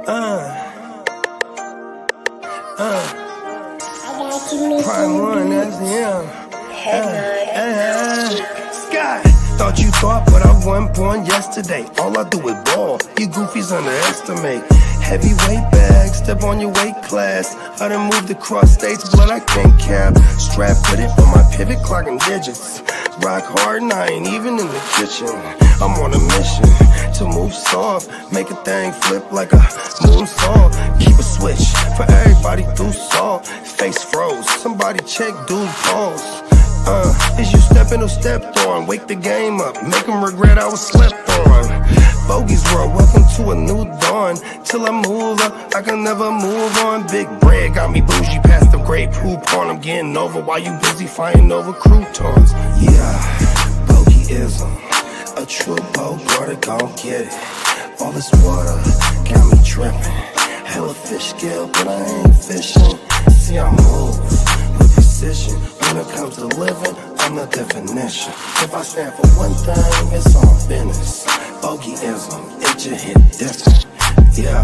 Prime one, that's him. Sky, thought you thought, but I wasn't born yesterday. All I do is ball, you goofies underestimate. Heavyweight bag, step on your weight class. I done moved across states, blood I can't cap. Strap with it for my pivot, clocking digits. Rock hard and I ain't even in the kitchen. I'm on a mission to move soft, make a thing flip like a moonsault. Keep a switch for everybody through salt. Face froze, somebody check dude pulse. Is you stepping or stepped on? Wake the game up, make them regret I was slept on. Bogey's world, welcome to a new dawn. Till I move up, I can never move on. Big bread got me bougie past the great poop on. I'm getting over while you busy fighting over croutons. Yeah, bogeyism, a true boat, gon' get it. All this water got me tripping. Hella fish scale, but I ain't fishing. See I move with precision. When it comes to living, I'm the definition. If I stand for one thing, it's on business. Bogeyism, it just hit different. Yeah,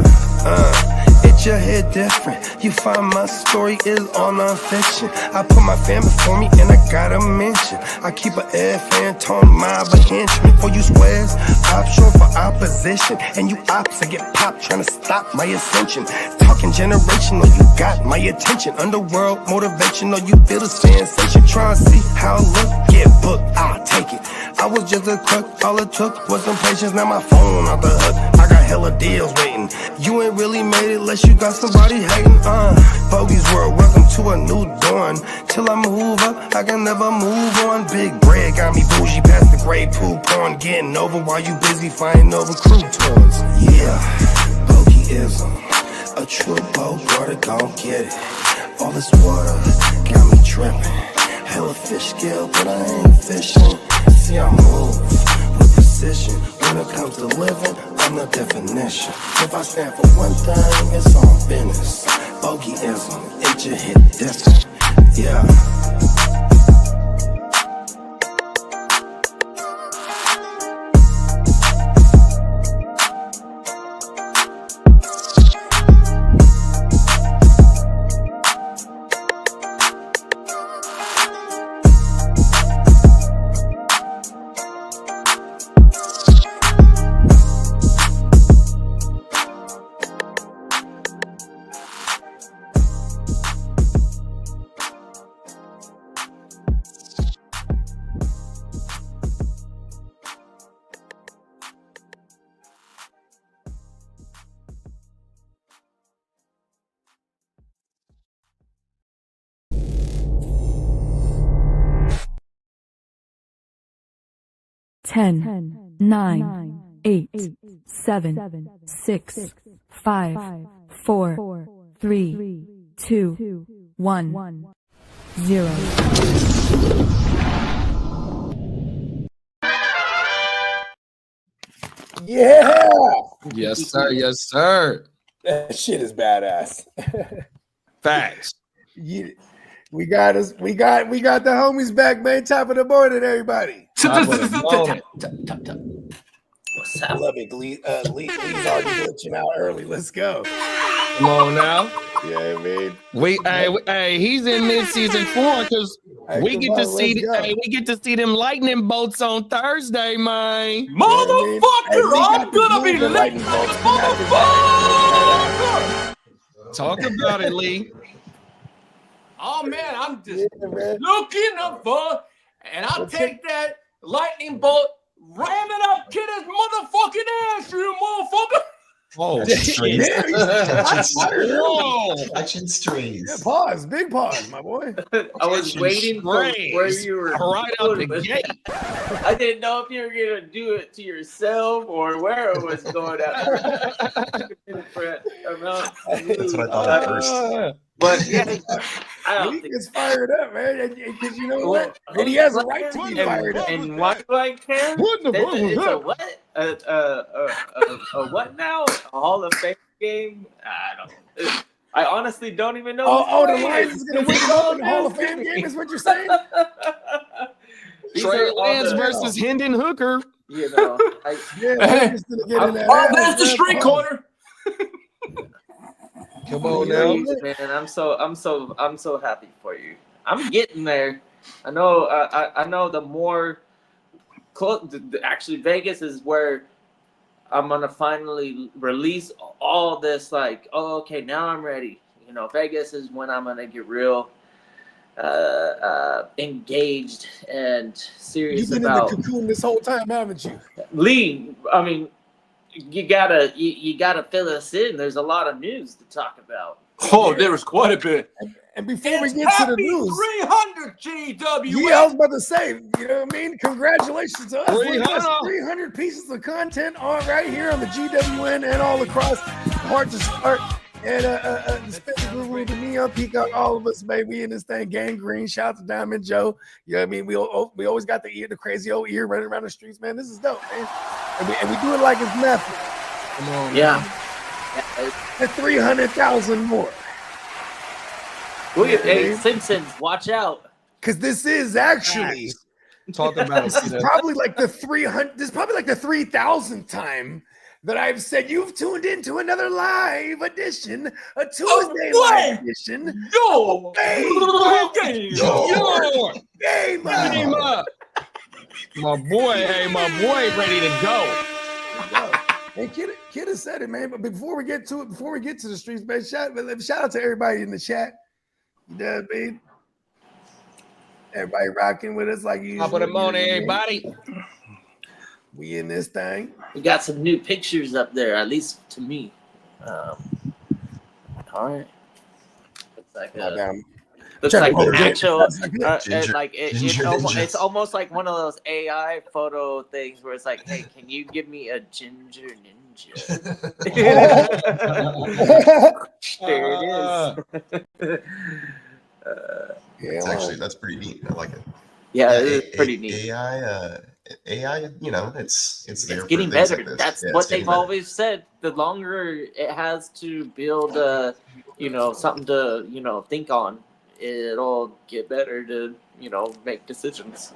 it just hit different. You find my story is all non-fiction. I put my family for me and I gotta mention. I keep an air fan tone mob a henchman. For you squares, option for opposition. And you ops that get popped trying to stop my ascension. Talking generational, you got my attention. Underworld motivational, you feel the sensation. Try and see how I look, get booked, I'll take it. I was just a crook, all it took was some patience. Now my phone out the hook, I got hella deals waiting. You ain't really made it unless you got somebody hating. Bogey's world, welcome to a new dawn. Till I move up, I can never move on. Big bread got me bougie past the gray poop on. Getting over while you busy fighting over croutons. Yeah, bogeyism, a true boat, brother, gon' get it. All this water got me tripping. Hella fish scale, but I ain't fishing. See I move with precision. When it comes to living, I'm the definition. If I stand for one thing, it's on business. Bogeyism, it just hit different. Yeah. 10, 9, 8, 7, 6, 5, 4, 3, 2, 1, 0. Yeah. Yes, sir. Yes, sir. That shit is badass. Facts. We got the homies back, man. Top of the morning, everybody. What's I up? love it. Lee's already glitching out early. Let's go. Come on now. Yeah, I mean. Hey, he's in mid-season form because we get to see them lightning bolts on Thursday, man. Motherfucker, I'm gonna be lit, motherfucker. Talk about it, Lee. Oh man, I'm just looking up for, and I'll take that lightning bolt, ram it up, kid his motherfucking ass, you motherfucker. Oh, Touching strings. Yeah, pause. Big pause, my boy. I was waiting for where you were right out the gate. I didn't know if you were gonna do it to yourself or where it was going at. That's what I thought at first. But yeah, I don't He think gets fired up, man. Because you know what? And he has a right to be fired up. And why do I care? What in the world was It's a that? what? A what now? A Hall of Fame game? I don't know. I honestly don't even know. Oh, the Lions is going to win the Hall of Fame game is what you're saying? Trey Lance versus Hendon Hooker. You know, Yeah, Hooker's going to get in that. there's the street corner. Come on now. Man, I'm so happy for you. I'm getting there. I know. I know. The more close, actually, Vegas is where I'm gonna finally release all this. Like, oh, okay, now I'm ready. You know, Vegas is when I'm gonna get real engaged and serious You've been about in the cocoon this whole time, haven't you? Lee. I mean, you gotta fill us in. There's a lot of news to talk about. Oh, there was quite a bit. And before we get to the news, 300 GW. yeah, I was about to say, you know what I mean? Congratulations to us. Look at 300. us, 300 pieces of content on right here on the GWN and all across Hard to Start. And the Spencer Guru, the Neon Peacock, all of us, man, we in this thing, gangrene. Shout out to Diamond Joe. You know what I mean? We always got the crazy old ear running around the streets, man. This is dope, man. And we do it like it's nothing. Come on, Yeah. That's 300,000 more. Hey, Simpsons, watch out. Because this is actually Talk about this is probably like the 300. This is probably like the 3,000th time that I've said you've tuned into another live edition, a Tuesday live edition. Yo, Game up. My boy, ready to go. Hey, Kid has said it, man. But before we get to the streets, man, shout out to everybody in the chat. You know what I mean? Everybody rocking with us like usual. Top of the morning, everybody. We in this thing. We got some new pictures up there, at least to me. All right. Looks like Oh, an yeah. actual, Ginger- like ginger it's ninjas. almost like one of those AI photo things where it's like, hey, can you give me a ginger ninja? There it is. Yeah, That's pretty neat. I like it. Yeah, it is pretty neat. AI, you know, it's there. It's for getting things better. like this. That's Yeah, what it's getting they've better. always said. The longer it has to build, something to, think on, it'll get better to, make decisions.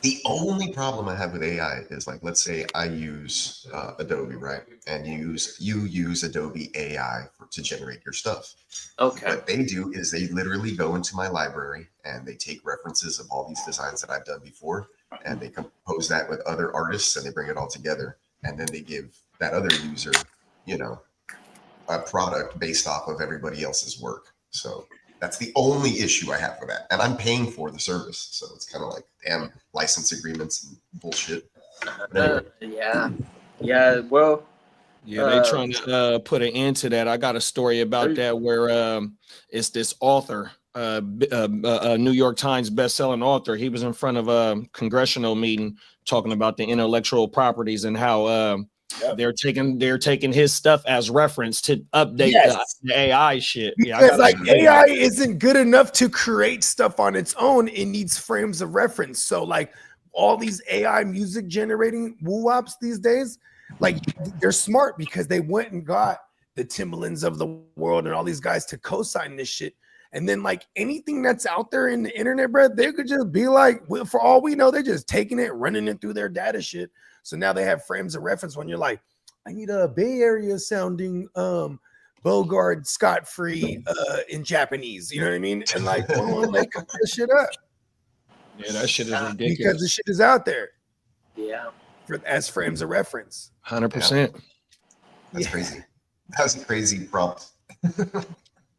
The only problem I have with AI is, like, let's say I use Adobe, right? And you use Adobe AI to generate your stuff. Okay. What they do is they literally go into my library and they take references of all these designs that I've done before, and they compose that with other artists and they bring it all together. And then they give that other user, a product based off of everybody else's work. So that's the only issue I have with that. And I'm paying for the service. So it's kind of like, damn, license agreements and bullshit. But anyway. Yeah. Well, Yeah, they trying to put an end to that. I got a story about that where it's this author, a New York Times best-selling author. He was in front of a congressional meeting talking about the intellectual properties and how they're taking his stuff as reference to update the AI shit. Because AI isn't good enough to create stuff on its own. It needs frames of reference. So like all these AI music generating woo-wops these days, like they're smart because they went and got the Timbalands of the world and all these guys to co-sign this shit. And then like anything that's out there in the internet, bro, they could just be like, well, for all we know, they're just taking it, running it through their data shit. So now they have frames of reference when you're like, I need a Bay Area sounding Bogart Scott-free in Japanese. You know what I mean? And like, they cut this shit up. Yeah, that shit is ridiculous. Because the shit is out there. Yeah. As frames of reference. 100%. That's crazy. That's a crazy prompt.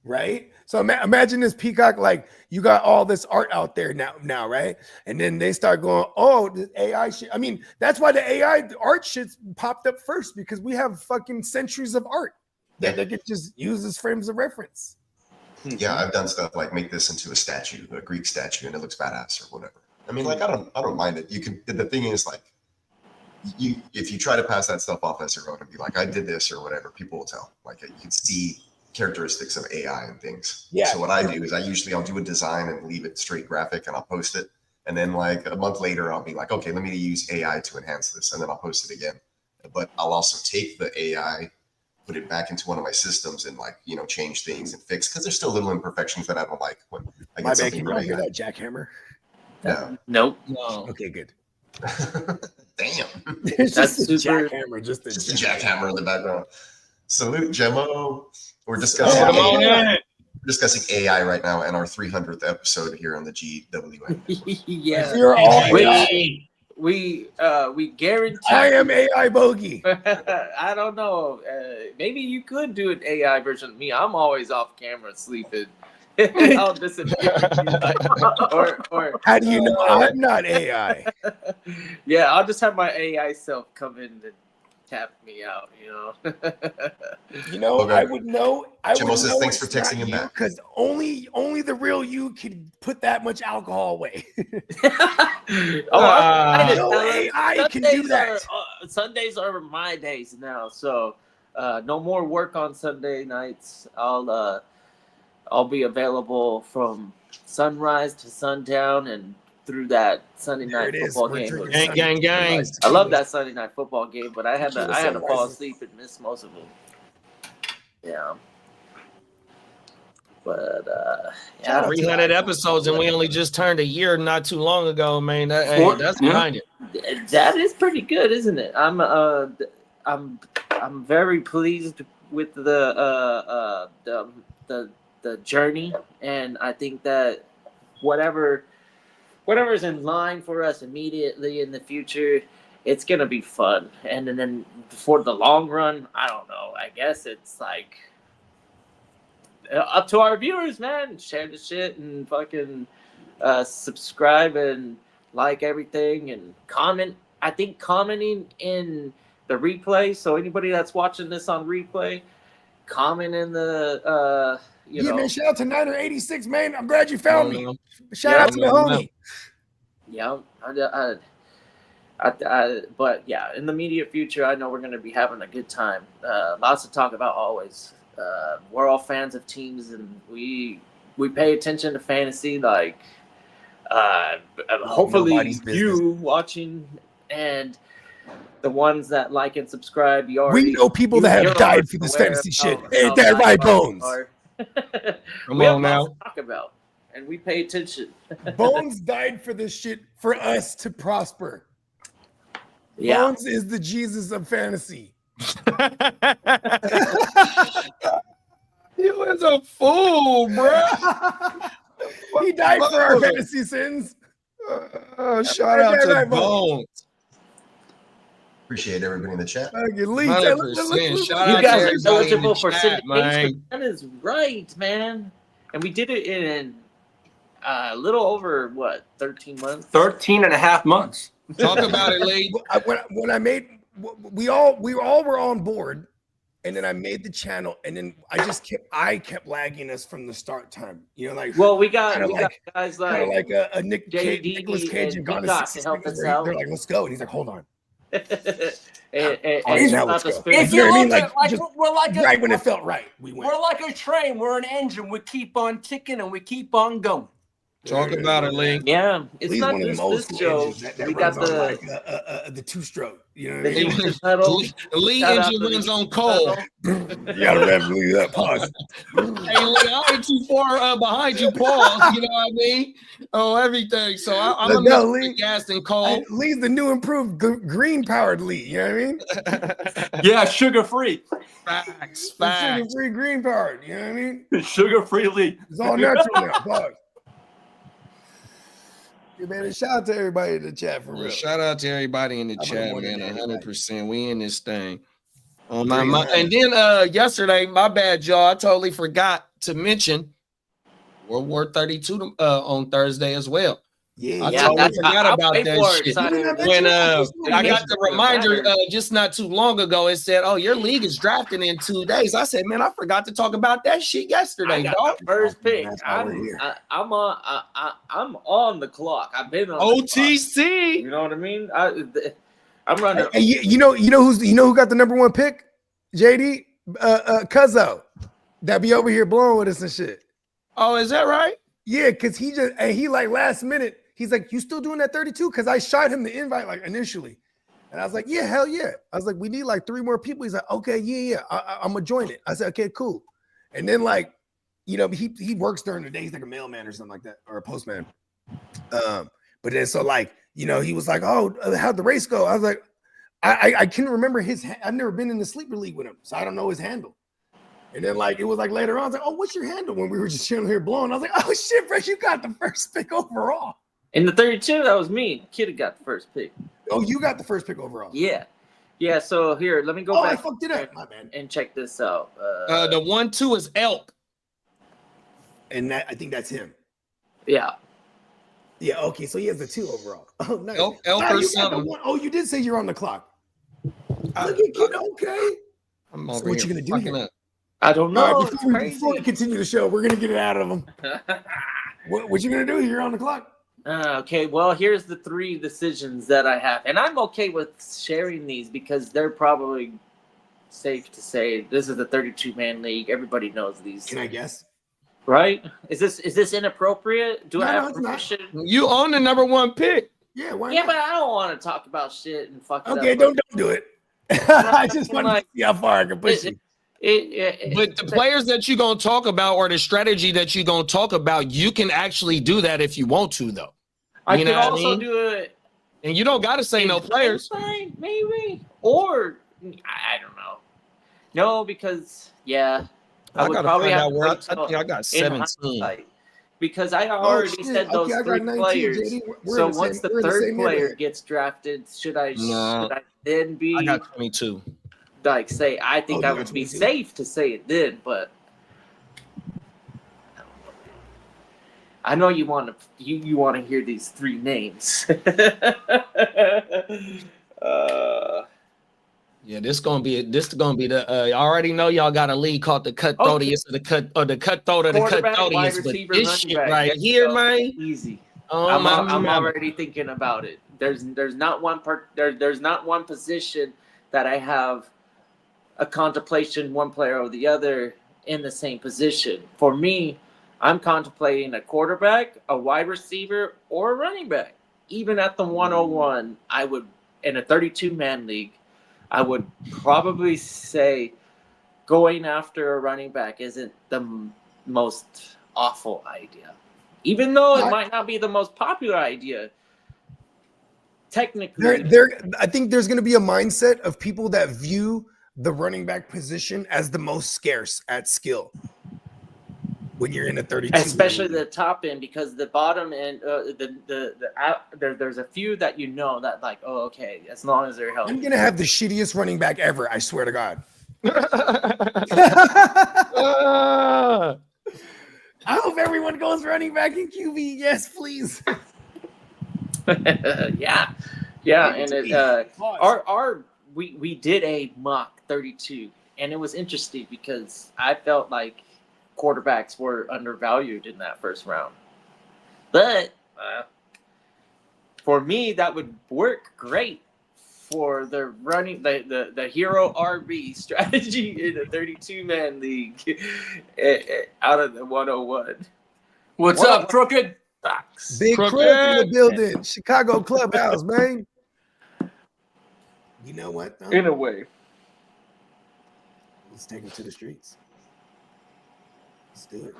Right? So imagine this Peacock, like you got all this art out there now, right? And then they start going, oh, this AI shit. I mean, that's why the AI art shit's popped up first, because we have fucking centuries of art that they could just use as frames of reference. Yeah, I've done stuff like make this into a statue, a Greek statue, and it looks badass or whatever. I mean, like I don't mind it. You can. The thing is, like, if you try to pass that stuff off as your own and be like, I did this or whatever, people will tell. Like you can see characteristics of AI and things. Yeah. So what I do is I'll do a design and leave it straight graphic and I'll post it. And then like a month later, I'll be like, okay, let me use AI to enhance this. And then I'll post it again. But I'll also take the AI, put it back into one of my systems and like, change things and fix, because there's still little imperfections that I don't like when I get something can really you hear good. that jackhammer? No. Nope. No. Okay, good. Damn. It's That's just a super- jackhammer, just a Just a jackhammer in the background. Salute Gemmo. We're discussing Come on AI. in. We're discussing AI right now in our 300th episode here on the GWN. Yeah. You're all We guarantee. I am AI bogey. I don't know. Maybe you could do an AI version of me. I'm always off camera sleeping. I'll disappear. or How do you know I'm not AI? yeah, I'll just have my AI self come in and tap me out. You know, Okay. I would know. Jimbo says thanks for texting him back. because only the real you can put that much alcohol away. No AI can do that. Sundays are my days now, so no more work on Sunday nights. I'll be available from sunrise to sundown and through that Sunday There night it is. football We're game. drinking Gang, Sunday gang, gang. sunrise I love tequila. that Sunday night football game, but I had to fall asleep and miss most of them. Yeah. But yeah, 300 episodes, and we only just turned a year not too long ago, man. That's Yeah. behind it. that is pretty good, isn't it? I'm very pleased with the journey, and I think that whatever is in line for us immediately in the future, it's gonna be fun. And then for the long run, I don't know. I guess it's like up to our viewers, man. Share the shit and fucking subscribe and like everything and comment. I think commenting in the replay. So anybody that's watching this on replay, comment in the Man, shout out to Niner 86, man. I'm glad you found me. Shout Yeah, out to the homie. Yeah, but yeah, in the immediate future, I know we're going to be having a good time. Lots to talk about always. We're all fans of teams, and we pay attention to fantasy. Like, hopefully, nobody's business. you watching and the ones that like and subscribe, We know people that have died for this fantasy shit. Ain't that right, Bones? We have lots to talk about, and we pay attention. Bones died for this shit for us to prosper. Yeah. Bones is the Jesus of fantasy. You was a fool, bro. He died for our fantasy sins. Shout out to Right, Bones. Appreciate everybody in the chat. Lee, 100%. Shout You out guys to are everybody in eligible the for chat, syndication. man. That is right, man. And we did it in a little over 13 months. 13 and a half months. Talk about it, Lee. When I made, we all were on board, and then I made the channel, and then I kept lagging us from the start time. You know, like Well, we got kinda guys kind of like like a Nicolas JD Cage and and Gone in Peacock 60 to help Seconds, us where out. they're like, let's go, and he's like, hold on. and Now about let's to go. spin. If You know you what I mean? look Like, at like just we're like a, right when it felt right, we went. we're like a train. We're an engine. We keep on ticking and we keep on going. Talk about it, Lee. Yeah, it's Lee's not one of just them old this school show. engines that We got runs on the the two-stroke. You know what the I mean? English pedal. Lee Shout out engine to the runs on coal. You gotta rev Lee up. Pause. Hey, Lee, I ain't too far behind you, Paul. You know what I mean? Oh, everything. So I'm Let's gonna go, mix Lee. the gas and coal. Lee's the new improved green-powered Lee. You know what I mean? Yeah, sugar free. Facts. Sugar-free green-powered. You know what I mean? Sugar free Lee. It's all natural now. Pause. Yeah, man, shout out to everybody in the chat for real. Shout out to everybody in the I'm chat, gonna man. want it, 100%. We in this thing. And then yesterday, my bad, y'all. I totally forgot to mention World War 32 on Thursday as well. Yeah, I totally forgot about that shit. it. When I got mentioned the it reminder better. just not too long ago, it said, "Oh, your league is drafting in 2 days." I said, "Man, I forgot to talk about that shit yesterday, I got dog." the first pick. That's why we're here. I'm on the clock. I've been on the clock. OTC. You know what I mean? I'm running. Hey, you know who got the number one pick? JD Cuzzo. That be over here blowing with us and shit. Oh, is that right? Yeah, because he like last minute, he's like, you still doing that 32? Because I shot him the invite like initially. And I was like, yeah, hell yeah. I was like, we need like 3 more people. He's like, okay, yeah, I'm gonna join it. I said, okay, cool. And then like, you know, he works during the day. He's like a mailman or something like that, or a postman. But then so like, you know, he was like, oh, how'd the race go? I was like, I couldn't remember I've never been in the sleeper league with him, so I don't know his handle. And then like it was like later on, I was like, oh, what's your handle? When we were just chilling here blowing, I was like, oh shit, bro, you got the first pick overall. In the 32, that was me. Kid got the first pick. Oh, you got the first pick overall. Yeah. Yeah, so here, let me go Oh, I back fucked it up. My bad. and check this out. The 1-2 is Elk. And that I think that's him. Yeah. Yeah, okay, so he has the 2 overall. Oh, nice. Elk Ah, or you got the something. 1. Oh, you did say you're on the clock. Look at kid, okay. I'm So over what here you gonna do fucking here? up. I don't know. All right, It's before we crazy. continue the show, we're gonna get it out of him. What you gonna do? You're on the clock. Okay, well, here's the 3 decisions that I have. And I'm okay with sharing these because they're probably safe to say this is a 32-man league. Everybody knows these. Can I guess? Right? Is this inappropriate? Do No, I no, have it's not. permission? You own the number 1 pick. Yeah, why Yeah, not? but I don't want to talk about shit and fuck it Okay, up. don't do it. I just want Like- to see how far I can push you. But the players that you're going to talk about or the strategy that you're going to talk about, you can actually do that if you want to, though. I You could know what I also mean? do it. And you don't got to say no players. Fine, maybe. Or I don't know. No, because yeah, I would got to probably find have out to where I wait till think I got in 17. hindsight. Because I Oh, already shit. said those Okay, I got 3 19, players. JD. We're So in the once same- the we're in the 3rd same player neighborhood. gets drafted, should I No. then be I got 22. like say I think Oh, I you got would be 22? safe to say it then, but I know you want to you want to hear these 3 names. Yeah, this gonna be the. I already know y'all got a league called the Cutthroatiest of the cutthroat of the Quarterback, wide Cutthroatiest, but receiver, this running shit back. right There you here, go. man. Easy. Oh I'm my already thinking about it. There's not one there's not one position that I have a contemplation one player or the other in the same position. For me, I'm contemplating a quarterback, a wide receiver, or a running back. Even at the 101, I would in a 32-man league, I would probably say going after a running back isn't the most awful idea. Even though it might not be the most popular idea, technically. I think there's going to be a mindset of people that view the running back position as the most scarce at skill when you're in a 32. Especially the top end, because the bottom end, there's a few that you know that like, oh, okay, as long as they're healthy. I'm going to have the shittiest running back ever. I swear to God. I hope everyone goes running back in QB. Yes, please. yeah, and we did a mock 32, and it was interesting because I felt like quarterbacks were undervalued in that first round, but for me that would work great for the running the hero RB strategy in a 32-man league out of the 101. What's up, Crooked? Facts. Big Crook in the building. Chicago Clubhouse, man. You know what, though? In a way. Let's take him to the streets. Let's do it.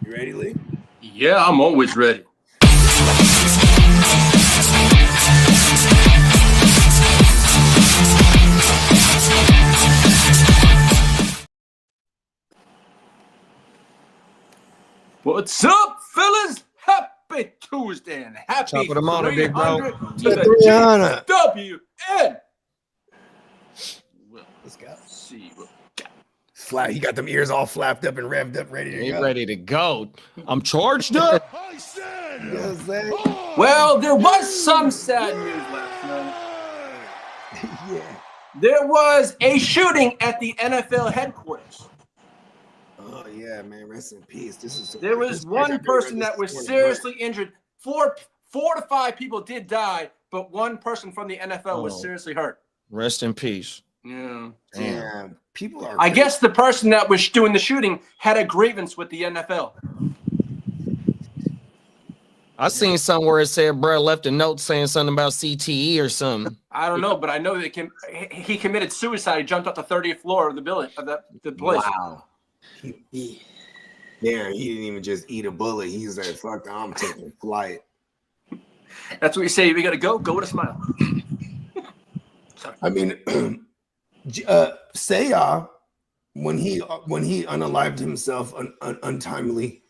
You ready, Lee? Yeah, I'm always ready. What's up, fellas? Happy Tuesday and happy Top of the morning, big bro. 300 to the 300. GWN. Well, Let's go. see what Flat. He got them ears all flapped up and revved up, ready to Ain't go. ready to go. I'm charged up. You know what I'm saying? Well, there was some sad news last night. Yeah. There was a shooting at the NFL headquarters. Oh yeah, man. Rest in peace. There was one person that was seriously injured. Four to five people did die, but one person from the NFL was Oh. seriously hurt. Rest in peace. Yeah. Damn. People are. I guess the person that was doing the shooting had a grievance with the NFL. I seen somewhere it said bro left a note saying something about CTE or something. I don't know, but I know that he committed suicide. He jumped off the 30th floor of the building of the place. Wow. Damn, he didn't even just eat a bullet. He's like, fuck, I'm taking flight. That's what you say. We gotta go. Go with a smile. I mean, Sayah when he unalived himself untimely,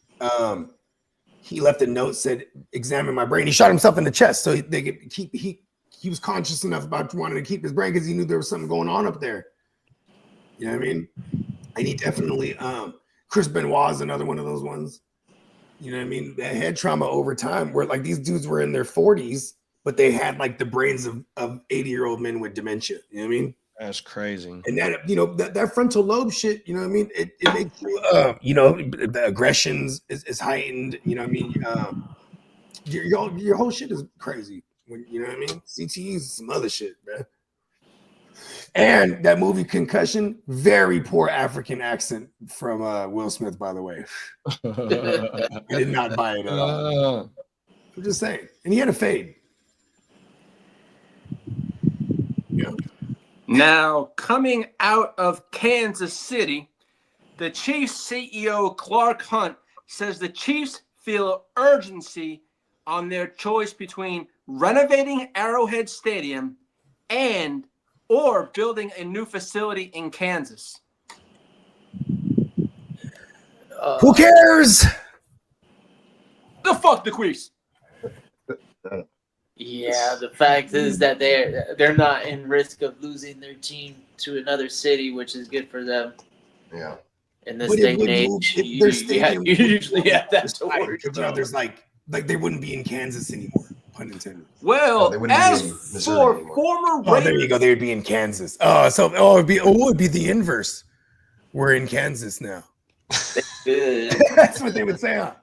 he left a note, said, "Examine my brain." He shot himself in the chest, so they could keep he was conscious enough about wanting to keep his brain because he knew there was something going on up there. You know what I mean? And he definitely Chris Benoit is another one of those ones. You know what I mean? That head trauma over time, where like these dudes were in their 40s, but they had like the brains of 80-year-old men with dementia. You know what I mean? That's crazy. And that, you know, that frontal lobe shit, you know what I mean? It makes you, you know, the aggressions is heightened. You know what I mean? Your whole shit is crazy. When, you know what I mean? CTE is some other shit, man. And that movie Concussion, very poor African accent from Will Smith, by the way. I did not buy it at all. I'm just saying. And he had a fade. Yeah. Now, coming out of Kansas City, the Chiefs CEO Clark Hunt says the Chiefs feel urgency on their choice between renovating Arrowhead Stadium or building a new facility in Kansas. Who cares? The fuck the Queefs. Yeah, the fact is that they're not in risk of losing their team to another city, which is good for them. Yeah. In this day and age, you usually have that to worry about. There's like they wouldn't be in Kansas anymore, pun intended. Well, as for former Raiders, there you go. They would be in Kansas. It would be the inverse. We're in Kansas now. That's what they would say. Huh?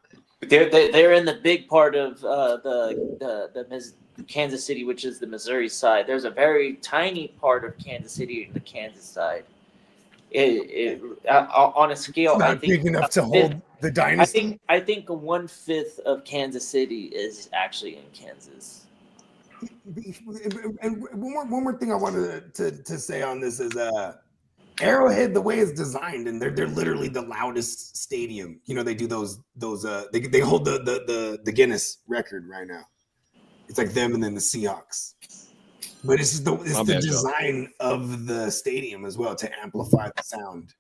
They're in the big part of the Kansas City, which is the Missouri side. There's a very tiny part of Kansas City in the Kansas side. On a scale, not I think big enough to hold the dynasty. I think 1/5 of Kansas City is actually in Kansas. And one more thing I wanted to say on this is Arrowhead, the way it's designed, and they're literally the loudest stadium. You know, they do those they hold the Guinness record right now. It's like them and then the Seahawks. But it's the design of the stadium as well to amplify the sound.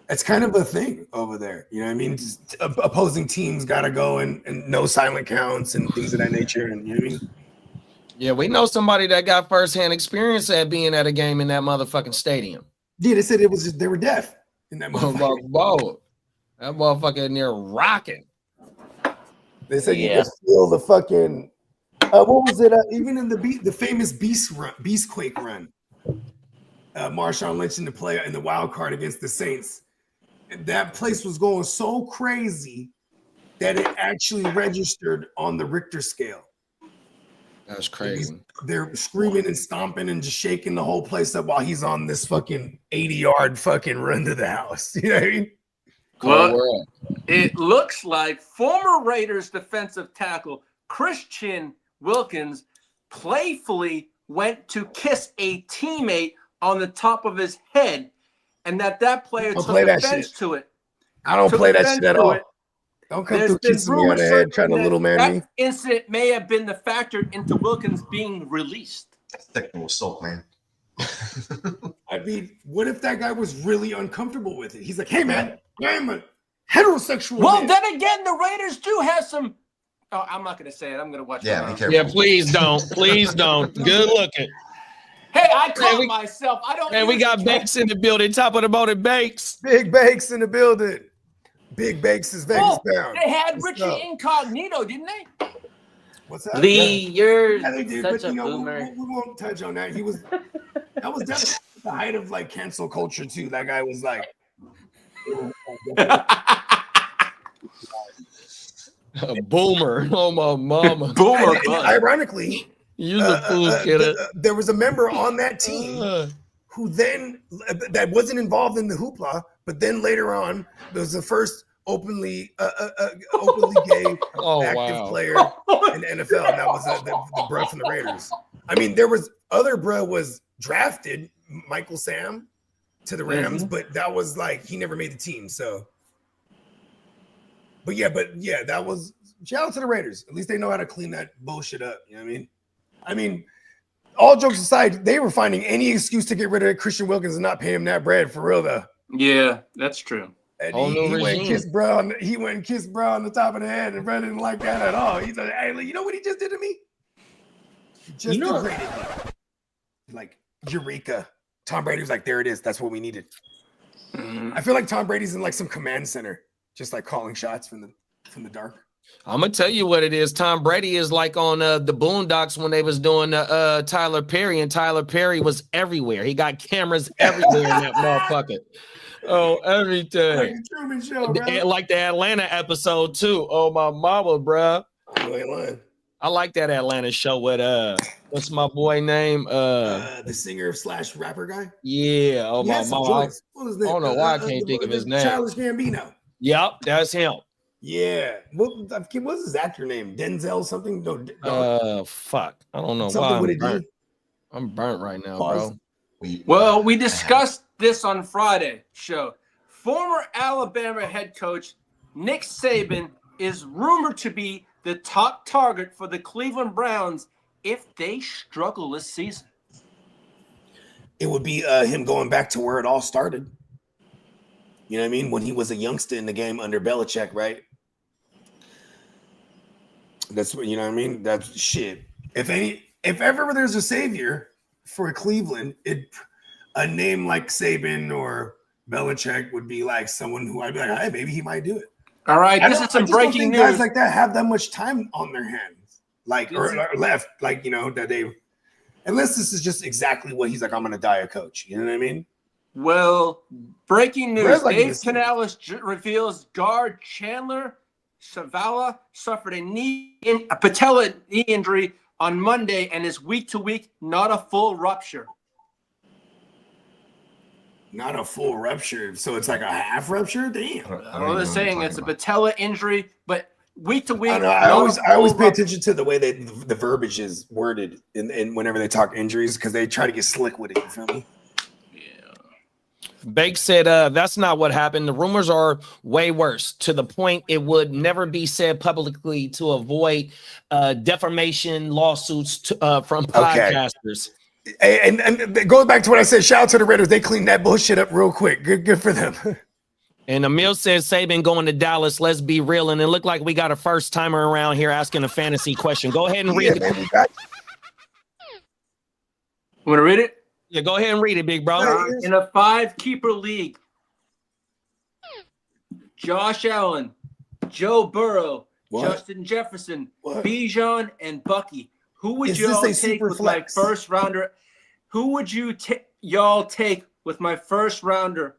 It's kind of a thing over there. You know what I mean? Just opposing teams got to go and no silent counts and things of that nature. And you know what I mean? Yeah, we know somebody that got firsthand experience at being at a game in that motherfucking stadium. Yeah, they said it was just they were deaf in that motherfucker. Whoa. That motherfucker in there rocking. They said you could feel the fucking what was it? Even in the famous Beastquake run, Marshawn Lynch in the play in the wild card against the Saints, that place was going so crazy that it actually registered on the Richter scale. That's crazy. They're screaming and stomping and just shaking the whole place up while he's on this fucking 80-yard fucking run to the house. You know what I mean? Well, it looks like former Raiders defensive tackle Christian Wilkins playfully went to kiss a teammate on the top of his head, and that player took offense to it. I don't play that shit at all. Don't come through kissing me on the head trying to little man me. That incident may have been the factor into Wilkins being released. That's sexual assault, man. I mean, what if that guy was really uncomfortable with it? He's like, hey, man, I'm a heterosexual man. Then again, the Raiders do have some... Oh, I'm not going to say it. I'm going to watch it. Yeah, be careful. Yeah, please don't. Please don't. Good looking. Hey, I caught myself. I don't... Hey, we got Bakes in the building. Top of the motor, Bakes. Big Bakes in the building. Big Bakes is Vegas bound. They had Richie Incognito, didn't they? What's that? Lee, you're such a boomer. We won't touch on that. That was definitely the height of like cancel culture too. That guy was like a boomer. Oh my mama. Boomer. And ironically, you the fool kid. There was a member on that team who then that wasn't involved in the hoopla, but then later on there was the first openly gay active player in the NFL, and that was the bruh from the Raiders. I mean, there was other bruh was drafted, Michael Sam, to the Rams, but that was like he never made the team. So, but yeah, that was shout out to the Raiders. At least they know how to clean that bullshit up. You know what I mean? all jokes aside, they were finding any excuse to get rid of Christian Wilkins and not pay him that bread for real though. Yeah, that's true. And Whole new he went and regime. kissed bro. He went and kissed bro on the top of the head, and bro didn't like that at all. He's like, "Hey, you know what he just did to me? He just degraded me." Like Eureka. Tom Brady was like, "There it is. That's what we needed." I feel like Tom Brady's in like some command center, just like calling shots from the dark. I'm gonna tell you what it is. Tom Brady is like on the Boondocks when they was doing Tyler Perry, and Tyler Perry was everywhere. He got cameras everywhere in that motherfucker. Oh, everything. Like the Truman Show, bro. Like the Atlanta episode too. Oh my mama, bro. You ain't lying. I like that Atlanta show with what's my boy name? The singer / rapper guy. Yeah. Oh He my had some mama. joints. What was that? I don't know why I can't think of his name. Childish Gambino. Yep, that's him. Yeah. What's his actor name? Denzel something? No. Fuck. I don't know Something why. with a D. I'm burnt right now, Pause. bro. Well, we discussed this on Friday show. Former Alabama head coach Nick Saban is rumored to be the top target for the Cleveland Browns if they struggle this season. It would be him going back to where it all started. You know what I mean? When he was a youngster in the game under Belichick, right? That's what, you know what I mean? That's shit. If ever there's a savior for Cleveland, a name like Saban or Belichick would be like someone who I'd be like, hey, maybe he might do it. All right, this is some I just don't breaking think news. Guys like that have that much time on their hands, like or left, like that they. Unless this is just exactly what he's like, I'm gonna die a coach. You know what I mean? Well, breaking news. Where's, like, Dave this- Canales reveals guard Chandler Zavala suffered a patella knee injury on Monday and is week to week, not a full rupture. Not a full rupture, so it's like a half rupture. Damn. Well, they're saying it's a patella injury, but week to week. I know. I always pay attention to the way that the verbiage is worded, and whenever they talk injuries, because they try to get slick with it. You feel me? Bake said that's not what happened. The rumors are way worse, to the point it would never be said publicly to avoid defamation lawsuits from podcasters. And going back to what I said, shout out to the Raiders. They cleaned that bullshit up real quick. Good for them. And Emil says Saban going to Dallas. Let's be real. And it looked like we got a first timer around here asking a fantasy question. Go ahead and read it. Man, Want to read it? Yeah, go ahead and read it, big bro. In a 5-keeper league, Josh Allen, Joe Burrow, What? Justin Jefferson, What? Bijan, and Bucky. Who would Is you this all a take super with flex? my first rounder? Who would you y'all take with my first rounder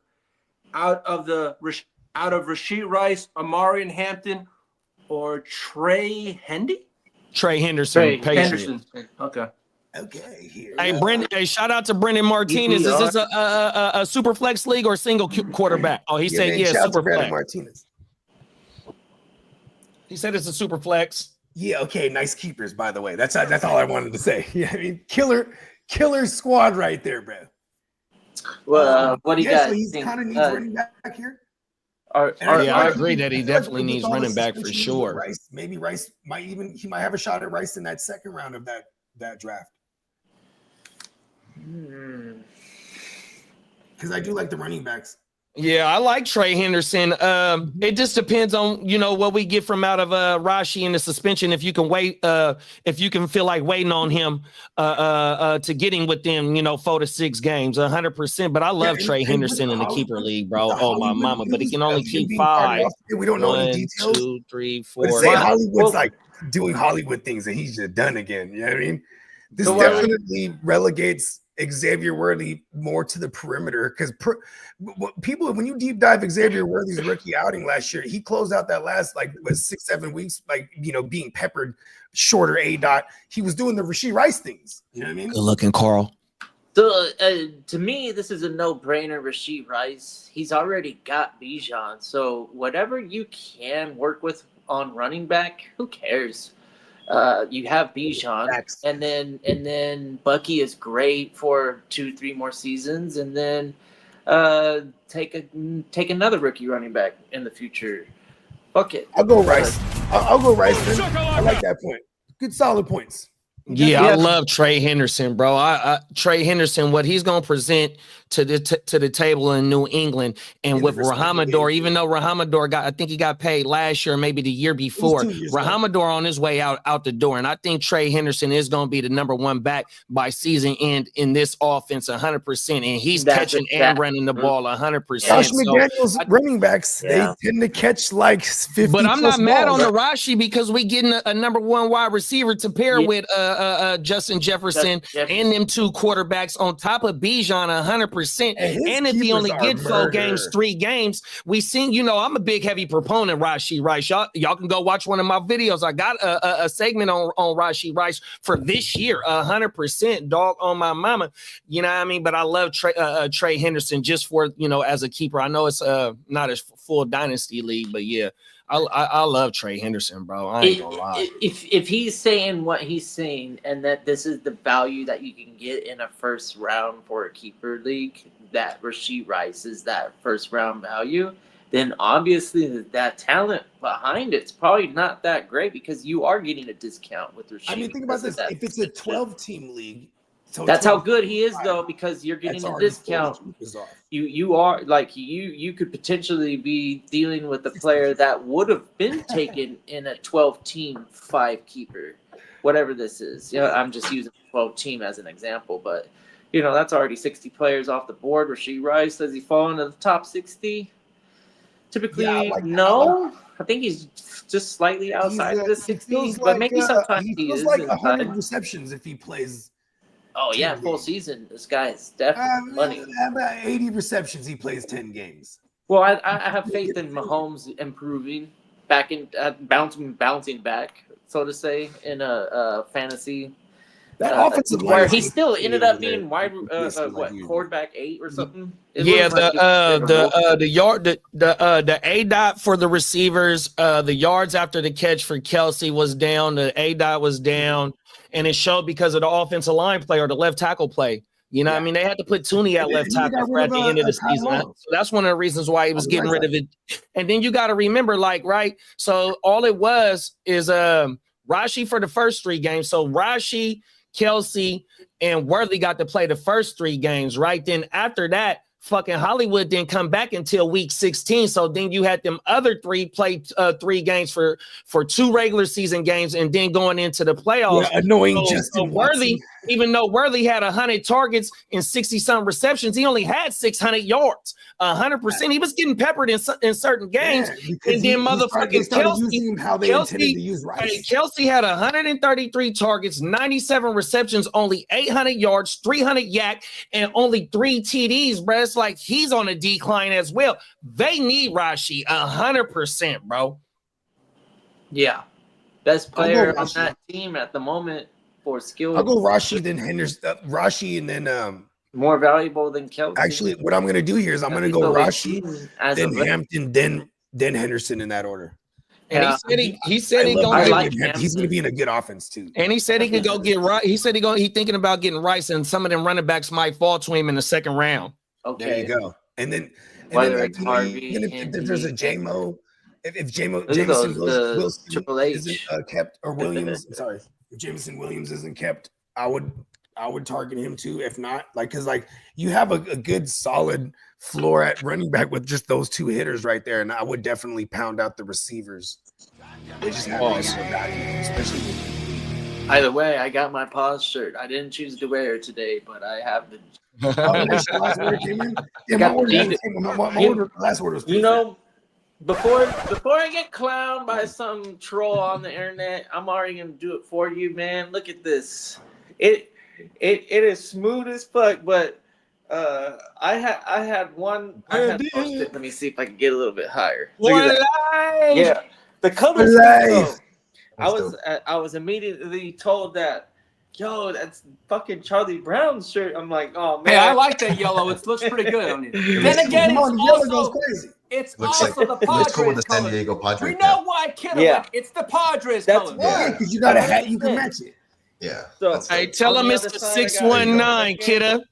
out of Rashid Rice, Amarian Hampton, or Trey Hendy? Trey Henderson, Patriots. Henderson. Okay. Okay, here. Hey, Brendan. Hey, shout out to Brendan Martinez. Is this a super flex league or single quarterback? Oh, he said man, yeah, shout out to super Brandon flex. Martinez. He said it's a super flex. Yeah, okay, nice keepers, by the way. That's all I wanted to say. Yeah, I mean, killer squad right there, bro. Well, what do you got? So he's kind of needs running back here. I agree that he definitely needs running back for sure. Rice, maybe Rice might have a shot at Rice in that second round of that draft. Because I do like the running backs. Yeah, I like Trey Henderson. It just depends on what we get from out of Rashi in the suspension. If you can wait, if you can feel like waiting on him to getting with them, 4 to 6 games, 100%. But I love Trey Henderson in the keeper league, bro. Oh my mama! But he can only keep 5. We don't know any 1, details. 2, 3, But 4. say Hollywood's like doing Hollywood things and he's just done again. You know what I mean? This So definitely relegates Xavier Worthy more to the perimeter because people, when you deep dive Xavier Worthy's rookie outing last year, he closed out that last 6-7 weeks, being peppered shorter A-dot. He was doing the Rashid Rice things. You know what I mean? Good looking, Carl. So to me, this is a no-brainer. Rashid Rice, he's already got Bijan. So whatever you can work with on running back, who cares? You have Bijan, and then Bucky is great for 2-3 more seasons, and then take another rookie running back in the future. Fuck it. I'll go Rice. I'll go Rice. Man. I like that point. Good solid points. Yeah, I love Trey Henderson, bro. Trey Henderson, what he's gonna present to the table in New England, and with Rahamador, even though Rahamador I think he got paid last year, maybe the year before. Rahamador on his way out the door, and I think Trey Henderson is gonna be the #1 back by season end in this offense, 100%, and he's catching and running the ball 100%. Josh McDaniels running backs, they tend to catch like 50. But I'm not mad on Arashi because we getting a #1 wide receiver to pair with Justin Jefferson and them 2 quarterbacks on top of Bijan 100%. And if he only gets 4 games, 3 games, we seen, I'm a big heavy proponent Rashee Rice. Y'all can go watch one of my videos. I got a segment on Rashee Rice for this year, 100% dog on my mama. You know what I mean? But I love Trey Henderson just for, as a keeper. I know it's not a full dynasty league, but yeah. I love Trey Henderson, bro. I ain't gonna lie. If he's saying what he's saying, and that this is the value that you can get in a first round for a keeper league, that Rashee Rice is that first round value, then obviously that talent behind it's probably not that great because you are getting a discount with Rashee. I mean, think about this: if it's a 12-team league. So that's how good he is, though, because you're getting a discount. You are like you could potentially be dealing with a player that would have been taken in a 12-team 5 keeper, whatever this is. I'm just using 12-team as an example, but that's already 60 players off the board. Rashee Rice, does he fall into the top 60? Typically, no. I think he's just slightly outside of the 60, but maybe sometimes he is. Like 100 receptions if he plays. Oh, yeah, full season. This guy is definitely money. About 80 receptions, he plays 10 games. Well, I have faith in Mahomes improving, bouncing back, so to say, in a fantasy. That offensive line, where he still ended up being quarterback 8 or something. Yeah, the A-dot for the receivers, the yards after the catch for Kelsey was down, the A-dot was down. And it showed because of the offensive line play or the left tackle play. What I mean? They had to put Tooney at left tackle at the end of the season. So that's one of the reasons why he was getting rid of it. And then you got to remember, right? So all it was is Rashee for the first 3 games. So Rashee, Kelsey, and Worthy got to play the first 3 games, right? Then after that, fucking Hollywood didn't come back until week 16. So then you had them other 3 play 3 games for 2 regular season games and then going into the playoffs. Yeah, annoying Justin Worthy, even though Worthy had 100 targets and 60-some receptions, he only had 600 yards. 100%. He was getting peppered in certain games. And then motherfucking Kelsey had 133 targets, 97 receptions, only 800 yards, 300 yak, and only 3 TDs, bro. It's like he's on a decline as well. They need Rashee 100%, bro. Yeah. Best player on that team at the moment for skill. I'll go Rashee, then Henderson, Rashee, and then more valuable than Kelsey. Actually, what I'm gonna do here is I'm gonna go Rashee, then Hampton, then Henderson in that order. And he said he's gonna be in a good offense too. And he said he could go get right. He said he thinking about getting Rice, and some of them running backs might fall to him in the 2nd round. Okay, there you go. And then if there's a JMO, if Jameson Wilson isn't kept, or Williams, sorry, if Jameson Williams isn't kept, I would target him too. If not, because you have a good solid floor at running back with just those 2 hitters right there, and I would definitely pound out the receivers. They just have value, especially. Either way, I got my pause shirt. I didn't choose to wear it today, but I have been. Last order came in. Yeah, my last order was. Before I get clowned by some troll on the internet, I'm already gonna do it for you, man. Look at this. It is smooth as fuck, but I had one. Let me see if I can get a little bit higher. Yeah, the colors. I was immediately told that, yo, that's fucking Charlie Brown's shirt. I'm like, oh man. Hey, I like that yellow. It looks pretty good on you. Then again, it's also the Padres cool with the San Diego Padres. We know why Kittle. Yeah. It's the Padres. That's why, because you got a hat, you can match it. Yeah. So, hey, tell him it's the 619, kidda.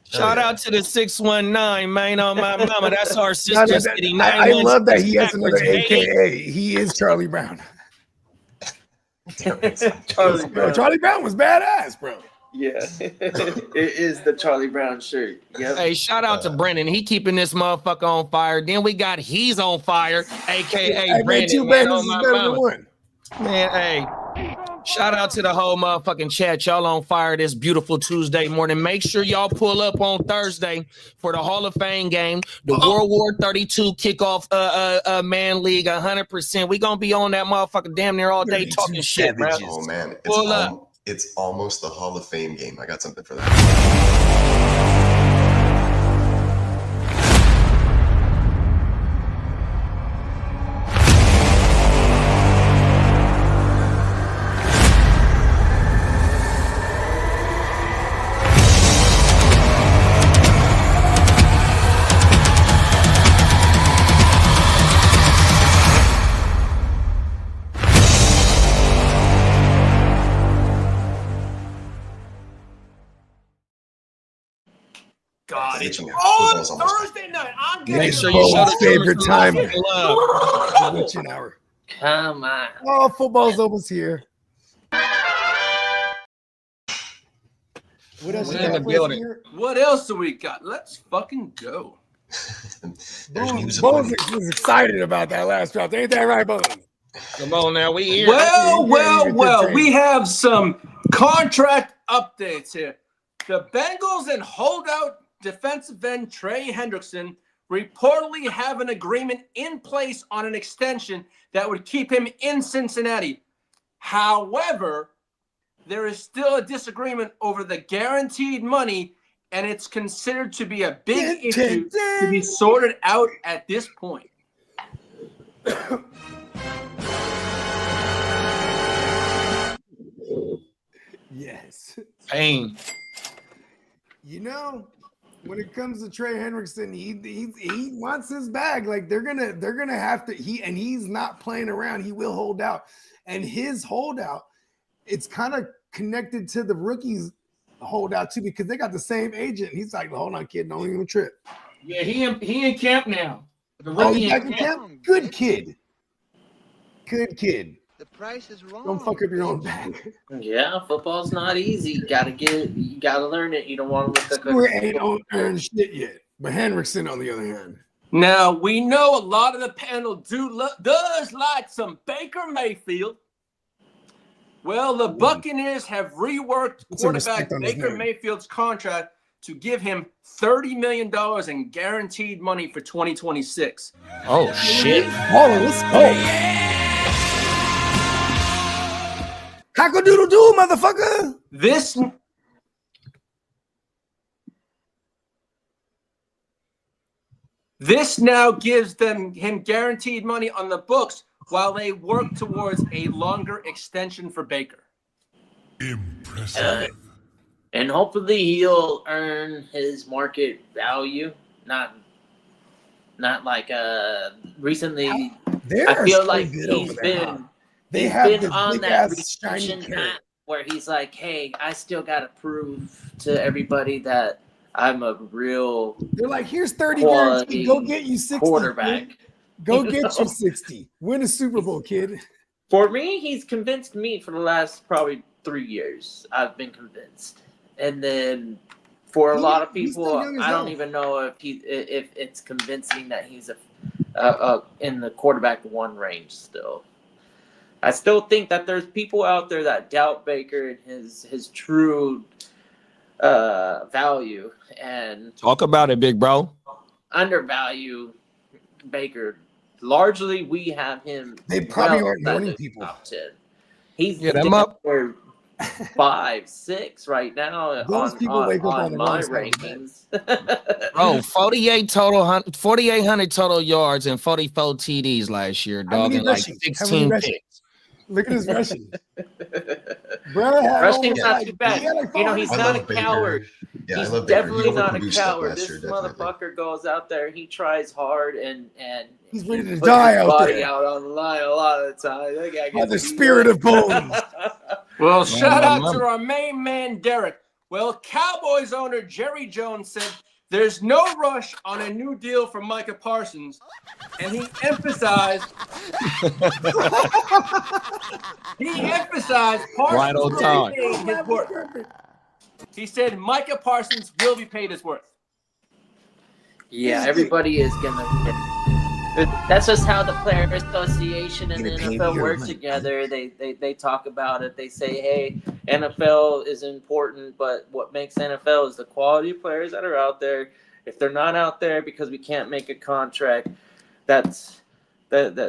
Shout out to the 619, man, on my mama. That's our sister city. I love that he has another AKA. He is Charlie Brown. Charlie Bro, Brown. Charlie Brown was badass, bro. Yeah, it is the Charlie Brown shirt. Yep. Hey, shout out to Brendan. He keeping this motherfucker on fire. Then we got He's on Fire, aka Hey, man, Brandon. two Man, bangers oh is my better than mama. one. Man, hey. Shout out to the whole motherfucking chat. Y'all on fire this beautiful Tuesday morning. Make sure y'all pull up on Thursday for the Hall of Fame game, the World War 32 kickoff man league 100%. We gonna be on that motherfucker damn near all day 32 talking shit, bro. savages. Oh man, Pull up. it's almost the Hall of Fame game. I got something for that. God, it's Itching. on Football's almost back. Thursday night. I'm Yeah, getting Make sure it's you show Bo's the favorite time. love. Witching hour. Come on. Oh, football's almost here. What else We're you in got the for us building. here? What else do we got? Let's fucking go. There's news Bones about was excited about that last draft. Ain't that right, Bones? Come on now, we here. Well, we have some contract updates here. The Bengals and holdout defensive end Trey Hendrickson reportedly have an agreement in place on an extension that would keep him in Cincinnati. However, there is still a disagreement over the guaranteed money, and it's considered to be a big issue to be sorted out at this point. Yes. Pain. You know, when it comes to Trey Hendrickson, he wants his bag. Like they're gonna have to. He's not playing around. He will hold out, and his holdout, it's kind of connected to the rookies' holdout too, because they got the same agent. He's like, hold on, kid, don't even trip. Yeah, he in camp now. The Oh, rookie you back in camp? Good kid. Good kid. The price is wrong. Don't fuck up your own bag. Yeah, football's not easy. You gotta learn it. You don't want to look Stewart ain't earned shit yet, but Hendrickson, on the other hand, Now, we know a lot of the panel does like some Baker Mayfield. Well, the Buccaneers have reworked Put some quarterback respect on his Baker name. Mayfield's contract to give him $30 million in guaranteed money for 2026. Oh shit. Baller, let's go. Cock-a-doodle-doo, motherfucker. This now gives him guaranteed money on the books while they work towards a longer extension for Baker. and hopefully he'll earn his market value. Not like recently. I feel like he's been on that redemption path where he's like, hey, I still gotta prove to everybody that I'm a real They're like, here's 30 quality guaranteed. Go get you 60. quarterback. Kid. Go get you 60. Win a Super Bowl, kid. For me, he's convinced me for the last probably 3 years. I've been convinced. And then for a lot of He's still people, young as I don't hell. even know if it's convincing that he's in the quarterback one range still. I still think that there's people out there that doubt Baker and his true value and Talk about it, big bro. undervalue Baker. Largely, we have him. They probably aren't outside warning the people. top 10. He's them up. for 5, 6 right now Those on, people wake up on the my wrong side of the rankings. Bro, 4,800 total yards and 44 TDs last year, How dog, many and like rushing? How many 16 rushing? picks. Look at his rushing. Bro had Rushing's almost not like- too bad. he had like You know, he's 400 not a love Baker. coward. Yeah, He's I love Baker. definitely He not a overproduced that coward. last This year, definitely. motherfucker goes out there, he tries hard and He's ready to puts die his out body there. out on the line a lot of the time. That guy By gets the beat spirit up. of Bones. Well, shout my out mama. to our main man, Derek. Well, Cowboys owner Jerry Jones said there's no rush on a new deal for Micah Parsons, and he emphasized Right Parsons on will time. be paid his worth. He said Micah Parsons will be paid his worth. Yeah, everybody is gonna. That's just how the Player Association and the NFL work together. They talk about it. They say, hey, NFL is important, but what makes NFL is the quality of players that are out there. If they're not out there because we can't make a contract, that's not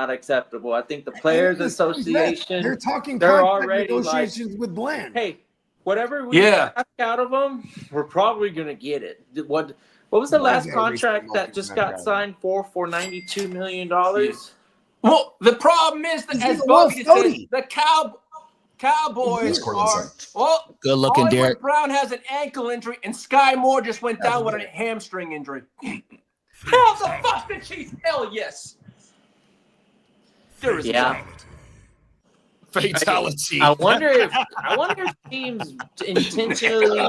acceptable. I think the Players Association, they're talking they're contract already negotiations with Bland. hey, whatever we ask out of them, we're probably gonna get it. What was the last contract that just got signed for $92 million? Well, the problem is that, as Bogey said, the Cowboys are Good looking, Hollywood Derek. Brown has an ankle injury, and Sky Moore just went down with a hamstring injury. Hell the fuck the Chiefs! Hell yes. There is Fatality. I wonder if teams intentionally.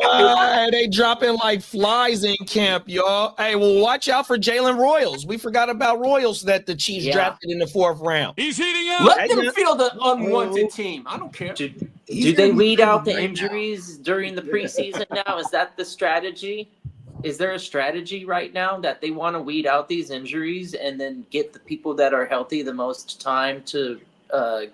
They dropping like flies in camp, y'all. Hey, well, watch out for Jalen Royals. We forgot about Royals that the Chiefs drafted in the 4th round. He's heating up. Let them feel the unwanted team. I don't care. Do they weed out the injuries during the preseason now? Is that the strategy? Is there a strategy right now that they want to weed out these injuries and then get the people that are healthy the most time to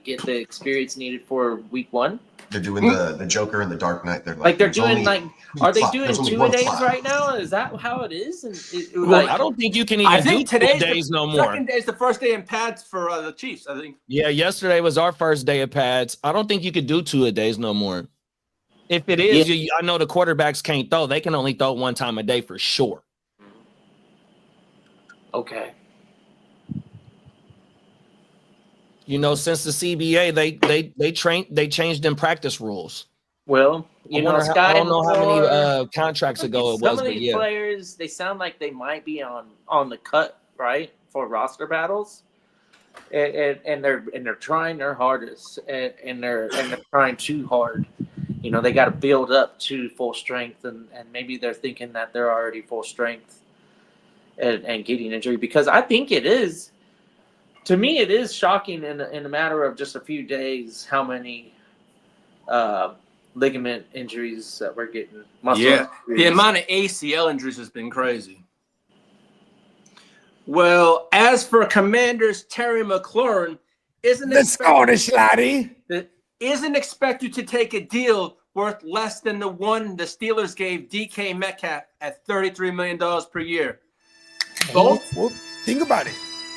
get the experience needed for week 1? They're doing the Joker and the Dark Knight. They're Are they doing there's only one two-a-days clock. right now? Is that how it is? I don't think you can even do 2 days no more. Second day is the first day in pads for the Chiefs, I think. Yeah, yesterday was our first day of pads. I don't think you could do 2 a days no more. If it is, I know the quarterbacks can't throw. They can only throw 1 time a day for sure. Okay. You know, since the CBA, they changed them practice rules. Well, I don't know how many contracts ago it was, some of but these yeah. players, they sound like they might be on the cut, right, for roster battles, and they're trying their hardest, and they're trying too hard. You know, they got to build up to full strength, and maybe they're thinking that they're already full strength, and getting injury, because I think it is. To me, it is shocking in a matter of just a few days how many ligament injuries that we're getting. The amount of ACL injuries has been crazy. Well, as for Commanders, Terry McLaurin isn't expected to take a deal worth less than the one the Steelers gave DK Metcalf at $33 million per year. Both? Well, think about it.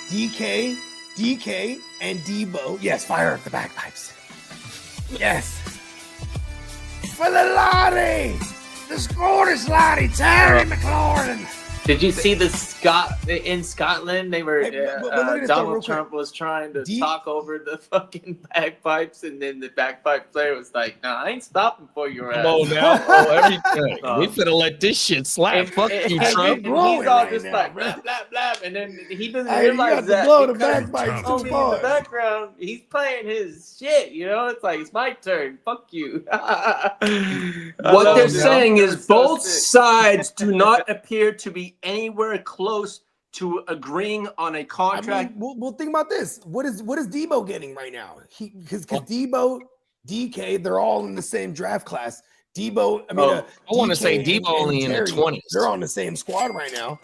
DK, and Debo. Yes, fire up the bagpipes. Yes. For the Lottie! The Scottish Lottie, Terry McLaurin! Did you see in Scotland? They were Donald Trump was trying to talk over the fucking bagpipes, and then the bagpipe player was like, "Nah, I ain't stopping for your ass." Come on now, everything. We finna let this shit slap. Fuck you, Trump. And he's all just like blah blah blah, and then he doesn't Hey, realize that blow the because bagpipes in the background, he's playing his shit. You know, it's like it's my turn. Fuck you. What they're saying is both sides do not appear to be anywhere close to agreeing on a contract. I mean, well, think about this. What is Debo getting right now? Because Debo, DK, they're all in the same draft class. Debo, I want to say Debo only in the 20s. They're on the same squad right now.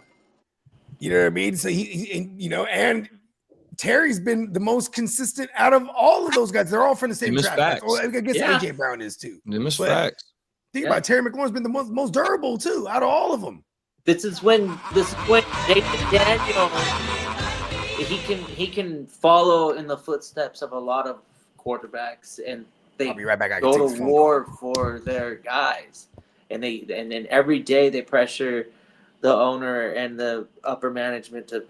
You know what I mean? So and Terry's been the most consistent out of all of those guys. They're all from the same draft class. Well, I guess AJ Brown is too. Facts. Think about it, Terry McLaurin's been the most durable too out of all of them. This is when Jason Daniel he can follow in the footsteps of a lot of quarterbacks, and they I'll be right back. go to war for their guys, and then every day they pressure the owner and the upper management to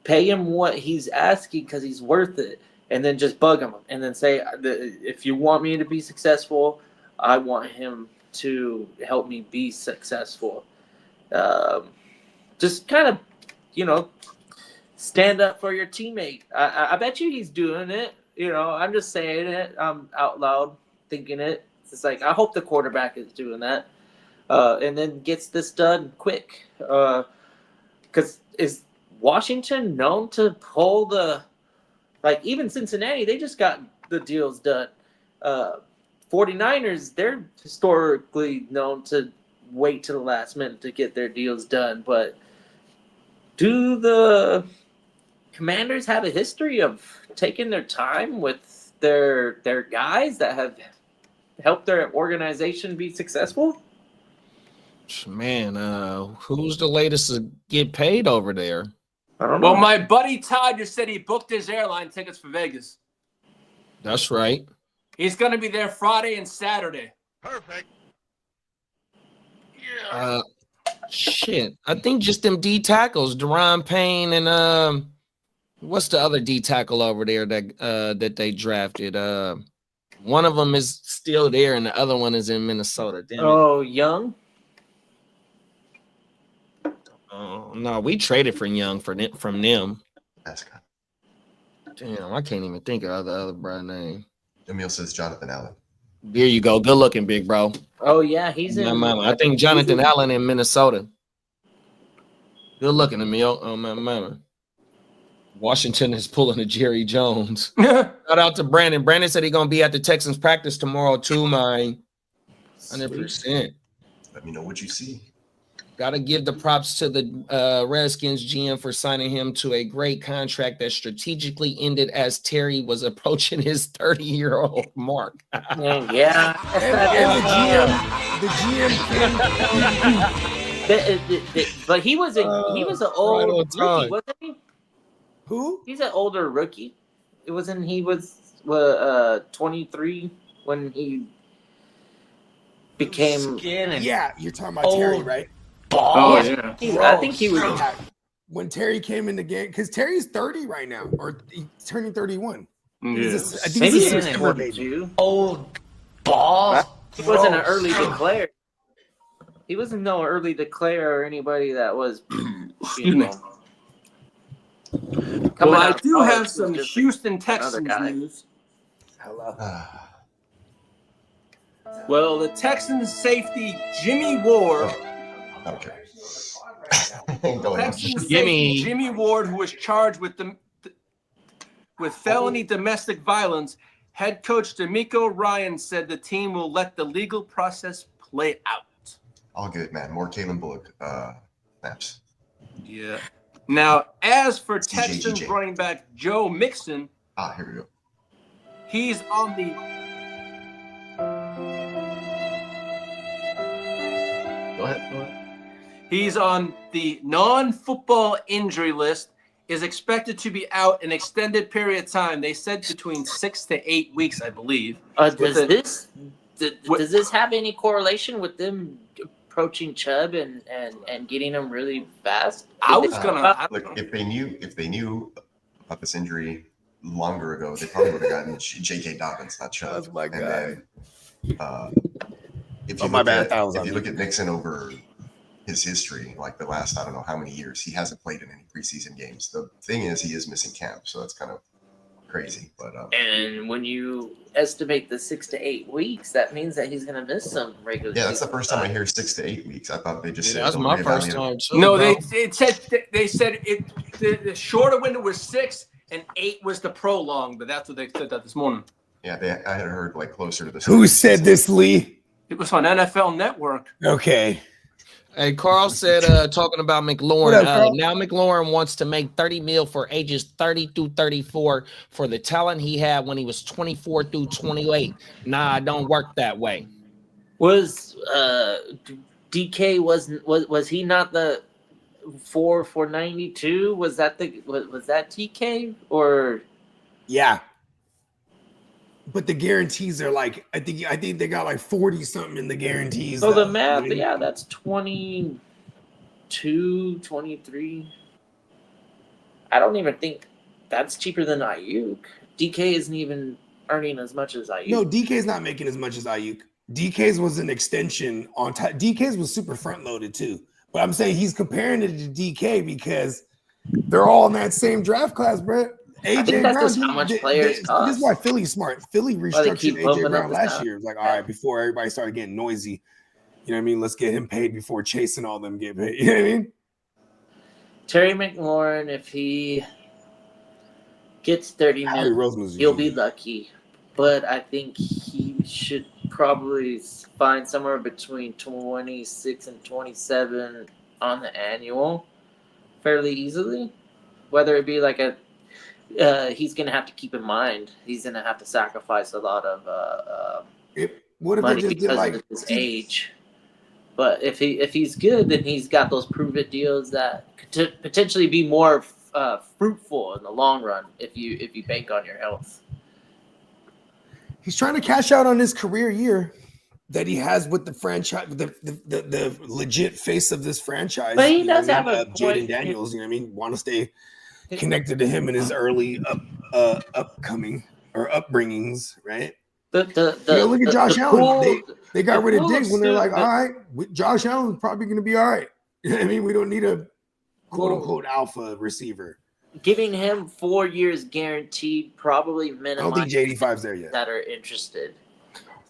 pay him what he's asking because he's worth it, and then just bug him and then say, if you want me to be successful, I want him to help me be successful. Just kind of, stand up for your teammate. I bet you he's doing it. I'm just saying it. I'm out loud thinking it. It's like, I hope the quarterback is doing that. And then gets this done quick. because is Washington known to pull the, like, even Cincinnati, they just got the deals done. 49ers, they're historically known to wait to the last minute to get their deals done. But do the Commanders have a history of taking their time with their guys that have helped their organization be successful? Man, who's the latest to get paid over there? I don't know. Well, my buddy Todd just said he booked his airline tickets for Vegas. That's right. He's going to be there Friday and Saturday. Perfect. Shit. I think just them D tackles, Deron Payne and what's the other D tackle over there that they drafted? One of them is still there, and the other one is in Minnesota. Damn it. Oh, Young? Oh, no, we traded for Young from them. That's kind Damn, I can't even think of the other bro name. Emil says Jonathan Allen. There you go. Good looking, big bro. Oh, yeah, he's in. My mama. I think Jonathan Allen in Minnesota. Good looking, Emil. Oh, my mama. Washington is pulling a Jerry Jones. Shout out to Brandon. Brandon said he's going to be at the Texans practice tomorrow, too, man. 100%. Let me know what you see. Got to give the props to the Redskins GM for signing him to a great contract that strategically ended as Terry was approaching his 30-year-old mark. Yeah. And the GM came But he was an old on rookie, time. wasn't he? who? He's an older rookie. It wasn't he was 23 when he became. Yeah, you're talking about Terry, right? Oh, yeah. I think he was. Yeah. When Terry came in the game, because Terry's 30 right now, or he's turning 31. Yes. I think Maybe he's he a didn't September look baby. Jew. Old ball. He wasn't an early declare. He wasn't no early declare or anybody that was. Excuse me. Well, I do have some Houston Texans guy. news. Hello. Well, the Texans safety Jimmy Ward, Okay. Go ahead. Texans Jimmy. safety Jimmy Ward, who was charged with felony domestic violence, head coach D'Amico Ryan said the team will let the legal process play out. All good, man. More Kalen Bullock snaps. Yeah. Now, as for CJ. Texans running back Joe Mixon, Here we go. he's on the Go ahead. He's on the non-football injury list, is expected to be out an extended period of time. They said between 6 to 8 weeks, I believe. Does this have any correlation with them approaching Chubb and getting him really fast? I was gonna Look, if they knew about this injury longer ago, they probably would have gotten J.K. Dobbins, not Chubb. That's my guy. And then, if you Oh, my look bad. at, That was if on you me. look at Mixon over his history, like the last I don't know how many years, he hasn't played in any preseason games. The thing is, he is missing camp, so that's kind of crazy. But And when you estimate the 6 to 8 weeks, that means that he's going to miss some regular. yeah, that's the season first time I time. hear 6 to 8 weeks. I thought they just said That's they'll my first reevaluate. time, too. No, bro. they said the shorter window was 6 and 8 was the prolong, but that's what they said that this morning. Yeah, I had heard like closer to the. Who said this, Lee? It was on NFL Network. Okay. Hey, Carl said, talking about McLaurin, What up, Carl? now McLaurin wants to make $30 million for ages 30 through 34 for the talent he had when he was 24 through 28. Nah, it don't work that way. Was DK was he not the 492? Was that TK or? Yeah. But the guarantees are like, I think they got like 40 something in the guarantees. So the though. math, I mean, yeah, that's 22, 23. I don't even think that's cheaper than Ayuk. DK isn't even earning as much as Ayuk. No, DK's not making as much as Ayuk. DK's was an extension on top. DK's was super front loaded too. But I'm saying he's comparing it to DK because they're all in that same draft class, bro. AJ think that's Brown, just how much players this cost. is why Philly's smart. Philly Why they keep restructured bumping AJ up Brown the last salary. year. It was like, all right, before everybody started getting noisy, you know what I mean? Let's get him paid before Chase and all them get paid. You know what I mean? Terry McLaurin, if he gets 30 Howie minutes, Roseman's he'll be genius. lucky. But I think he should probably find somewhere between 26 and 27 on the annual fairly easily. Whether it be like he's going to have to keep in mind, he's going to have to sacrifice a lot of What if money they just did because like of his age. But if he's good, then he's got those prove-it deals that could potentially be more fruitful in the long run if you bank on your health. He's trying to cash out on his career year that he has with the franchise, the legit face of this franchise. But he you know does what I have mean? a Jaden point. Daniels. You know what I mean? Want to stay connected to him in his early upcoming or upbringings, right? Look Look at Josh Allen. They got rid of pool Diggs when they're like, suit- all right, Josh Allen's probably going to be all right. You know what I mean? We don't need a quote unquote alpha receiver. Giving him 4 years guaranteed probably I don't minimizes think J85's there yet. that are interested.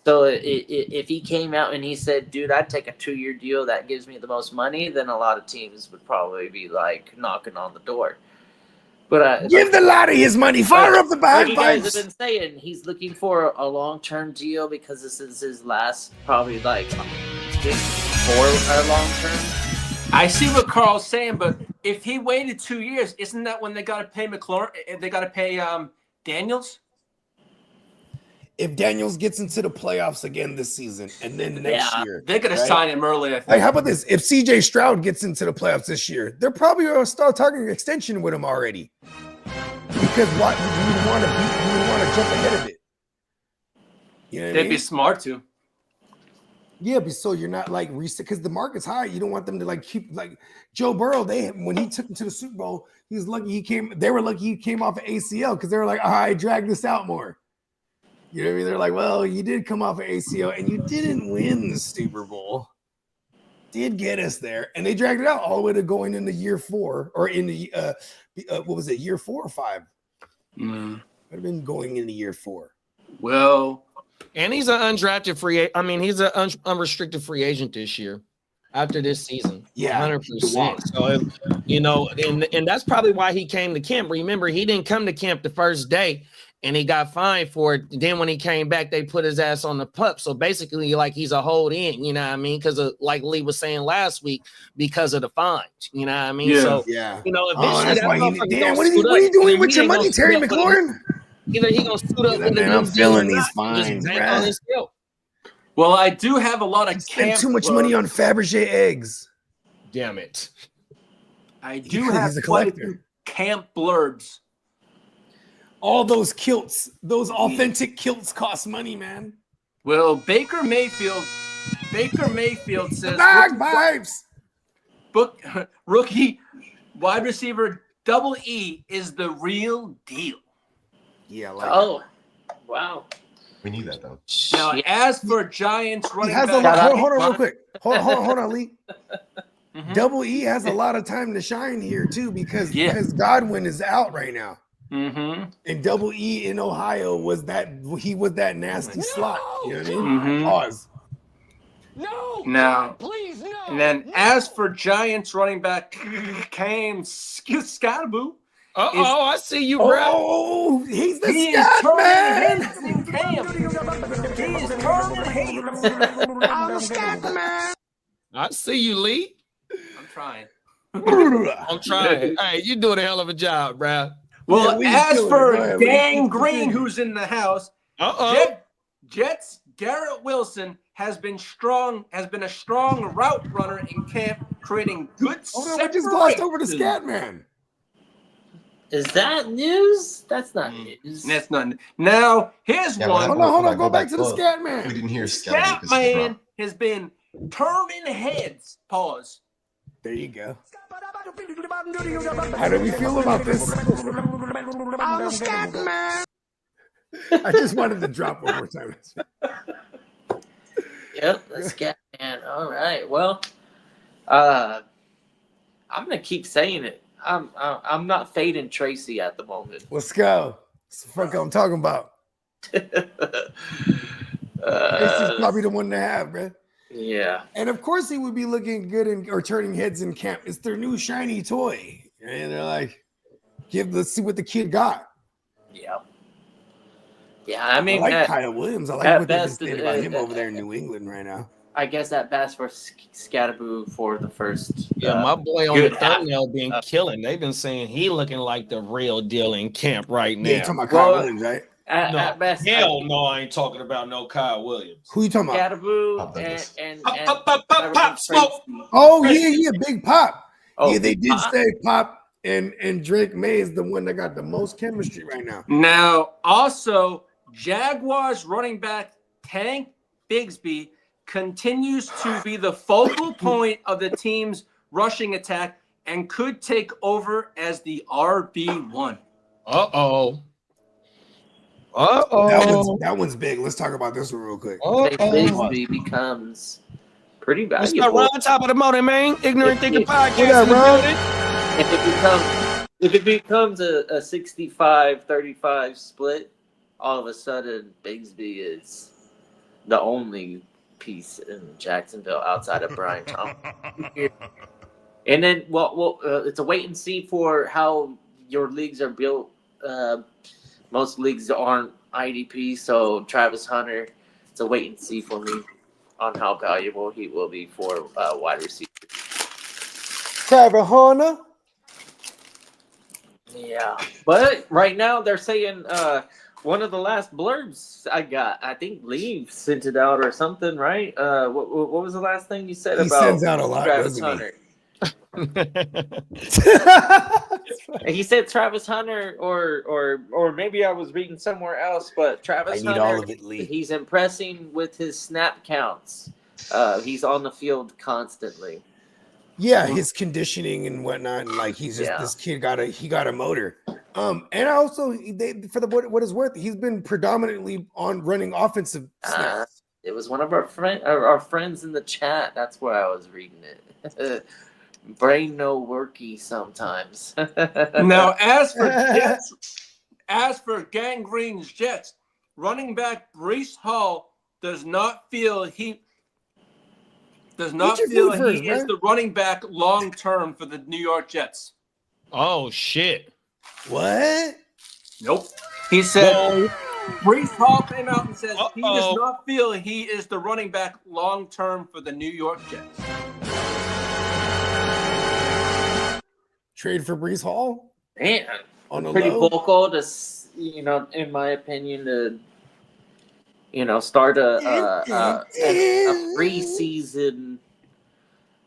So if he came out and he said, dude, I'd take a 2-year deal that gives me the most money, then a lot of teams would probably be like knocking on the door. But Give the laddie his money. Fire up the like you guys have bagpipes. been saying, he's looking for a long-term deal because this is his last probably like big for a long-term. I see what Carl's saying, but if he waited 2 years, isn't that when they got to pay McLaurin? They got to pay Daniels. If Daniels gets into the playoffs again this season and then next year, They're going to sign him early. I think. Like, how about this? If CJ Stroud gets into the playoffs this year, they're probably going to start talking an extension with him already. Because what you would want to jump ahead of it. You know what I They'd mean? be smart to. Yeah, but so you're not like reset because the market's high. You don't want them to like keep like Joe Burrow. When he took him to the Super Bowl, he was lucky he came. They were lucky he came off of ACL because they were like, all right, drag this out more. You know what I mean? They're like, well, you did come off of ACL and you didn't win the Super Bowl. Did get us there, and they dragged it out all the way to going into year 4 or in the what was it, year 4 or 5? Would have been going into year 4. Well, And he's an undrafted free. I mean, he's an unrestricted free agent this year after this season. Yeah, 100%. So, you know, and that's probably why he came to camp. Remember, he didn't come to camp the first day and he got fined for it. Then when he came back, they put his ass on the pup. So basically, like, he's a hold in, you know what I mean? Because like Lee was saying last week, because of the fines, you know what I mean? Yeah. So, Yeah. you know, Oh, eventually that's why motherfucker you. Damn, gonna what are suit up. you doing And with he your ain't money, gonna Terry suit up with a- McLaurin? Either he gonna suit up with Man, a I'm new feeling deal or these not, and just fines, bank bruh. on his skill. well, I do have a lot of Spend camp too much money on Fabergé eggs. Damn it. I do Because have he's a quite a collector. few camp blurbs. All those kilts, those authentic kilts cost money, man. Well, Baker Mayfield says Bagpipes. rookie wide receiver Double E is the real deal. Yeah, like Oh, wow. We need that though. Now, as for Giants he running has a back, lot. Hold on, real quick. Hold on, Lee. Mhm. Double E has a lot of time to shine here too because Godwin is out right now, Mm-hmm. and Double E in Ohio was that nasty slot. You know what I mean? Mhm. Pause. Now, and then as for Giants running back Cam Scatterboo, I see you, bro. Oh, he's the he is scat turning man. heads in camp. He is turning heads. I see you, Lee. I'm trying. I'm trying. Hey, you doing a hell of a job, bro. Well, Yeah, Lee's as killing it. for Go ahead, Lee. Dan Green, who's in the house, Jets Garrett Wilson has been a strong route runner in camp, creating good Hold on, we just glossed over the separation. scat man. Is that news? That's not news. That's not. Now, here's Yeah, one. Hold on. Go back to the Look, scat We man. didn't hear Scat Scat Man has been turning heads. Pause. There you go. How do we feel about this? I just wanted to drop one more time. Yep, the scat man. All right. Well, I'm gonna keep saying it. I'm not fading Tracy at the moment. Let's go. That's the fuck I'm talking about. Tracy's probably the one to have, man. Yeah. And of course, he would be looking good or turning heads in camp. It's their new shiny toy. And they're like, let's see what the kid got. Yeah. Yeah, I mean, I like at, Kyle Williams. I like at what they've been best, saying about him over there in New England right now. I guess at best for Scatterboo for the first. Yeah, my boy on the good half. thumbnail been killing. They've been saying he looking like the real deal in camp right now. Yeah, you talking about Kyle Well, Williams, right? At best, Hell no, I ain't talking about no Kyle Williams. Who you talking about? Scatterboo Pop Douglas. and Pop, smoke. Oh yeah, Big Pop. Oh, yeah, they Big did Pop. say Pop and Drake May is the one that got the most chemistry right now. Now, also, Jaguars running back Tank Bigsby continues to be the focal point of the team's rushing attack and could take over as the RB1. Uh-oh. That one's big. Let's talk about this one real quick. Tank Bigsby becomes pretty It's valuable. not Ron, top of the morning, man. Ignorant Thinking Podcast. up, in the Ron? building. If it becomes a 65-35 split, all of a sudden Bigsby is the only piece in Jacksonville outside of Brian Thomas. And then, well, it's a wait and see for how your leagues are built. Most leagues aren't IDP, so Travis Hunter, it's a wait and see for me on how valuable he will be for wide receiver. Travis Hunter. Yeah, but right now they're saying one of the last blurbs I got, I think Lee sent it out or something, right? What was the last thing you said He about sends out a lot, Travis doesn't he? Hunter? He said Travis Hunter, or maybe I was reading somewhere else, but Travis I need Hunter, all of it, Lee. he's impressing with his snap counts. He's on the field constantly. Yeah, his conditioning and whatnot, and like he's just this kid got a motor. And also for what it's worth, he's been predominantly on running offensive snaps. It was one of our friends in the chat. That's where I was reading it. Brain no worky sometimes. Now, as for Gangrene's Jets, running back Breece Hall does not feel he is the running back long term for the New York Jets. Oh, shit. What? Nope. He said Breece Hall came out and says he does not feel he is the running back long term for the New York Jets. Trade for Breece Hall? Man, On the pretty low? vocal to, in my opinion, to start a preseason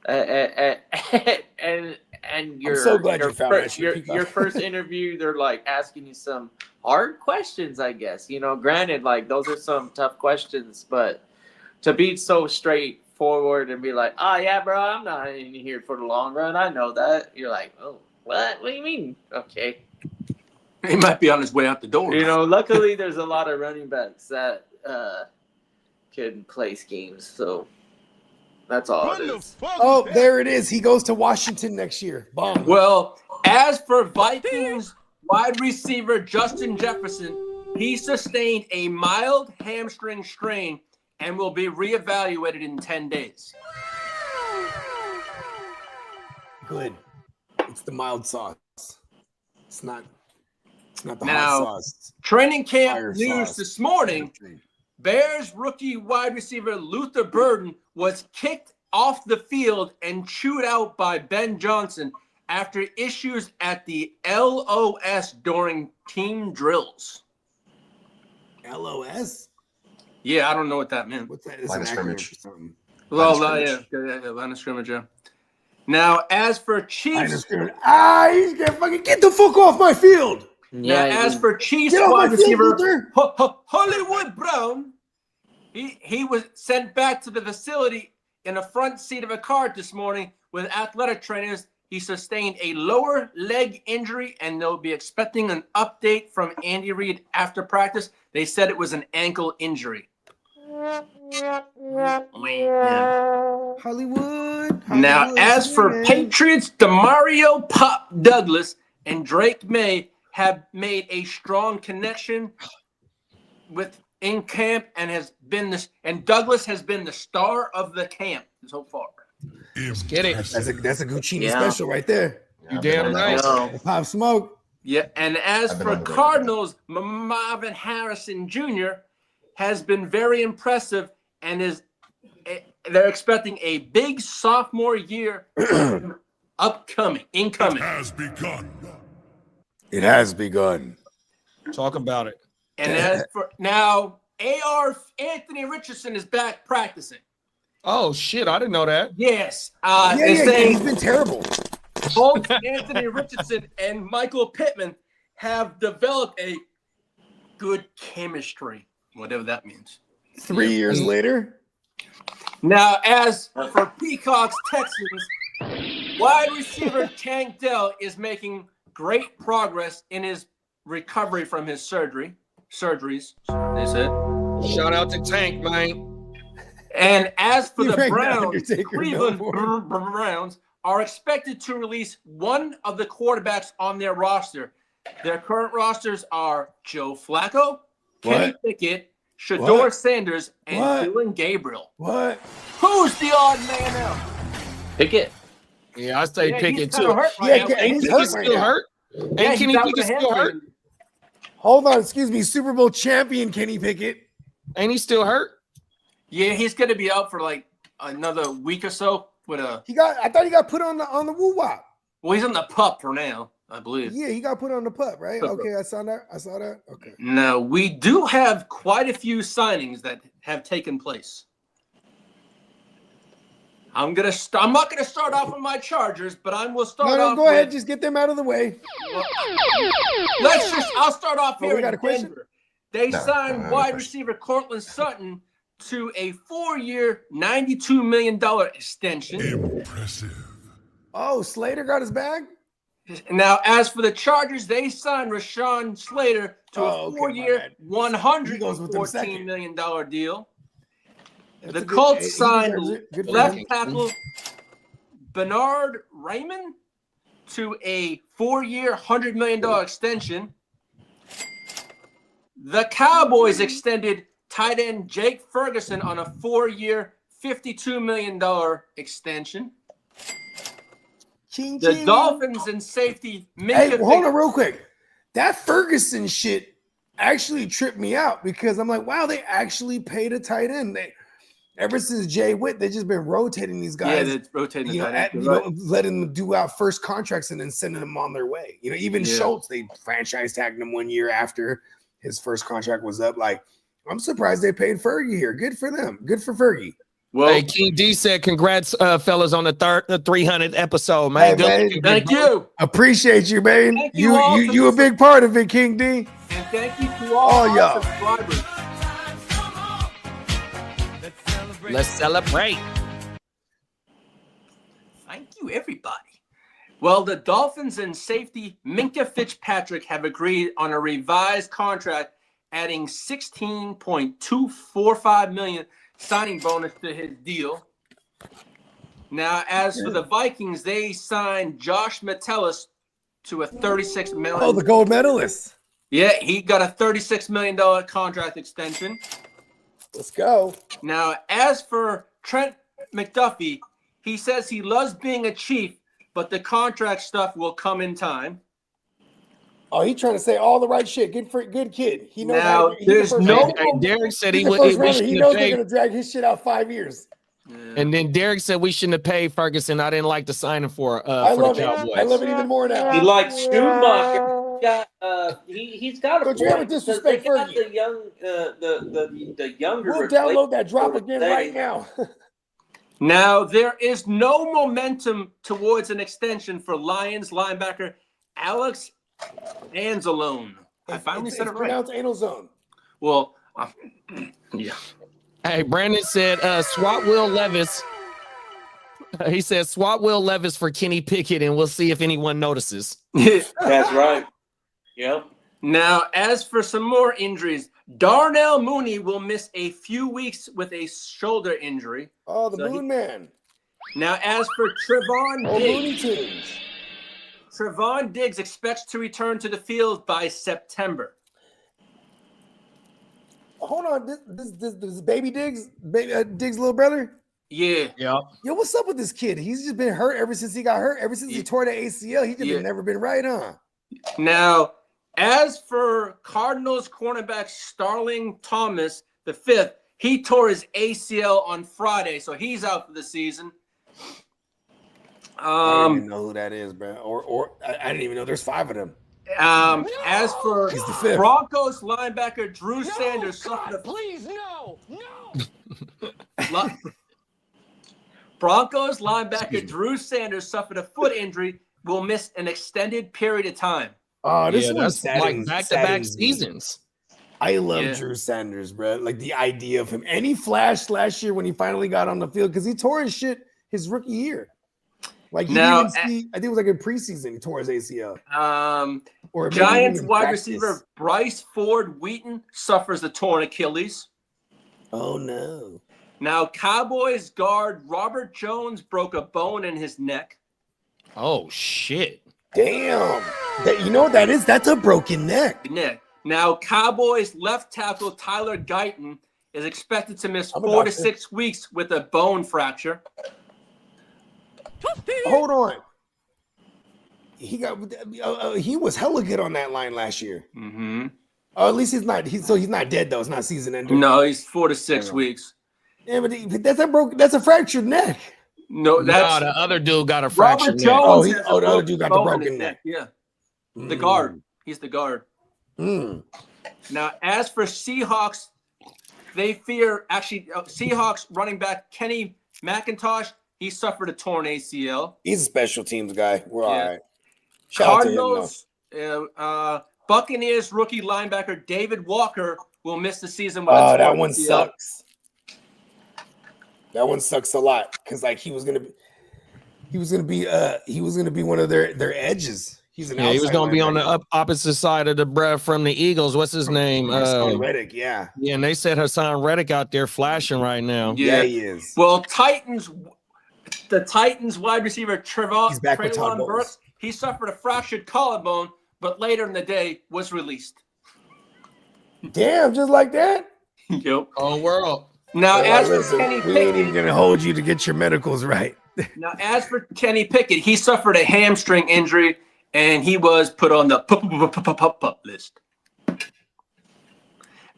and I'm so glad you found that shit, your first interview, they're like asking you some hard questions, I guess. Granted, like those are some tough questions, but to be so straightforward and be like, "Oh yeah, bro, I'm not in here for the long run. I know that." You're like, "Oh, what? What do you mean?" Okay. He might be on his way out the door. Luckily there's a lot of running backs that can play schemes, so that's all it is. Oh, there it is. He goes to Washington next year. Bomb. Well, as for Vikings wide receiver Justin Jefferson, he sustained a mild hamstring strain and will be reevaluated in 10 days. Good. It's the mild sauce. It's not the Now, hot sauce. Training camp Fire news sauce. this morning, Bears rookie wide receiver Luther Burden was kicked off the field and chewed out by Ben Johnson after issues at the LOS during team drills. LOS? Yeah, I don't know what that meant. What's that? It's Line an of acronym scrimmage. for something. Well, Line of yeah, line of scrimmage, yeah. Now, as for Line of Chiefs, scrimmage. He's gonna fucking get the fuck off my field. now as for Chiefs Get off wide my field, receiver Luther. Hollywood Brown, he was sent back to the facility in the front seat of a car this morning with athletic trainers. He sustained a lower leg injury, and they'll be expecting an update from Andy Reid after practice. They said it was an ankle injury. Hollywood. Now, as for Patriots, Demario Pop Douglas and Drake May have made a strong connection in camp and Douglas has been the star of the camp so far. Let's get it. That's a Guccini Yeah. special right there. You I've been damn on that right. also. Pop Smoke. Yeah, and as I've been for on the record. Cardinals, Marvin Harrison Jr. has been very impressive and they're expecting a big sophomore year incoming. Has begun. It has begun. Talk about it. And as for now, AR Anthony Richardson is back practicing. Oh shit, I didn't know that. Yes. Yeah, They're he's saying been terrible. both Anthony Richardson and Michael Pittman have developed a good chemistry, whatever that means. 3 years later. Now, as for Peacock's Texans, wide receiver Tank Dell is making great progress in his recovery from his surgeries, they said. Shout out to Tank, man. And as for You the rang the Browns, Undertaker Cleveland billboard. Browns are expected to release one of the quarterbacks on their roster. Their current rosters are Joe Flacco, Kenny Pickett, Shador What? Sanders, and What? Dylan Gabriel. What? Who's the odd man out? Pickett. Yeah, I say Yeah, Pickett he's kinda too. hurt right Yeah, now. Ken- Ain't he's Pickett hurt still right Still now. hurt? Yeah, Ain't he's Kenny out with Pickett a still hurt? hamstring. Hold on, excuse me. Super Bowl champion Kenny Pickett. Ain't he still hurt? Yeah, he's going to be out for like another week or so with a. I thought he got put on the woo wop. Well, he's on the pup for now, I believe. Yeah, he got put on the pup, right? Pup. Okay, I saw that. Okay. Now, we do have quite a few signings that have taken place. I'm not gonna start off with my Chargers, but I will start No, off. go ahead. with- Just get them out of the way. I'll start off Oh, here we got in a question? Denver. They No, signed no wide question. receiver Cortland Sutton to a 4-year, $92 million extension. Impressive. Oh, Slater got his bag? Now, as for the Chargers, they signed Rashawn Slater to Oh, a okay, my 4-year, bad. He $114 goes with them second. million deal. That's The a good- Colts he signed deserves it. Good for left him. tackle Bernard Raymond to a 4-year, $100 million extension. The Cowboys extended tight end Jake Ferguson on a 4-year, $52 million extension. Ching, The ching. Dolphins and safety Hey, Minka hold on real quick. That Ferguson shit actually tripped me out because I'm like, wow, they actually paid a tight end. Ever since Jay Witt, they've just been rotating these Yeah, guys. that's rotating the You know, tight end. You're right. letting them do out first contracts and then sending them on their way. You know, even Yeah. Schultz, they franchise tagged him 1 year after his first contract was up. Like, I'm surprised they paid Fergie here. Good for them. Good for Fergie. Well, Hey, King D said, "Congrats, fellas, on the 300th episode, man. Hey, Good man. looking, thank big you. Appreciate you, man. Thank you all for You a big part of it, King D. And thank you to all All our y'all. subscribers. Let's celebrate." Thank you, everybody. Well, the Dolphins and safety Minka Fitzpatrick have agreed on a revised contract, adding $16.245 million signing bonus to his deal. Now, as for the Vikings, they signed Josh Metellus to a $36 million. Oh, the gold medalist. Yeah, he got a $36 million contract extension. Let's go. Now, as for Trent McDuffie, he says he loves being a Chief, but the contract stuff will come in time. Oh, he trying to say all the right shit. Good kid. He knows. Now, there's no- Hey, Derek said He's he the would. first We rounder. He shouldn't knows have they're paid. gonna drag his shit out 5 years. And then Derek said we shouldn't have paid Ferguson. I didn't like the signing for I the love it. Cowboys. I love it even more now. He likes Schumacher. He's got a Don't you ever point because disrespect they got Fergie. the young the younger. We'll replacement download that drop for again today. right now. Now, there is no momentum towards an extension for Lions linebacker Alex Anzalone. I finally said it right. Pronounced anal zone. Well, yeah. Hey, Brandon said swap Will Levis. He said swap Will Levis for Kenny Pickett, and we'll see if anyone notices. That's right. Yep. Now, as for some more injuries, Darnell Mooney will miss a few weeks with a shoulder injury. Oh, the So Moon Man. Now, as for Trevon Oh, Looney Diggs, Tunes. Trevon Diggs expects to return to the field by September. Hold on, this is Baby Diggs, Diggs' little brother. Yeah. Yeah. Yo, what's up with this kid? He's just been hurt ever since he got hurt. Ever since he tore the ACL, he's just never been right, huh? Now, as for Cardinals cornerback Starling Thomas, the fifth, he tore his ACL on Friday, so he's out for the season. I don't even know who that is, bro. Or I didn't even know there's 5 of them. As for He's the fifth. Broncos linebacker Drew Sanders suffered a Broncos linebacker Drew Sanders suffered a foot injury, will miss an extended period of time. Oh, this one that's like back-to-back seasons. I love Drew Sanders, bro. Like the idea of him. And he flashed last year when he finally got on the field because he tore his shit his rookie year. Like, you didn't see, I think it was like in preseason, he tore his ACL. Or Giants wide receiver Bryce Ford Wheaton suffers a torn Achilles. Oh, no. Now, Cowboys guard Robert Jones broke a bone in his neck. Oh, shit. Damn. You know what that is? That's a broken neck. Now, Cowboys left tackle Tyler Guyton is expected to miss 4 to 6 weeks with a bone fracture. Hold on. He was hella good on that line last year. Mm-hmm. Oh, at least he's not. He's not dead though. It's not season ending. No, he's 4 to 6 weeks. Yeah, but that's a fractured neck. No, that's the other dude got a fractured neck. Jones the other dude got the broken neck. Yeah, the guard. He's the guard. Now, as for Seahawks, they fear Seahawks running back Kenny McIntosh. He suffered a torn ACL. He's a special teams guy. We're all right. Cardinals, Buccaneers rookie linebacker David Walker will miss the season. That one sucks. That one sucks a lot because like he was gonna be one of their edges. He was gonna be on the opposite side of the bruh from the Eagles. What's his name? Hassan Reddick, yeah. Yeah, and they said Hassan Reddick out there flashing right now. Yeah, he is. Well, the Titans wide receiver Treylon Burks, he suffered a fractured collarbone, but later in the day was released. Damn, just like that? Yep. Oh, world. Now, as for Kenny we ain't even Pickett, gonna hold you to get your medicals right. now as for Kenny Pickett, he suffered a hamstring injury and he was put on the pup list.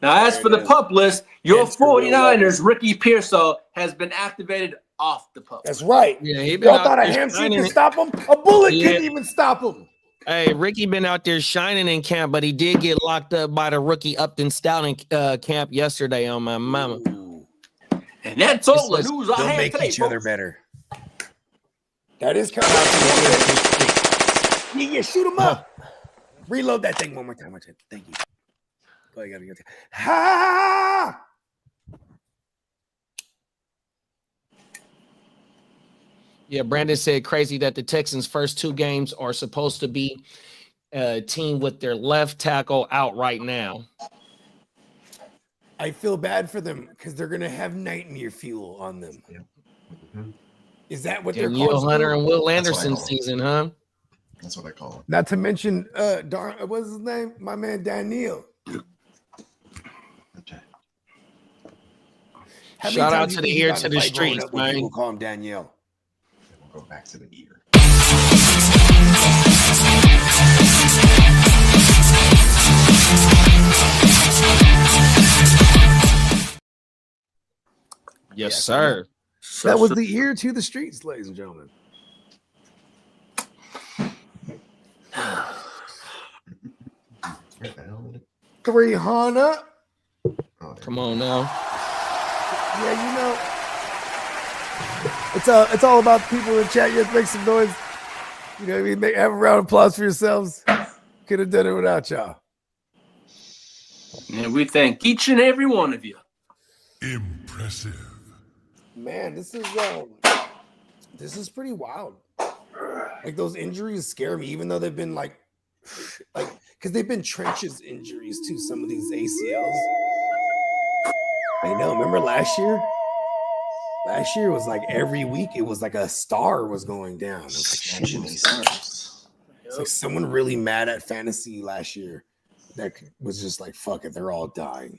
Now, as for the pup list, your 49ers Ricky Pearsall has been activated off the pup. That's right. Yeah, he y'all thought a hamstring could stop him? A bullet couldn't even stop him. Hey, Ricky been out there shining in camp, but he did get locked up by the rookie Upton Stout in camp yesterday on my mama. And that's all the news I have make today, each other folks. better. That is coming out. Yeah, shoot him up. Reload that thing one more time. Thank you. Oh, you gotta get ha! Yeah, Brandon said crazy that the Texans' first 2 games are supposed to be a team with their left tackle out right now. I feel bad for them because they're gonna have nightmare fuel on them. Is that what they're Neil called? Hunter and Will Anderson season, huh? That's what I call it. Not to mention, what's his name? My man Daniel. Shout out to the ear to the streets, man. People call him Danielle. We'll go back to the ear. Yes, sir. That was the ear to the streets, ladies and gentlemen. Where the hell did it? 300. Come on now. Yeah, you know, it's all about people in chat. You have to make some noise. You know what I mean? Have a round of applause for yourselves. Could have done it without y'all. And we thank each and every one of you. Impressive. Man, this is pretty wild. Like those injuries scare me, even though they've been like because they've been trenches injuries to some of these ACLs. I know. Remember last year? Last year was like every week it was like a star was going down. It was like, it's like someone really mad at fantasy last year that was just like, fuck it, they're all dying.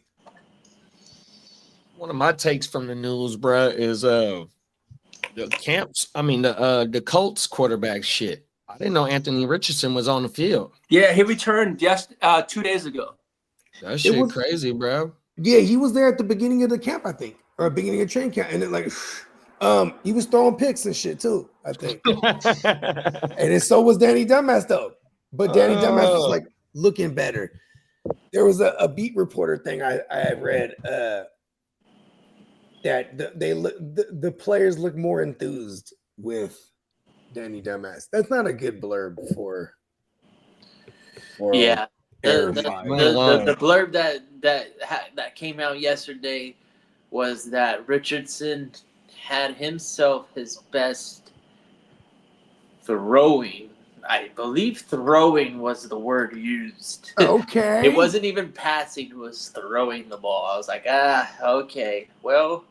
One of my takes from the news, bruh, is the camps. I mean the Colts quarterback shit. I didn't know Anthony Richardson was on the field. Yeah, he returned 2 days ago. That shit was- crazy, bro. Yeah, he was there at the beginning of the camp, I think, or beginning of training camp, and then he was throwing picks and shit too, I think. And then so was Danny Dumbass though, but Danny Dumbass was like looking better. There was a beat reporter thing I had read that the players look more enthused with Danny Dumbass. That's not a good blurb for Yeah. Air The Five. blurb that came out yesterday was that Richardson had himself his best throwing. I believe throwing was the word used. Okay. It wasn't even passing, it was throwing the ball. I was like, okay. Well,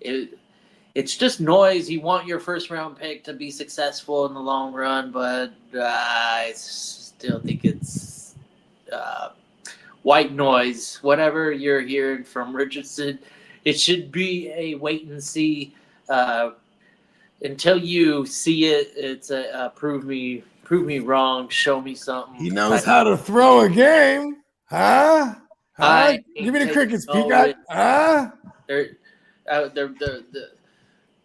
it's just noise. You want your first round pick to be successful in the long run, but I still think it's white noise. Whatever you're hearing from Richardson, it should be a wait and see. Until you see it, it's a prove me wrong, show me something. He knows how to throw a game, huh? Give me the crickets, Peacock. Huh?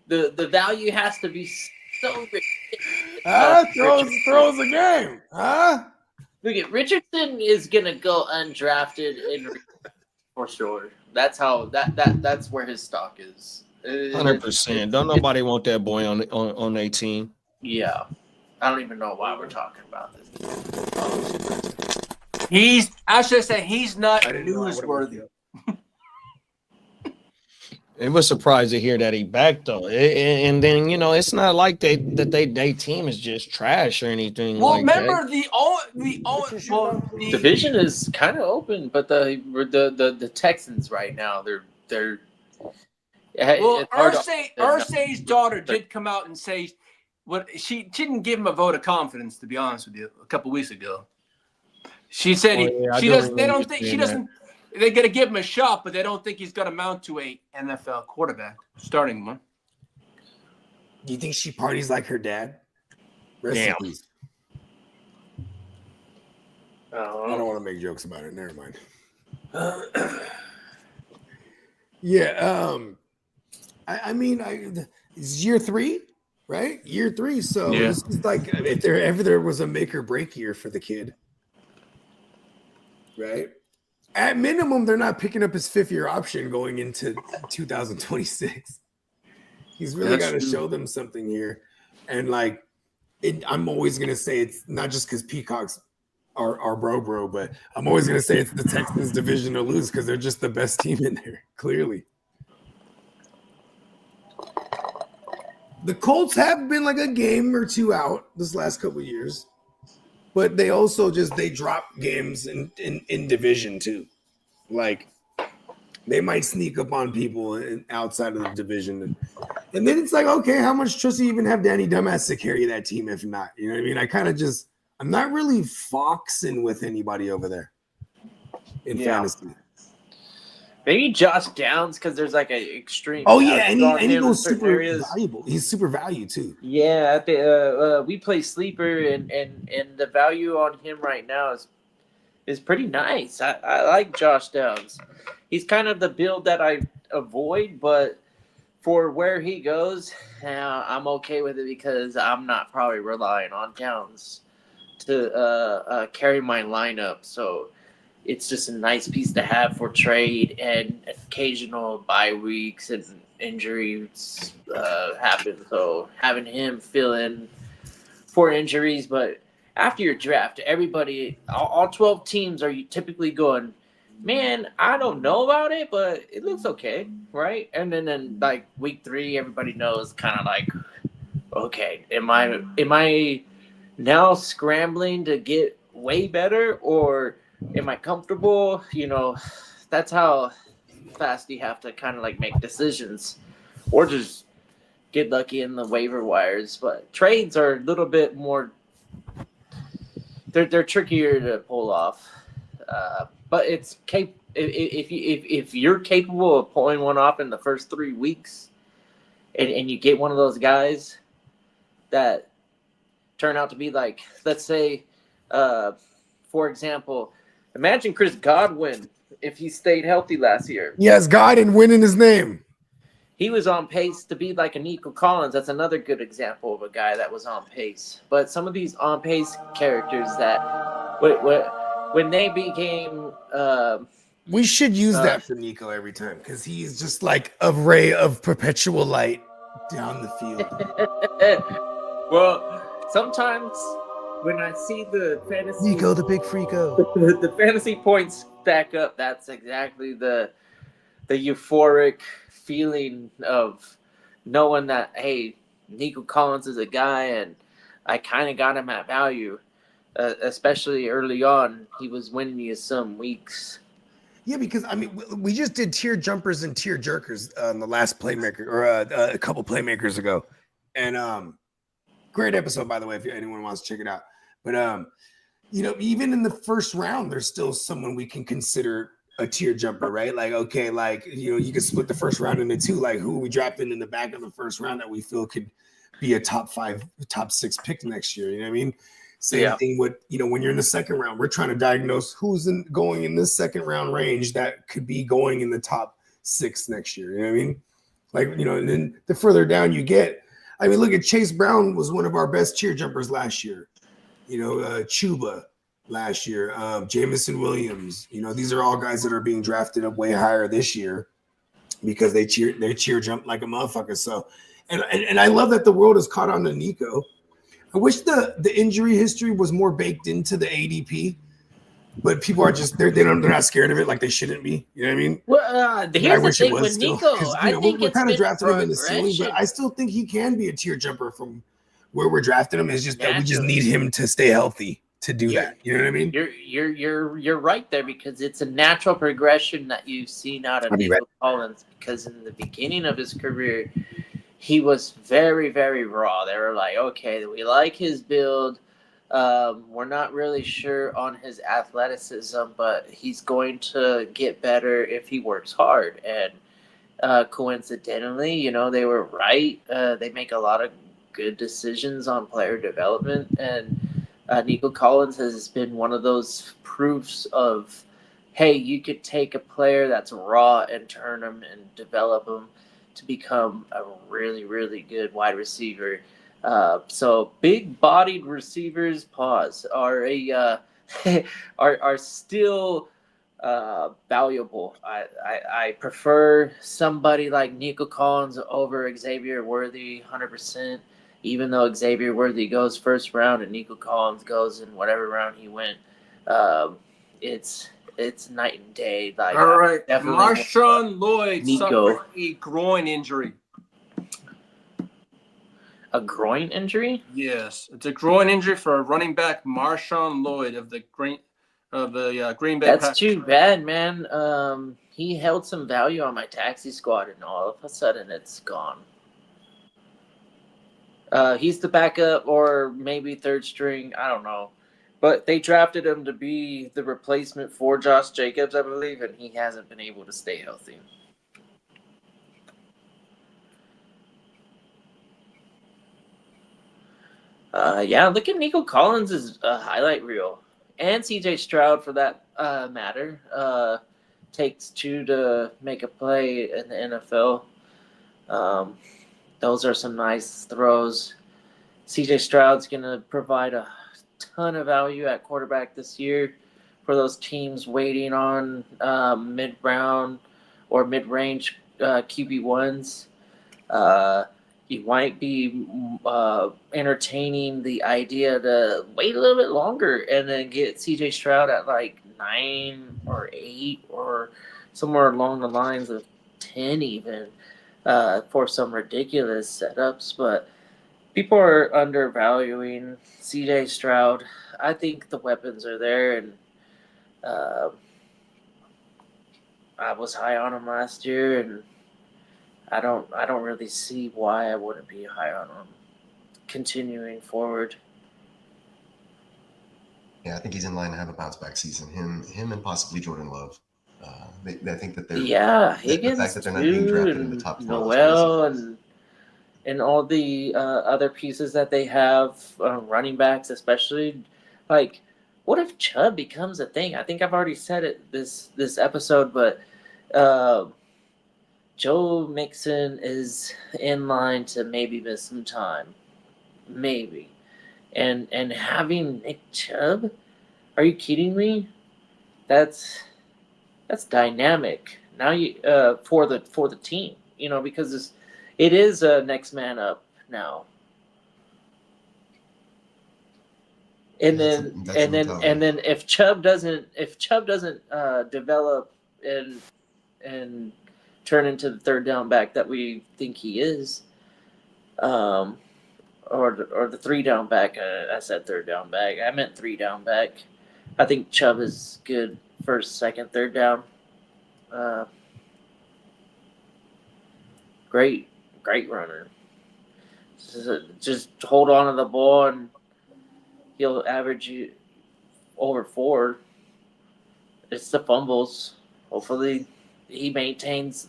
The value has to be so ridiculous. Throws a game, huh? Look at Richardson is gonna go undrafted for sure. That's how that's where his stock is. 100%. Don't nobody want that boy on their team. Yeah, I don't even know why we're talking about this. I should say he's not newsworthy. It was surprised to hear that he backed though, and then it's not like they team is just trash or anything. Well, like remember that. the Division is kind of open, but the Texans right now they're. Well, Irsay's daughter did come out and say she didn't give him a vote of confidence, to be honest with you, a couple weeks ago. She said they're gonna give him a shot, but they don't think he's gonna mount to a NFL quarterback starting one. Do you think she parties like her dad? Damn. I don't want to make jokes about it. Never mind. Yeah. I mean, it's year 3, right? Year 3. So This is like if there was a make or break year for the kid, right? At minimum, they're not picking up his 5th-year option going into 2026. He's really got to show them something here, and I'm always gonna say it's not just because Peacocks are bro, but I'm always gonna say it's the Texans' division to lose because they're just the best team in there, clearly. The Colts have been like a game or two out this last couple of years, but they also they drop games in division too. Like they might sneak up on people outside of the division, and then it's like, okay, how much trust do you even have Danny Dumbass to carry that team? If not, you know what I mean? I'm not really foxing with anybody over there in fantasy. Maybe Josh Downs because there's like an extreme. Oh yeah, and he goes super valuable. He's super valued too. Yeah, we play sleeper, and the value on him right now is pretty nice. I like Josh Downs. He's kind of the build that I avoid, but for where he goes, I'm okay with it because I'm not probably relying on Downs to carry my lineup. So it's just a nice piece to have for trade, and occasional bye weeks and injuries happen. So having him fill in for injuries, but after your draft, everybody, all 12 teams are typically going, man, I don't know about it, but it looks okay, right? And then like week 3, everybody knows kind of like, okay, am I now scrambling to get way better, or am I comfortable? That's how fast you have to kind of like make decisions, or just get lucky in the waiver wires. But trades are a little bit more. They're trickier to pull off, but it's if you're capable of pulling one off in the first 3 weeks, and you get one of those guys that turn out to be like, let's say, for example, imagine Chris Godwin if he stayed healthy last year. Yes, God and win in his name. He was on pace to be like a Nico Collins. That's another good example of a guy that was on pace. But some of these on pace characters that when they became we should use that for Nico every time because he's just like a ray of perpetual light down the field. Well, sometimes when I see the fantasy Nico, the big freako, the fantasy points stack up, that's exactly the euphoric feeling of knowing that, hey, Nico Collins is a guy and I kind of got him at value, especially early on. He was winning you some weeks. Yeah, because I mean, we just did tier jumpers and tier jerkers on the last playmaker or a couple playmakers ago, and great episode, by the way, if anyone wants to check it out. But you know, even in the first round, there's still someone we can consider a tier jumper, right? Like, okay, like, you know, you could split the first round into two, like who we drafted in the back of the first round that we feel could be a top 5, top 6 pick next year. You know what I mean? Same thing with, you know, when you're in the second round, we're trying to diagnose who's going in this second round range that could be going in the top 6 next year. You know what I mean? Like, you know, and then the further down you get, I mean, look at Chase Brown was one of our best tier jumpers last year. You know, Chuba last year, Jamison Williams. You know, these are all guys that are being drafted up way higher this year because they cheer jump like a motherfucker. So, and I love that the world has caught on to Nico. I wish the injury history was more baked into the ADP, but people are just they're not scared of it like they shouldn't be. You know what I mean? Well, here's the thing with Nico. I think we're kind of drafting him in the ceiling, but I still think he can be a tier jumper from where we're drafting him. It's just that we just need him to stay healthy to do that. You know what I mean? You're right there because it's a natural progression that you've seen out of Nico Collins. Because in the beginning of his career, he was very, very raw. They were like, okay, we like his build. We're not really sure on his athleticism, but he's going to get better if he works hard. And coincidentally, you know, they were right. They make a lot of good decisions on player development. And Nico Collins has been one of those proofs of, hey, you could take a player that's raw and turn him and develop him to become a really, really good wide receiver. So big-bodied receivers, are still valuable. I prefer somebody like Nico Collins over Xavier Worthy 100%, even though Xavier Worthy goes first round and Nico Collins goes in whatever round he went. It's night and day. Like, all right, Marshawn Lloyd suffered a groin injury. A groin injury? Yes, it's a groin injury for running back Marshawn Lloyd of the Green Bay. That's too bad, man. He held some value on my taxi squad, and all of a sudden it's gone. He's the backup or maybe third string. I don't know. But they drafted him to be the replacement for Josh Jacobs, I believe, and he hasn't been able to stay healthy. Look at Nico Collins' highlight reel. And CJ Stroud, for that matter. Takes 2 to make a play in the NFL. Those are some nice throws. CJ Stroud's going to provide a ton of value at quarterback this year for those teams waiting on mid-round or mid-range QB1s. You might be entertaining the idea to wait a little bit longer and then get CJ Stroud at like 9 or 8 or somewhere along the lines of 10 even for some ridiculous setups. But people are undervaluing CJ Stroud. I think the weapons are there, and I was high on him last year, and I don't really see why I wouldn't be high on him continuing forward. Yeah, I think he's in line to have a bounce back season. Him and possibly Jordan Love. I think that they're Higgins, the fact that they're not being drafted in the top 12. Noel, and and all the other pieces that they have, running backs especially. Like, what if Chubb becomes a thing? I think I've already said it this episode, but Joe Mixon is in line to maybe miss some time, maybe, and having Nick Chubb, are you kidding me? That's dynamic. Now you for the team, because it is a next man up now. And then if Chubb doesn't develop and turn into the third down back that we think he is, or the 3 down back. I said third down back. I meant 3 down back. I think Chubb is good first, second, third down. Great runner. Just hold on to the ball and he'll average you over 4. It's the fumbles. Hopefully he maintains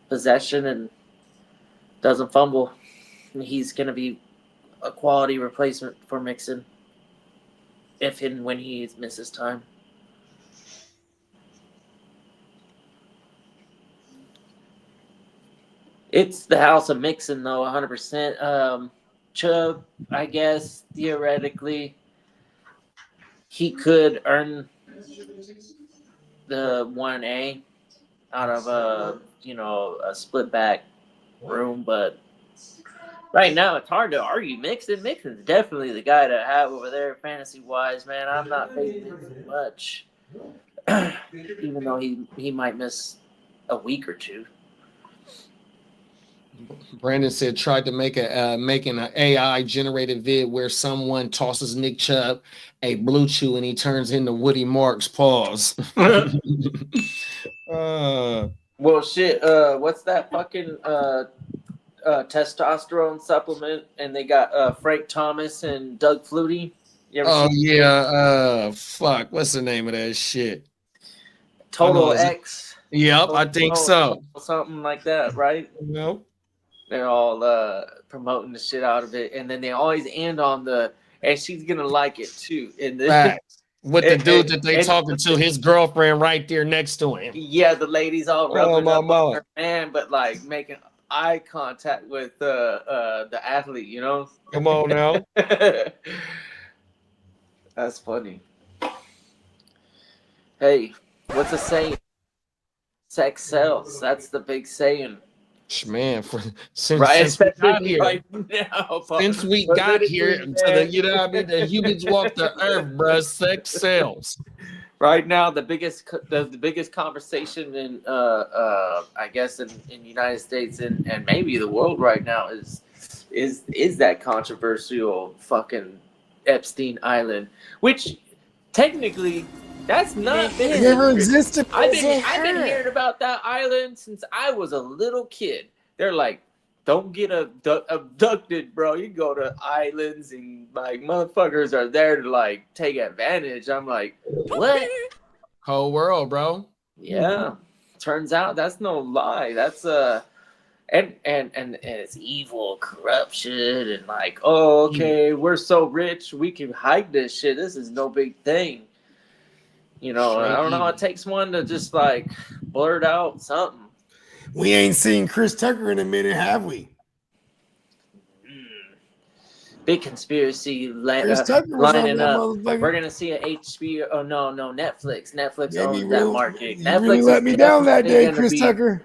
possession and doesn't fumble. And he's going to be a quality replacement for Mixon if and when he misses time. It's the house of Mixon, though, 100%. Chubb, I guess, theoretically, he could earn the 1A out of a split back room, but right now it's hard to argue Mixon. Mixon's definitely the guy to have over there fantasy-wise, man. I'm not fading him much, even though he might miss a week or two. Brandon said tried to make making an AI generated vid where someone tosses Nick Chubb a blue chew and he turns into Woody Marks. Pause. Well, shit. What's that fucking testosterone supplement? And they got Frank Thomas and Doug Flutie. Fuck. What's the name of that shit? Total X. Yep, I think so. Something like that, right? Nope. They're all promoting the shit out of it, and then they always end on and she's gonna like it too. And with the dude that they talking to, his girlfriend right there next to him. Yeah, the ladies all rubbing up on her man, but like making eye contact with the athlete, Come on now. That's funny. Hey, what's the saying? Sex sells. That's the big saying. Man, since we got here, right now, since we got here, the humans walk the earth, bruh. Sex sells. Right now, the biggest conversation in I guess in the United States and maybe the world right now is that controversial fucking Epstein Island, which technically that's not been never existed. I've been hearing about that island since I was a little kid. They're like, don't get abducted, bro. You go to islands and like motherfuckers are there to like take advantage. I'm like, what? Whole world, bro. Yeah. Turns out that's no lie. That's and it's evil, corruption, and like, oh, okay, we're so rich, we can hide this shit. This is no big thing. I don't know. It takes one to just like blurt out something. We ain't seen Chris Tucker in a minute, have we? Big conspiracy Chris Tucker was lining up. We're gonna see an HBO. Oh no, Netflix. Netflix owns that market. Netflix really let me down that day, Chris Tucker.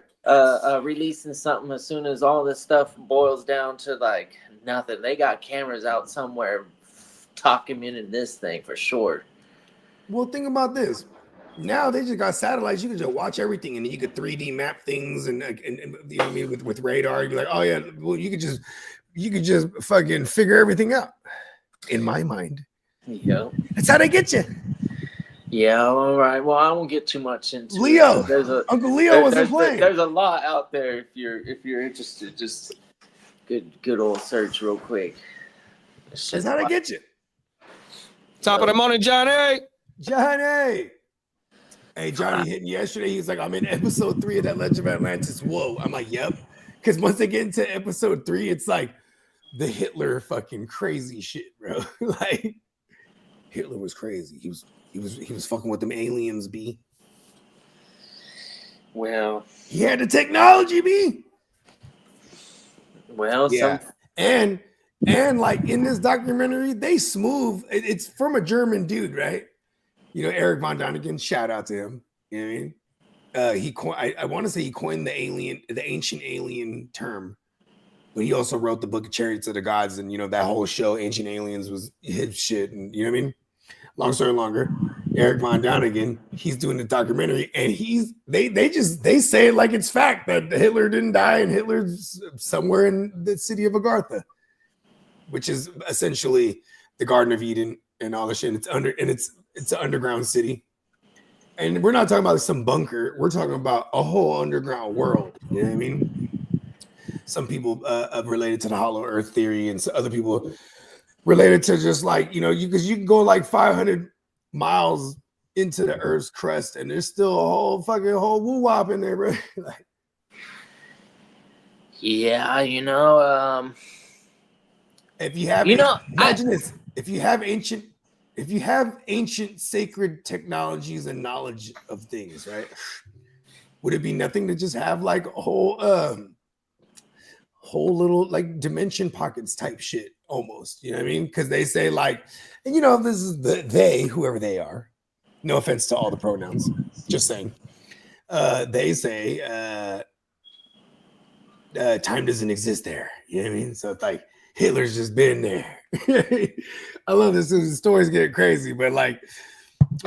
Releasing something as soon as all this stuff boils down to like nothing. They got cameras out somewhere documenting this thing for sure. Well, think about this. Now they just got satellites. You can just watch everything, and then you could 3D map things, and you know what I mean, with radar. You'd be like, oh yeah, well you could just fucking figure everything out. In my mind, yeah, that's how they get you. Yeah, all right. Well, I won't get too much into Leo. It. Uncle Leo wasn't playing. There's a lot out there if you're interested. Just good old search real quick. That's how they get you. Top of the morning, Johnny. Johnny. Hey, Johnny hitting yesterday. He's like, I'm in episode 3 of that Legend of Atlantis. Whoa. I'm like, yep. Because once they get into episode 3, it's like the Hitler fucking crazy shit, bro. Like Hitler was crazy. He was fucking with them aliens, B. Well, He had the technology, B. well, Yeah. And like in this documentary, they smooth. It's from a German dude, right? You know, Eric von Däniken. Shout out to him. You know what I mean? I want to say he coined the ancient alien term, but he also wrote the Book of Chariots of the Gods, and you know that whole show, Ancient Aliens, was his shit. And you know what I mean? Long story longer, Eric von Däniken, he's doing the documentary, and they say it like it's fact that Hitler didn't die, and Hitler's somewhere in the city of Agartha, which is essentially the Garden of Eden and all the shit. It's an underground city. And we're not talking about some bunker. We're talking about a whole underground world. You know what I mean? Some people related to the hollow earth theory, and some other people related to just like, you know, because you can go like 500 miles into the earth's crust and there's still a whole woo-wop in there, bro. Like, yeah, you know, if you have, you know, imagine this. If you have ancient sacred technologies and knowledge of things, right? Would it be nothing to just have like a whole little like dimension pockets type shit almost, you know what I mean? Because they say like, and you know, this is they, whoever they are. No offense to all the pronouns, just saying. They say time doesn't exist there. You know what I mean? So it's like Hitler's just been there. I love this. The stories get crazy, but like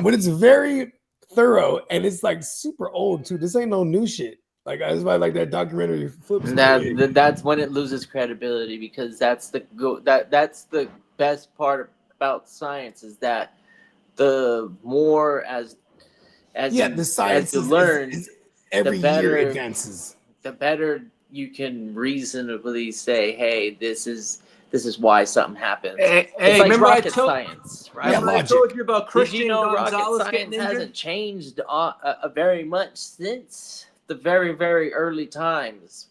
when it's very thorough and it's like super old too. This ain't no new shit. Like that's why like that documentary flips. That's when it loses credibility, because that's the best part about science, is that the more as the science as you learn, is every year advances. The better you can reasonably say, hey, this is why something happens. Hey, it's like remember rocket science, right? Yeah, I told you about Did Christian you know rocket Gonzalez science getting injured? hasn't changed very much since the very, very early times?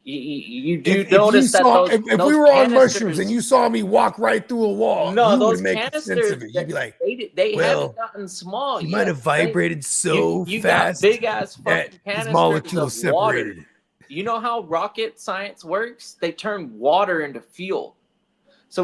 You do notice that if we were on mushrooms and you saw me walk right through a wall, no, you those would make sense canisters, of it. You'd be like, they well, haven't gotten small. he might have vibrated you fast got big ass that fucking his canisters molecules of water. separated. You know how rocket science works? They turn water into fuel. So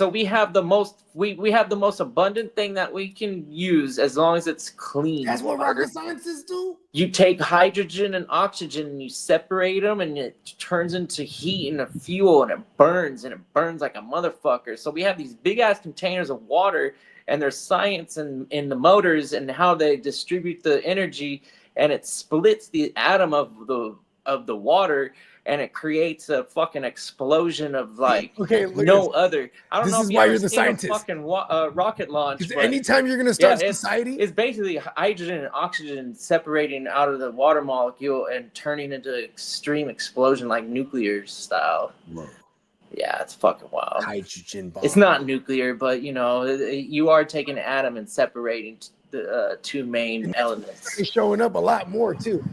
we have the most we have the most abundant thing that we can use, as long as it's clean. That's what rocket scientists do. You take hydrogen and oxygen and you separate them, and it turns into heat and a fuel, and it burns like a motherfucker. So we have these big ass containers of water, and there's science in the motors and how they distribute the energy, and it splits the atom of the water, and it creates a fucking explosion of like no other. I don't know. This is if why you're the scientist. Fucking rocket launch. Because anytime you're gonna start society, it's basically hydrogen and oxygen separating out of the water molecule and turning into extreme explosion, like nuclear style. Whoa. Yeah, it's fucking wild. Hydrogen bomb. It's not nuclear, but you know, you are taking an atom and separating the two main elements. They're showing up a lot more too.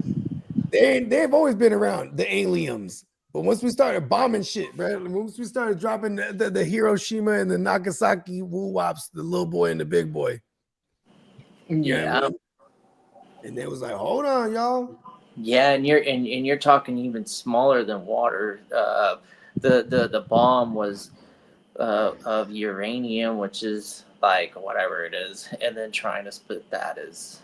They've always been around, the aliens. But once we started bombing shit, bro, once we started dropping the Hiroshima and the Nagasaki woo-wops, the little boy and the big boy. Yeah. And they was like, hold on, y'all. Yeah, and you're talking even smaller than water. The bomb was of uranium, which is like whatever it is, and then trying to split that is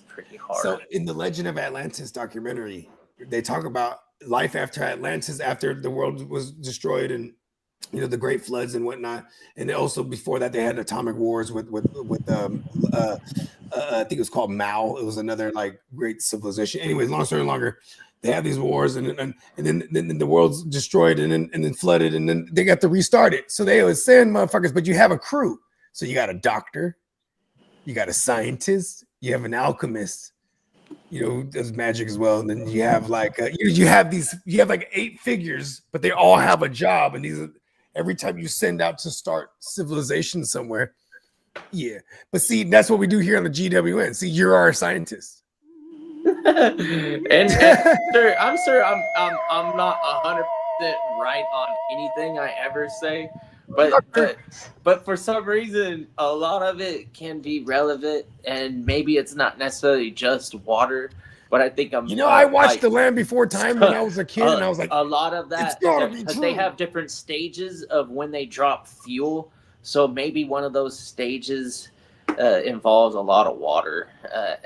pretty hard. So in the Legend of Atlantis documentary, they talk about life after Atlantis, after the world was destroyed, and you know the great floods and whatnot. And also before that, they had atomic wars with I think it was called Mao. It was another like great civilization. Anyways, long story longer, they have these wars, and then the world's destroyed, and then flooded, and then they got to restart it. So they always saying, motherfuckers, but you have a crew. So you got a doctor, you got a scientist, you have an alchemist, you know, does magic as well. And then you have like you have like 8 figures, but they all have a job. And these are, every time you send out to start civilization somewhere. Yeah. But see, that's what we do here on the GWN. See, you're our scientist. and I'm sure I'm not 100% right on anything I ever say, but for some reason a lot of it can be relevant, and maybe it's not necessarily just water. But I think I'm. I watched The Land Before Time when I was a kid, and I was like, a lot of that. it's gotta be Because true. they have different stages of when they drop fuel, so maybe one of those stages involves a lot of water,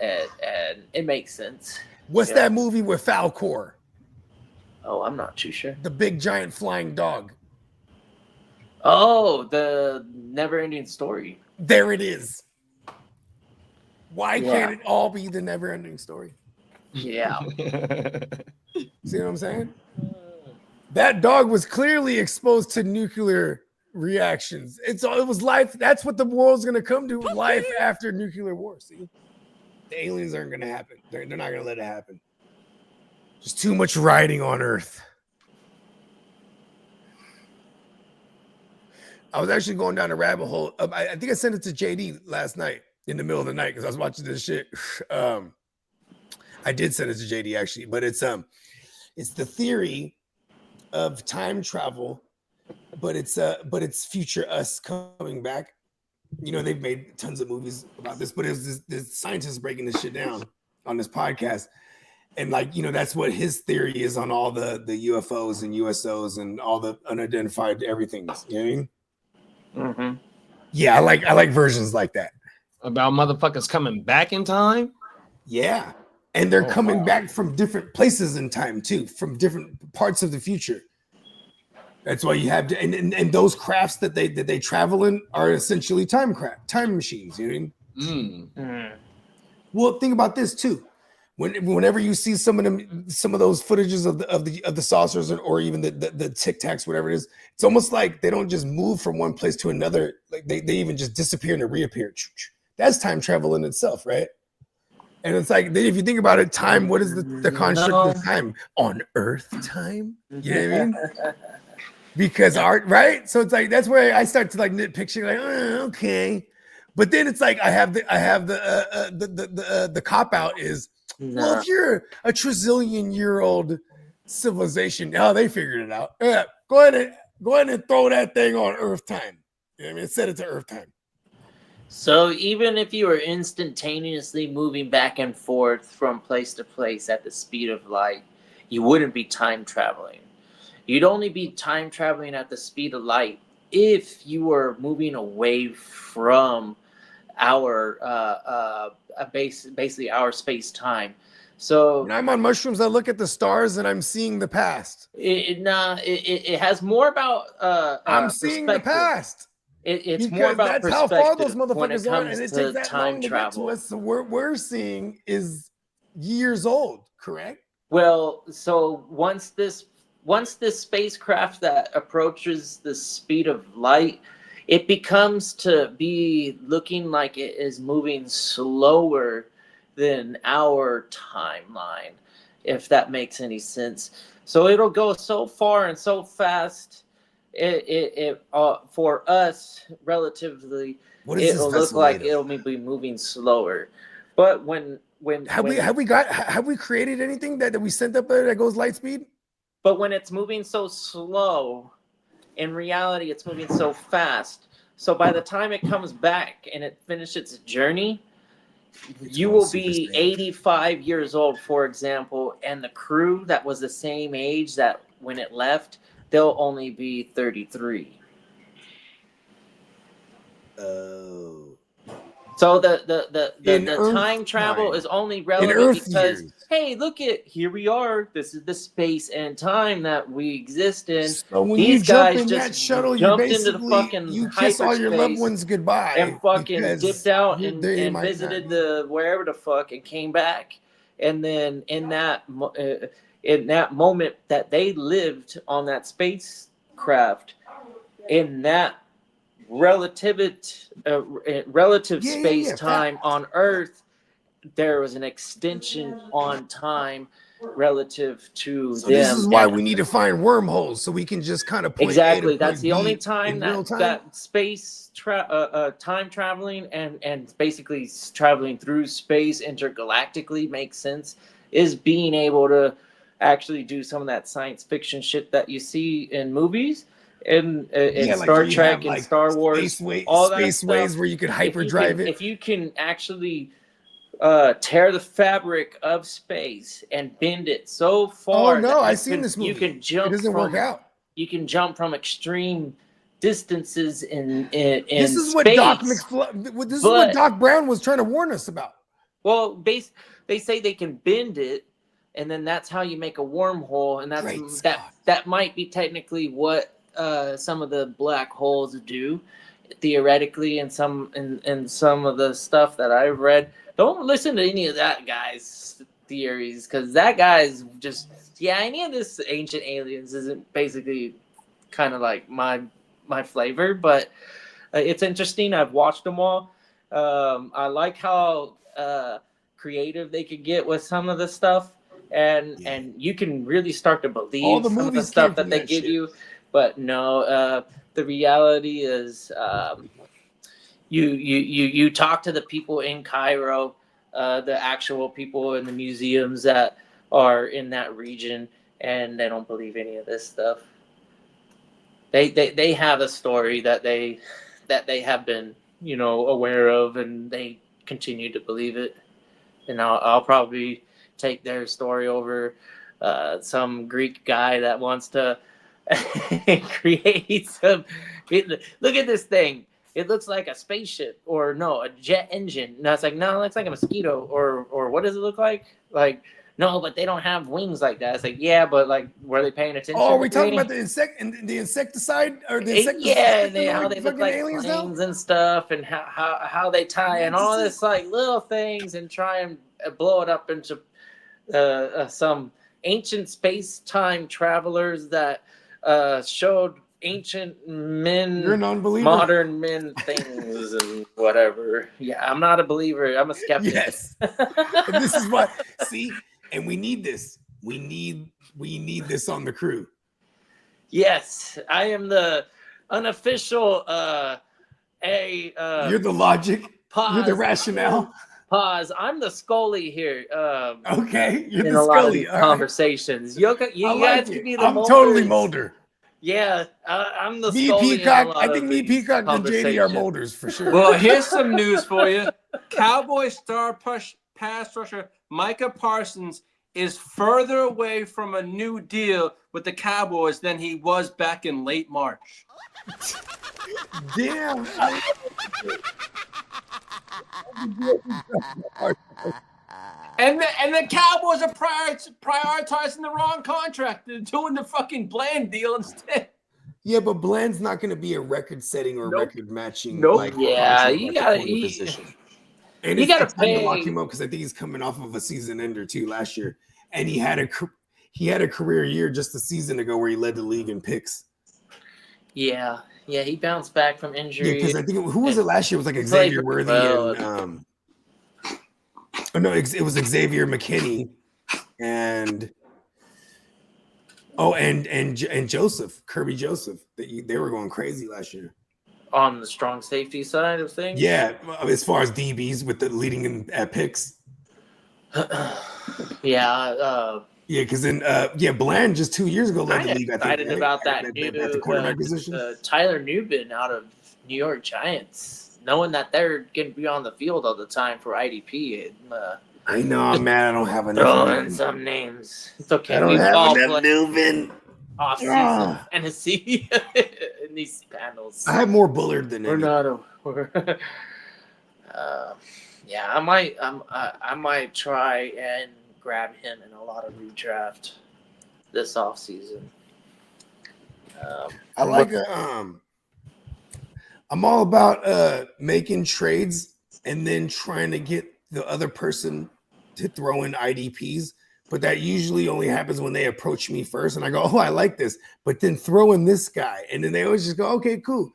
and it makes sense. What's that movie with Falcor? Oh, I'm not too sure. The big giant flying dog. Oh, the Never-Ending Story. There it is. Why can't it all be the never-ending story? Yeah. See what I'm saying? That dog was clearly exposed to nuclear reactions. It was life. That's what the world's going to come to, life after nuclear war. See? The aliens aren't going to happen. They're not going to let it happen. Just too much riding on Earth. I was actually going down a rabbit hole. I think I sent it to JD last night in the middle of the night because I was watching this shit. I did send it to JD actually, but it's the theory of time travel, but it's future us coming back. They've made tons of movies about this, but it was this scientist breaking this shit down on this podcast. And that's what his theory is on all the UFOs and USOs and all the unidentified everything. You know what I mean? Mm-hmm. Yeah, I like versions like that. About motherfuckers coming back in time? Yeah. And they're coming back from different places in time too, from different parts of the future. That's why you have to, and those crafts that they travel in are essentially time machines. You know what I mean? Well, think about this too. Whenever you see some of those footages of the saucers or even the Tic Tacs, whatever it is, it's almost like they don't just move from one place to another. Like they even just disappear and reappear. That's time travel in itself, right? And it's like, if you think about it, time, what is the construct of time? On Earth time? You know what I mean? Because right? So it's like, that's where I start to nitpick, okay. But then it's like, I have the cop out is, well, if you're a trillion-year-old civilization, they figured it out. Yeah, go ahead and throw that thing on Earth time. You know what I mean? Set it to Earth time. So even if you were instantaneously moving back and forth from place to place at the speed of light, you wouldn't be time traveling. You'd only be time traveling at the speed of light if you were moving away from our basically our space time. So when I'm on mushrooms, I look at the stars and I'm seeing the past. It has more about I'm seeing the past. It's because more about that's how far those perspective when it motherfuckers are, comes and it to takes that time long to travel. get to us. So we're seeing is years old, correct? Well, so once this spacecraft that approaches the speed of light, it becomes to be looking like it is moving slower than our timeline, if that makes any sense. So it'll go so far and so fast. It for us relatively, it'll look like it'll be moving slower. But when have we created anything that we sent up there that goes light speed? But when it's moving so slow, in reality, it's moving so fast. So by the time it comes back and it finishes its journey, you will be 85 years old, for example, and the crew that was the same age that when it left, they'll only be 33. Oh. So the time travel is only relevant because, hey, look here we are. This is the space and time that we exist in. So when these you jump guys in just that shuttle, jumped into the fucking you kiss all your loved ones goodbye and fucking dipped out and might visited the wherever the fuck and came back. And then in that moment that they lived on that spacecraft, in that relative space time on Earth, there was an extension on time relative to So them. this is why And- we need to find wormholes so we can just kind of point A to exactly. point That's the B only in time real that time. that space time traveling and basically traveling through space intergalactically makes sense, is being able to actually do some of that science fiction shit that you see in movies and Yeah, like Star where you Trek have, and like, Star Wars, all that space ways stuff. where you could If hyperdrive it. if you can actually tear the fabric of space and bend it so far Oh no, that I've seen this movie. you can jump It doesn't from, work out. you can jump from extreme distances in This is space. what this is what But- Doc Brown was trying to warn us about. Well, they say they can bend it, and then that's how you make a wormhole, and Great that Scott. that might be technically what some of the black holes do, theoretically, and some of the stuff that I've read. Don't listen to any of that guy's theories, because that guy's just any of this ancient aliens isn't basically kind of like my flavor, but it's interesting. I've watched them all. I like how creative they could get with some of the stuff, and you can really start to believe All the some of the movies stuff came that from they that give shit. you. But no, the reality is, you talk to the people in Cairo, the actual people in the museums that are in that region, and they don't believe any of this stuff. They have a story that they have been aware of, and they continue to believe it. And I'll probably take their story over some Greek guy that wants to create some. Look at this thing. It looks like a spaceship, or no, a jet engine. No, it's like, no, it looks like a mosquito, or what does it look like? Like, no, but they don't have wings like that. It's like, yeah, but like, were they paying attention? Oh, are we to talking me? about the insecticide or the Yeah, how they look fucking like aliens now? planes and stuff, and how they tie in all this like little things and try and blow it up into some ancient space-time travelers that showed ancient men, You're a non-believer. modern men things and whatever. Yeah, I'm not a believer. I'm a skeptic. Yes. And this is what see, and we need this. We need this on the crew. Yes, I am the unofficial You're the logic. pause. You're the rationale. Pause. I'm the Scully here. Okay, you're In the a lot of Scully. these all right. conversations, you I guys like could it. be the I'm totally Mulders. Mulder. Yeah, I'm the Me, Scully in a Peacock. lot I of think me, these Peacock, and JD are conversations. Mulders for sure. Well, here's some news for you. Cowboy star pass rusher Micah Parsons is further away from a new deal with the Cowboys than he was back in late March. Damn. And the Cowboys are prioritizing the wrong contract. They're doing the fucking Bland deal instead. Yeah, but Bland's not going to be a record-setting or Nope. record-matching. Nope. Like, Yeah, contract you at the gotta- corner you- position. And you it's gotta time to lock pay- him up because I think he's coming off of a season ender too last year, and he had a career year just a season ago where he led the league in picks. Yeah, he bounced back from Yeah, injury. because I think who was it last year? It was like He Xavier played Worthy well. and oh no, it was Xavier McKinney and and Joseph Kirby Joseph. They were going crazy last year. On the strong safety side of things. Yeah, as far as DBs with the leading in at picks. Yeah. Yeah, because then Bland just 2 years ago led the I'm league. I think excited right? about that at new the quarterback position. Tyler Newbin out of New York Giants, knowing that they're going to be on the field all the time for IDP. And, I know, I'm mad. I don't have enough. throw of in them. some names. It's okay. I don't We've have all enough played Newbin. off season Ah. fantasy in these panels. I have more Bullard than We're any. not. Yeah, I might try and grab him in a lot of redraft this offseason. I like I'm all about making trades and then trying to get the other person to throw in IDPs, but that usually only happens when they approach me first and I go, oh, I like this, but then throw in this guy, and then they always just go, okay, cool.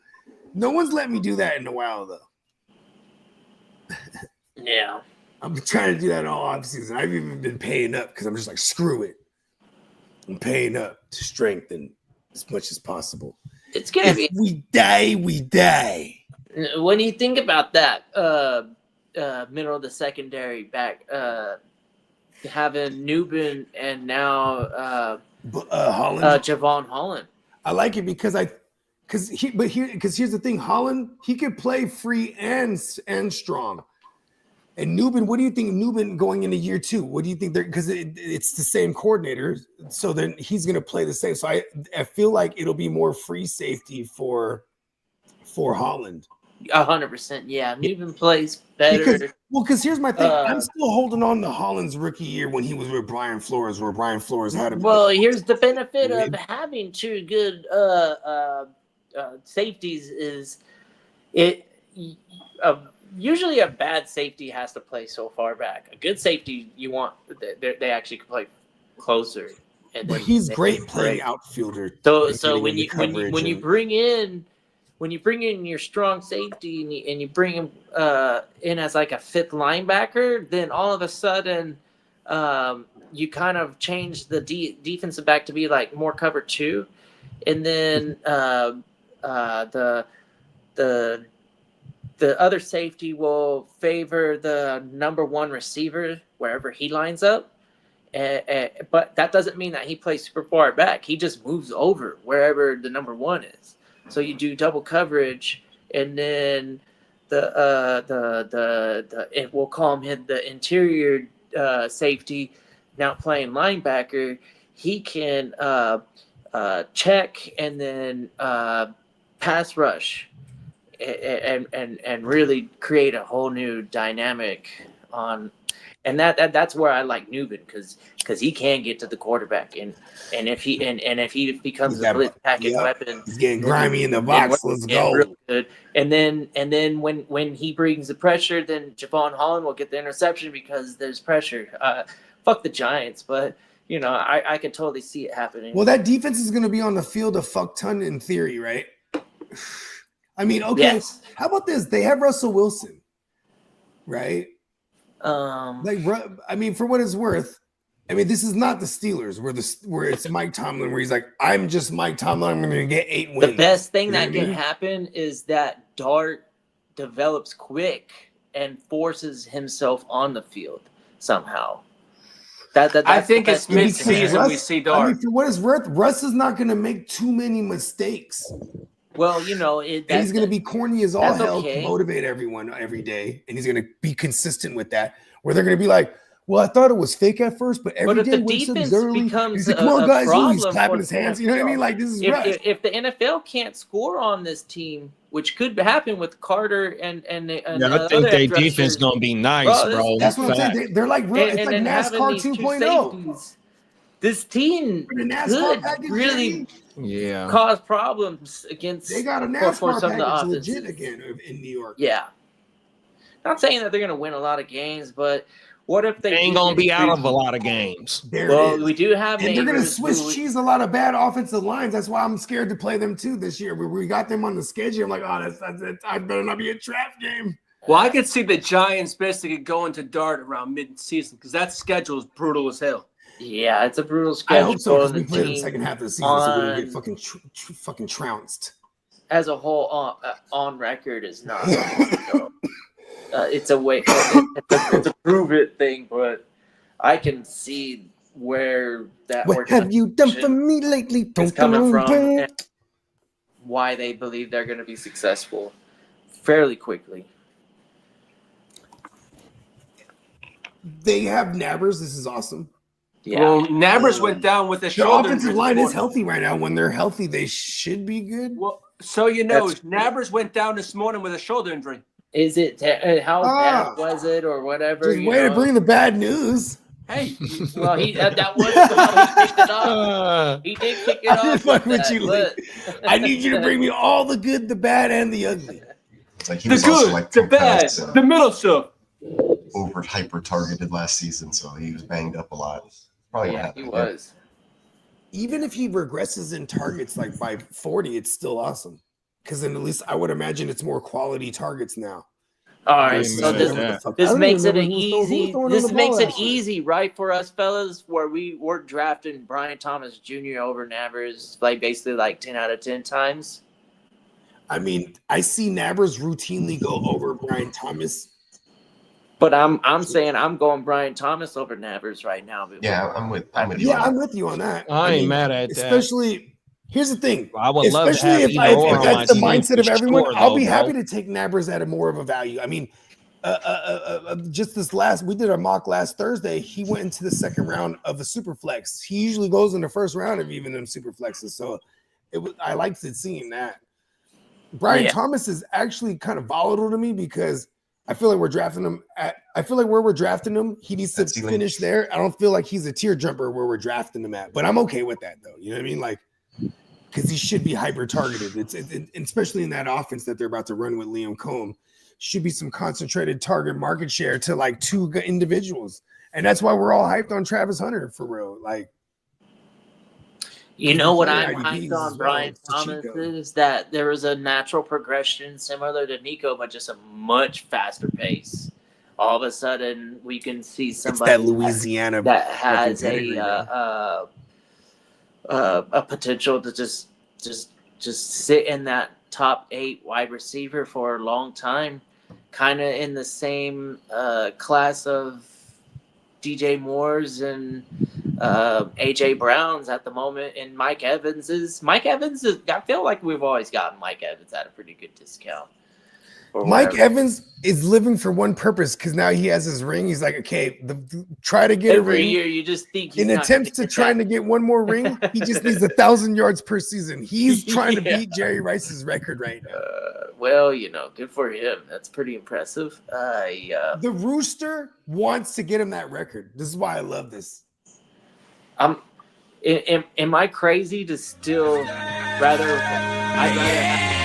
No one's let me do that in a while though. Yeah. I'm trying to do that all off season. I've even been paying up because I'm just like, screw it. I'm paying up to strengthen as much as possible. It's gonna If be we die, we die. when you think about that middle of the secondary back, having Newbin and now Holland. Javon Holland. I like it because here's the thing, Holland, he could play free and strong. And Newbin, what do you think Newbin going into year 2? What do you think because it's the same coordinator, so then he's going to play the same. So I feel like it'll be more free safety for Holland. 100%. Yeah, Newbin plays better. Because here's my thing. I'm still holding on to Holland's rookie year when he was with Brian Flores, where Brian Flores had him. Well, here's the benefit of having 2 good safeties is it. Usually a bad safety has to play so far back. A good safety, you want they actually can play closer. And but he's great playing outfielder. So when you bring in your strong safety and you bring him in as like a 5th linebacker, then all of a sudden you kind of change the defensive back to be like more cover 2, and then the other safety will favor the number 1 receiver wherever he lines up. But that doesn't mean that he plays super far back. He just moves over wherever the number 1 is. So you do double coverage, and then we'll call him the interior safety, now playing linebacker. He can check and then pass rush. And really create a whole new dynamic on, and that's where I like Newbin because he can get to the quarterback and if he becomes a blitz package weapon, he's getting grimy in the box. Let's go. Real good. And then when he brings the pressure, then Javon Holland will get the interception because there's pressure. Fuck the Giants, but you know I can totally see it happening. Well, that defense is going to be on the field a fuck ton in theory, right? I mean, okay. Yes. How about this? They have Russell Wilson, right? I mean, for what it's worth, I mean, this is not the Steelers where it's Mike Tomlin, where he's like, I'm just Mike Tomlin. I'm going to get 8 wins. The best thing that can happen is that Dart develops quick and forces himself on the field somehow. I think it's mid-season we see Dart. I mean, for what it's worth, Russ is not going to make too many mistakes. Well, you know, he's going to be corny as all hell to motivate everyone every day, and he's going to be consistent with that. Where they're going to be like, "Well, I thought it was fake at first, but every day Winston's early." Becomes like, come on, guys! He's clapping his hands. You know what I mean? Like this is right. If the NFL can't score on this team, which could happen with Carter and I think their defense going to be nice, bro. That's what I'm saying. They're like real. It's like NASCAR 2.0. This team could really cause problems against. They got a NASCAR package legit again in New York. Yeah, not saying that they're going to win a lot of games, but what if they ain't going to be out of a lot of games? We do have, and they're going to Swiss cheese a lot of bad offensive lines. That's why I'm scared to play them too this year. We got them on the schedule. I'm like, that's I better not be a trap game. Well, I could see the Giants basically going to Dart around mid-season because that schedule is brutal as hell. Yeah, it's a brutal schedule. I hope so because we play the second half of the season, so we're gonna get fucking trounced. As a whole, on record is not. It's a way. It's a prove it thing, but I can see where that. What have you done for me lately? It's coming from, and why they believe they're going to be successful fairly quickly. They have Nabbers. This is awesome. Yeah. Well, Nabbers went down with a shoulder. The offensive line is healthy right now. When they're healthy, they should be good. Well, so you know, Nabbers went down this morning with a shoulder injury. Is it how bad was it or whatever? Just way to bring the bad news. Hey, well, that was how he picked it up. He did kick it off. I need you to bring me all the good, the bad, and the ugly. It's like he the was good, also like the bad, the middle stuff. Over hyper targeted last season, so he was banged up a lot. Probably he was. Even if he regresses in targets like by 40, it's still awesome. Because then at least I would imagine it's more quality targets now. All right, Ain't so mad this at that. I this don't makes it even an remember who's easy. throwing in This the makes ball it last night. easy, right, for us fellas, where we were drafting Brian Thomas Jr. over Navers, like basically like 10 out of 10 times. I mean, I see Nabers routinely go over Brian Thomas. But I'm saying I'm going Brian Thomas over Navers right now. Yeah, I'm with you. Yeah, on I'm that. with you on that. I ain't mean, mad at that. especially here's the thing. I would love to Especially have if either or if on my that's the team mindset for of everyone, sure, I'll though, be bro. happy to take Nabers at a more of a value. I mean, just we did a mock last Thursday. He went into the second round of the super flex. He usually goes in the first round of even them super flexes. So I liked seeing that. Brian Thomas is actually kind of volatile to me because I feel like we're drafting him I feel like where we're drafting him, he needs to finish there. I don't feel like he's a tier jumper where we're drafting him at, but I'm okay with that though. You know what I mean? Like, because he should be hyper targeted. It's especially in that offense that they're about to run with Liam Combs. Should be some concentrated target market share to like 2 individuals. And that's why we're all hyped on Travis Hunter for real. Like, You know what I'm IDPs hyped on as well. Brian It's the Thomas Chico. is that there was a natural progression similar to Nico, but just a much faster pace. All of a sudden, we can see It's somebody that Louisiana that has fucking pedigree, man. a potential to just sit in that top 8 wide receiver for a long time, kind of in the same class of DJ Moore's and AJ Brown's at the moment, and Mike Evans is. I feel like we've always gotten Mike Evans at a pretty good discount. Mike Evans is living for one purpose because now he has his ring. He's like, okay, try to get every a ring. year. You just think he's In not attempts gonna to get trying that. to get one more ring, he just needs 1,000 yards per season. He's trying to Yeah. beat Jerry Rice's record right now. Well, good for him. That's pretty impressive. The Rooster wants to get him that record. This is why I love this. Am I crazy to still rather? I'd rather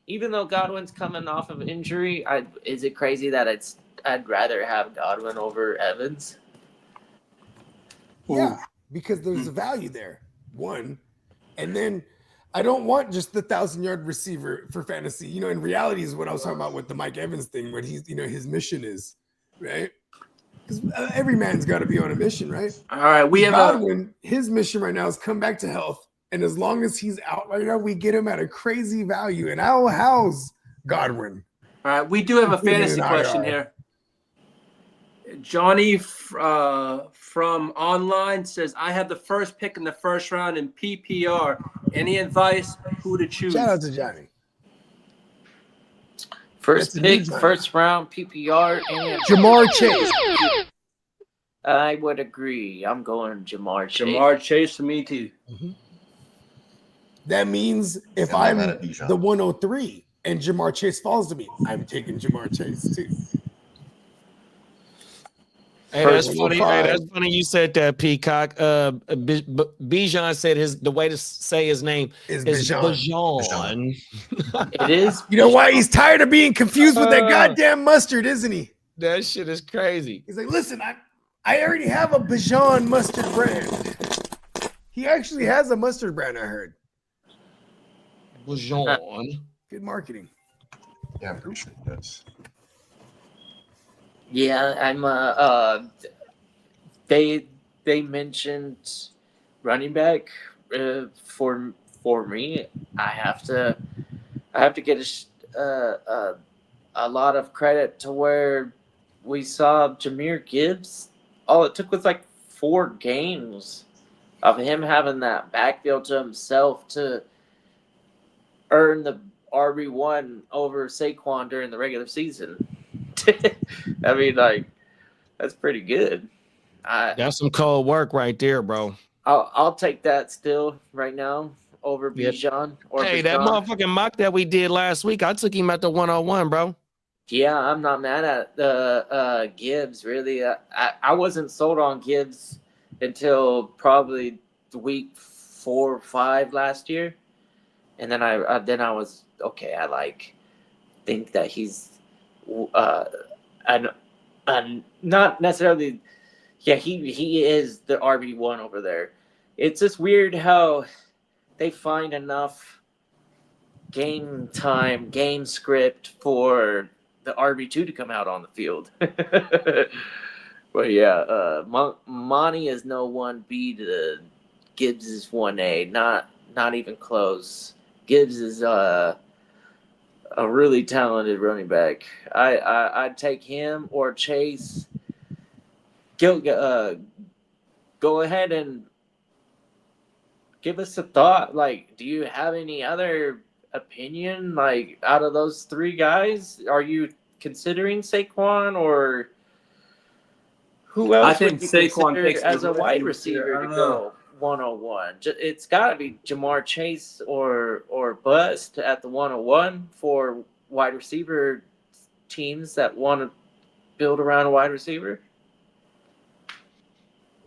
even though Godwin's coming off of injury, is it crazy that I'd rather have Godwin over Evans? Yeah, because there's a value there. One, and then I don't want just the 1,000-yard receiver for fantasy. In reality is what I was talking about with the Mike Evans thing, what he's, his mission is, right? Because every man's got to be on a mission, right? All right, we have Godwin, his mission right now is come back to health. And as long as he's out right now, we get him at a crazy value. And I'll house Godwin. All right, we do have a fantasy question here. Johnny from online says, I have the first pick in the first round in PPR. Any advice who to choose? Shout out to Johnny. First That's pick, the big first round, PPR, and Jamar Chase. I would agree. I'm going Jamar Chase. Jamar Chase for me too. That means if I'm I'm mad at Bijan. the 103 and Jamar Chase falls to me, I'm taking Jamar Chase too. Hey, that's First funny. one, Hey, fine. that's funny. You said that, Peacock. Bijan said the way to say his name Is is Bijan. Bijan. It is. You know why? He's tired of being confused with that goddamn mustard, isn't he? That shit is crazy. He's like, listen, I already have a Bijan mustard brand. He actually has a mustard brand, I heard. Bijan. Good marketing. Yeah, I'm pretty sure he does. Yeah, I'm. They mentioned running back for me. I have to get a lot of credit to where we saw Jahmyr Gibbs. All it took was like 4 games of him having that backfield to himself to earn the RB1 over Saquon during the regular season. I mean, like, that's pretty good. That's some cold work right there, bro. I'll take that still right now over Bijan. Or Hey, that Bijan. motherfucking mock that we did last week, I took him at the 101, bro. Yeah, I'm not mad at the Gibbs. Really, I wasn't sold on Gibbs until probably week 4 or 5 last year, and then I was okay. I think that he's and not necessarily. Yeah, he is the RB1 over there. It's just weird how they find enough game time, game script for the RB2 to come out on the field. But yeah, Monty is no 1B. Gibbs is 1A. Not even close. Gibbs is a really talented running back. I'd take him or Chase. Go ahead and give us a thought. Like, do you have any other opinion? Like, out of those three guys, are you considering Saquon or who else? I think would you Saquon consider takes as the a wide refuge receiver here. I to don't go 101. It's got to be Jamar Chase or bust at the 101 for wide receiver teams that want to build around a wide receiver.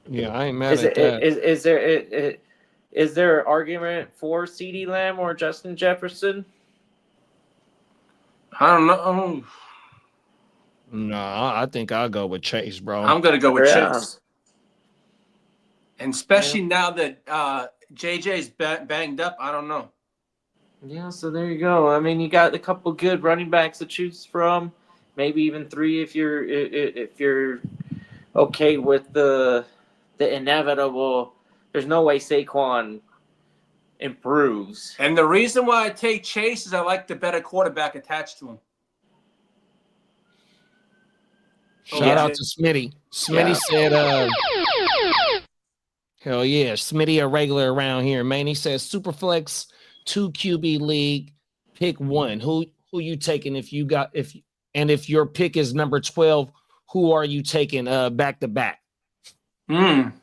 Yeah, I ain't mad at that. Is there an argument for CeeDee Lamb or Justin Jefferson? I don't know. No, I think I'll go with Chase, bro. I'm going to go with Yeah. Chase. And especially now that JJ's banged up, I don't know. Yeah, so there you go. I mean, you got a couple good running backs to choose from, maybe even three if you're okay with the inevitable. There's no way Saquon improves. And the reason why I take Chase is I like the better quarterback attached to him. Shout out to Smitty. Smitty said, hell yeah, Smitty a regular around here, man. He says Superflex 2 QB league, pick one. Who you taking if your pick is number 12, who are you taking back to back? I'm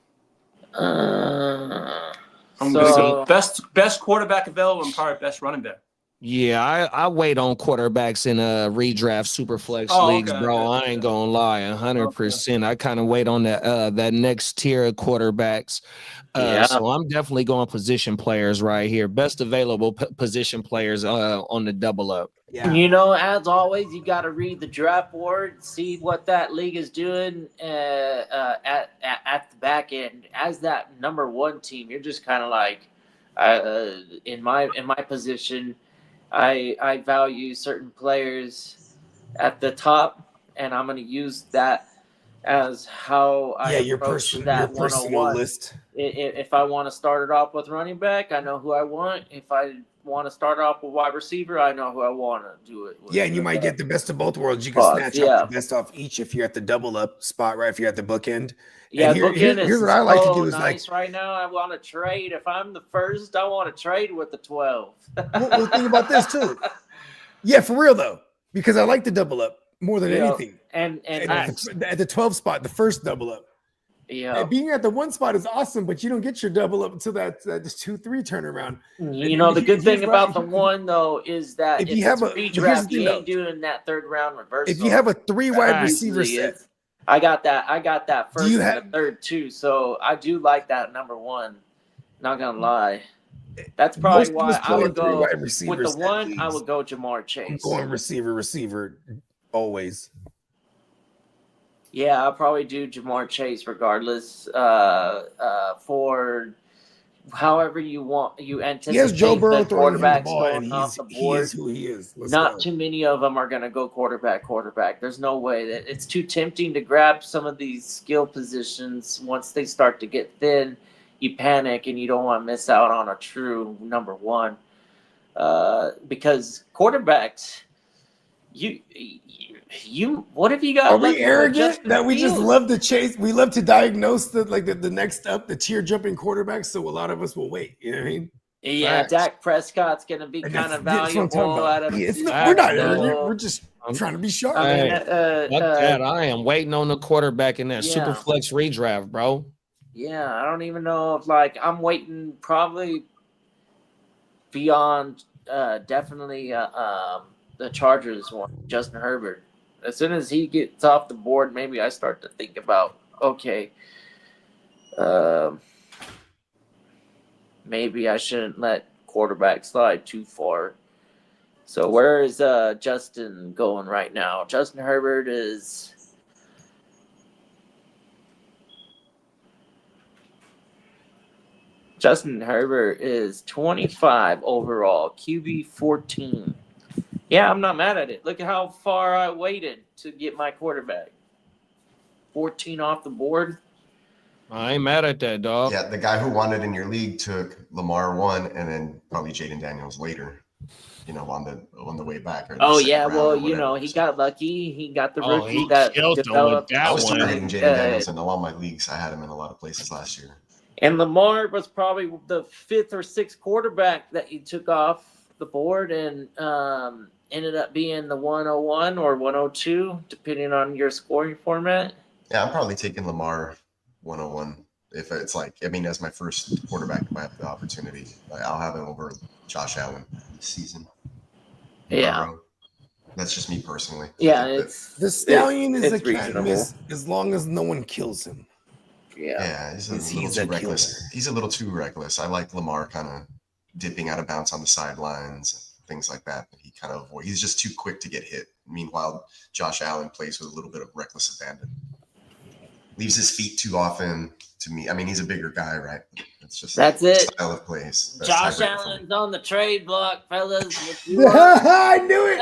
going to go best quarterback available and probably best running back. Yeah, I wait on quarterbacks in redraft Superflex leagues, bro. I ain't gonna lie, 100%. I kind of wait on that next tier of quarterbacks. So I'm definitely going position players right here. Best available position players on the double up. Yeah. You know, as always, you got to read the draft board, see what that league is doing at the back end. As that number one team, you're just kind of like, in my position, I value certain players at the top, and I'm going to use that as how I approach that 101 list. If I want to start it off with running back, I know who I want. If I want to start off with wide receiver, I know who I want to do it with. Yeah, and you might get the best of both worlds. You can snatch out the best off each if you're at the double up spot, right? If you're at the bookend. Yeah, here's what I like to do is nice right now. I want to trade. If I'm the first, I want to trade with the 12. We'll think about this too. Yeah, for real though, because I like the double up more than anything. And at the 12 spot, the first double up. Yeah, and being at the one spot is awesome, but you don't get your double up until that 2-3 turnaround. You know, the good thing about the one though is that if you have a redraft, you ain't doing that third round reversal. If you have a 3 wide receiver set, I got that first and the third too. So I do like that number one. Not gonna lie. That's probably why I would go with the one. I would go Jamar Chase. I'm going receiver always. Yeah, I'll probably do Jamar Chase regardless. For however you want, you anticipate. Yes, Joe Burrow throwing him the ball, and he is who he is. Not too many of them are going to go quarterback. There's no way that it's too tempting to grab some of these skill positions. Once they start to get thin, you panic and you don't want to miss out on a true number one. Because quarterbacks, you what have you got? Are we arrogant that we just love to chase? We love to diagnose the next up, the tier jumping quarterbacks. So a lot of us will wait. You know what I mean? Yeah, Dak Prescott's going to be kind of valuable. We're not arrogant. We're just trying to be sharp. I am waiting on the quarterback in that Superflex redraft, bro. Yeah, I don't even know if I'm waiting probably beyond definitely the Chargers one, Justin Herbert. As soon as he gets off the board, maybe I start to think about, okay, maybe I shouldn't let quarterback slide too far. So where is Justin going right now? Justin Herbert is Justin Herbert is 25 overall, QB 14. Yeah, I'm not mad at it. Look at how far I waited to get my quarterback. 14 off the board. I ain't mad at that, dog. Yeah, the guy who won it in your league took Lamar 1 and then probably Jaden Daniels later. On the way back. Oh yeah, well, he got lucky. He got the rookie he that killed him with developed. I was one. targeting Jaden Daniels in a lot of my leagues. I had him in a lot of places last year. And Lamar was probably the 5th or 6th quarterback that you took off the board, and ended up being the 101 or 102, depending on your scoring format. Yeah, I'm probably taking Lamar 101 if it's as my first quarterback, if I have the opportunity. I'll have him over Josh Allen this season. Yeah. That's just me personally. Yeah, The Stallion is a it's can't reasonable. miss as long as no one kills him. Yeah, he's a He's little too a killer. reckless. He's a little too reckless. I like Lamar kind of dipping out of bounds on the sidelines, things like that. But he's just too quick to get hit. Meanwhile, Josh Allen plays with a little bit of reckless abandon. Leaves his feet too often to me. I mean, he's a bigger guy, right? That's it. Style of plays. That's Josh tiebreaker for me. Allen's on the trade block, fellas. I knew it.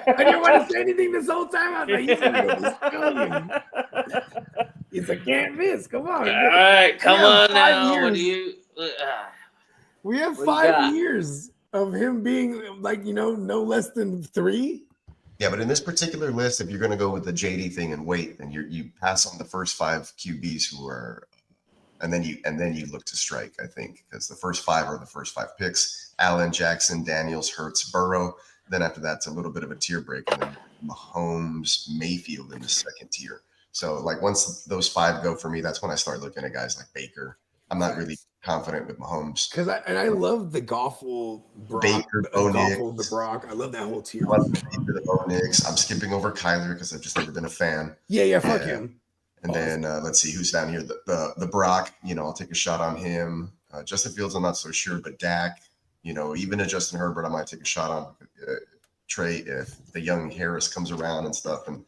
I didn't want to say anything this whole time. I was like, he's gonna go the Stallion. He's a can't miss. Come on. All right, come on 5 now. years. What do you? We have What 5 you got? years of him being no less than 3. Yeah, but in this particular list, if you're going to go with the JD thing and wait, then you pass on the first 5 QBs who are, and then you look to strike. I think because the first 5 are the first 5 picks: Allen, Jackson, Daniels, Hurts, Burrow. Then after that, it's a little bit of a tier break, and then Mahomes, Mayfield in the second tier. So once those 5 go for me, that's when I start looking at guys like Baker. I'm not really confident with Mahomes. I love the Goffel, Brock, Baker, Bo Goffel, Nix. the Brock. I love that whole tier. The Bo Nix. I'm skipping over Kyler because I've just never been a fan. Yeah, fuck him. And then let's see who's down here. The Brock. I'll take a shot on him. Justin Fields, I'm not so sure, but Dak. Even a Justin Herbert, I might take a shot on. Trey, if the young Harris comes around and stuff. And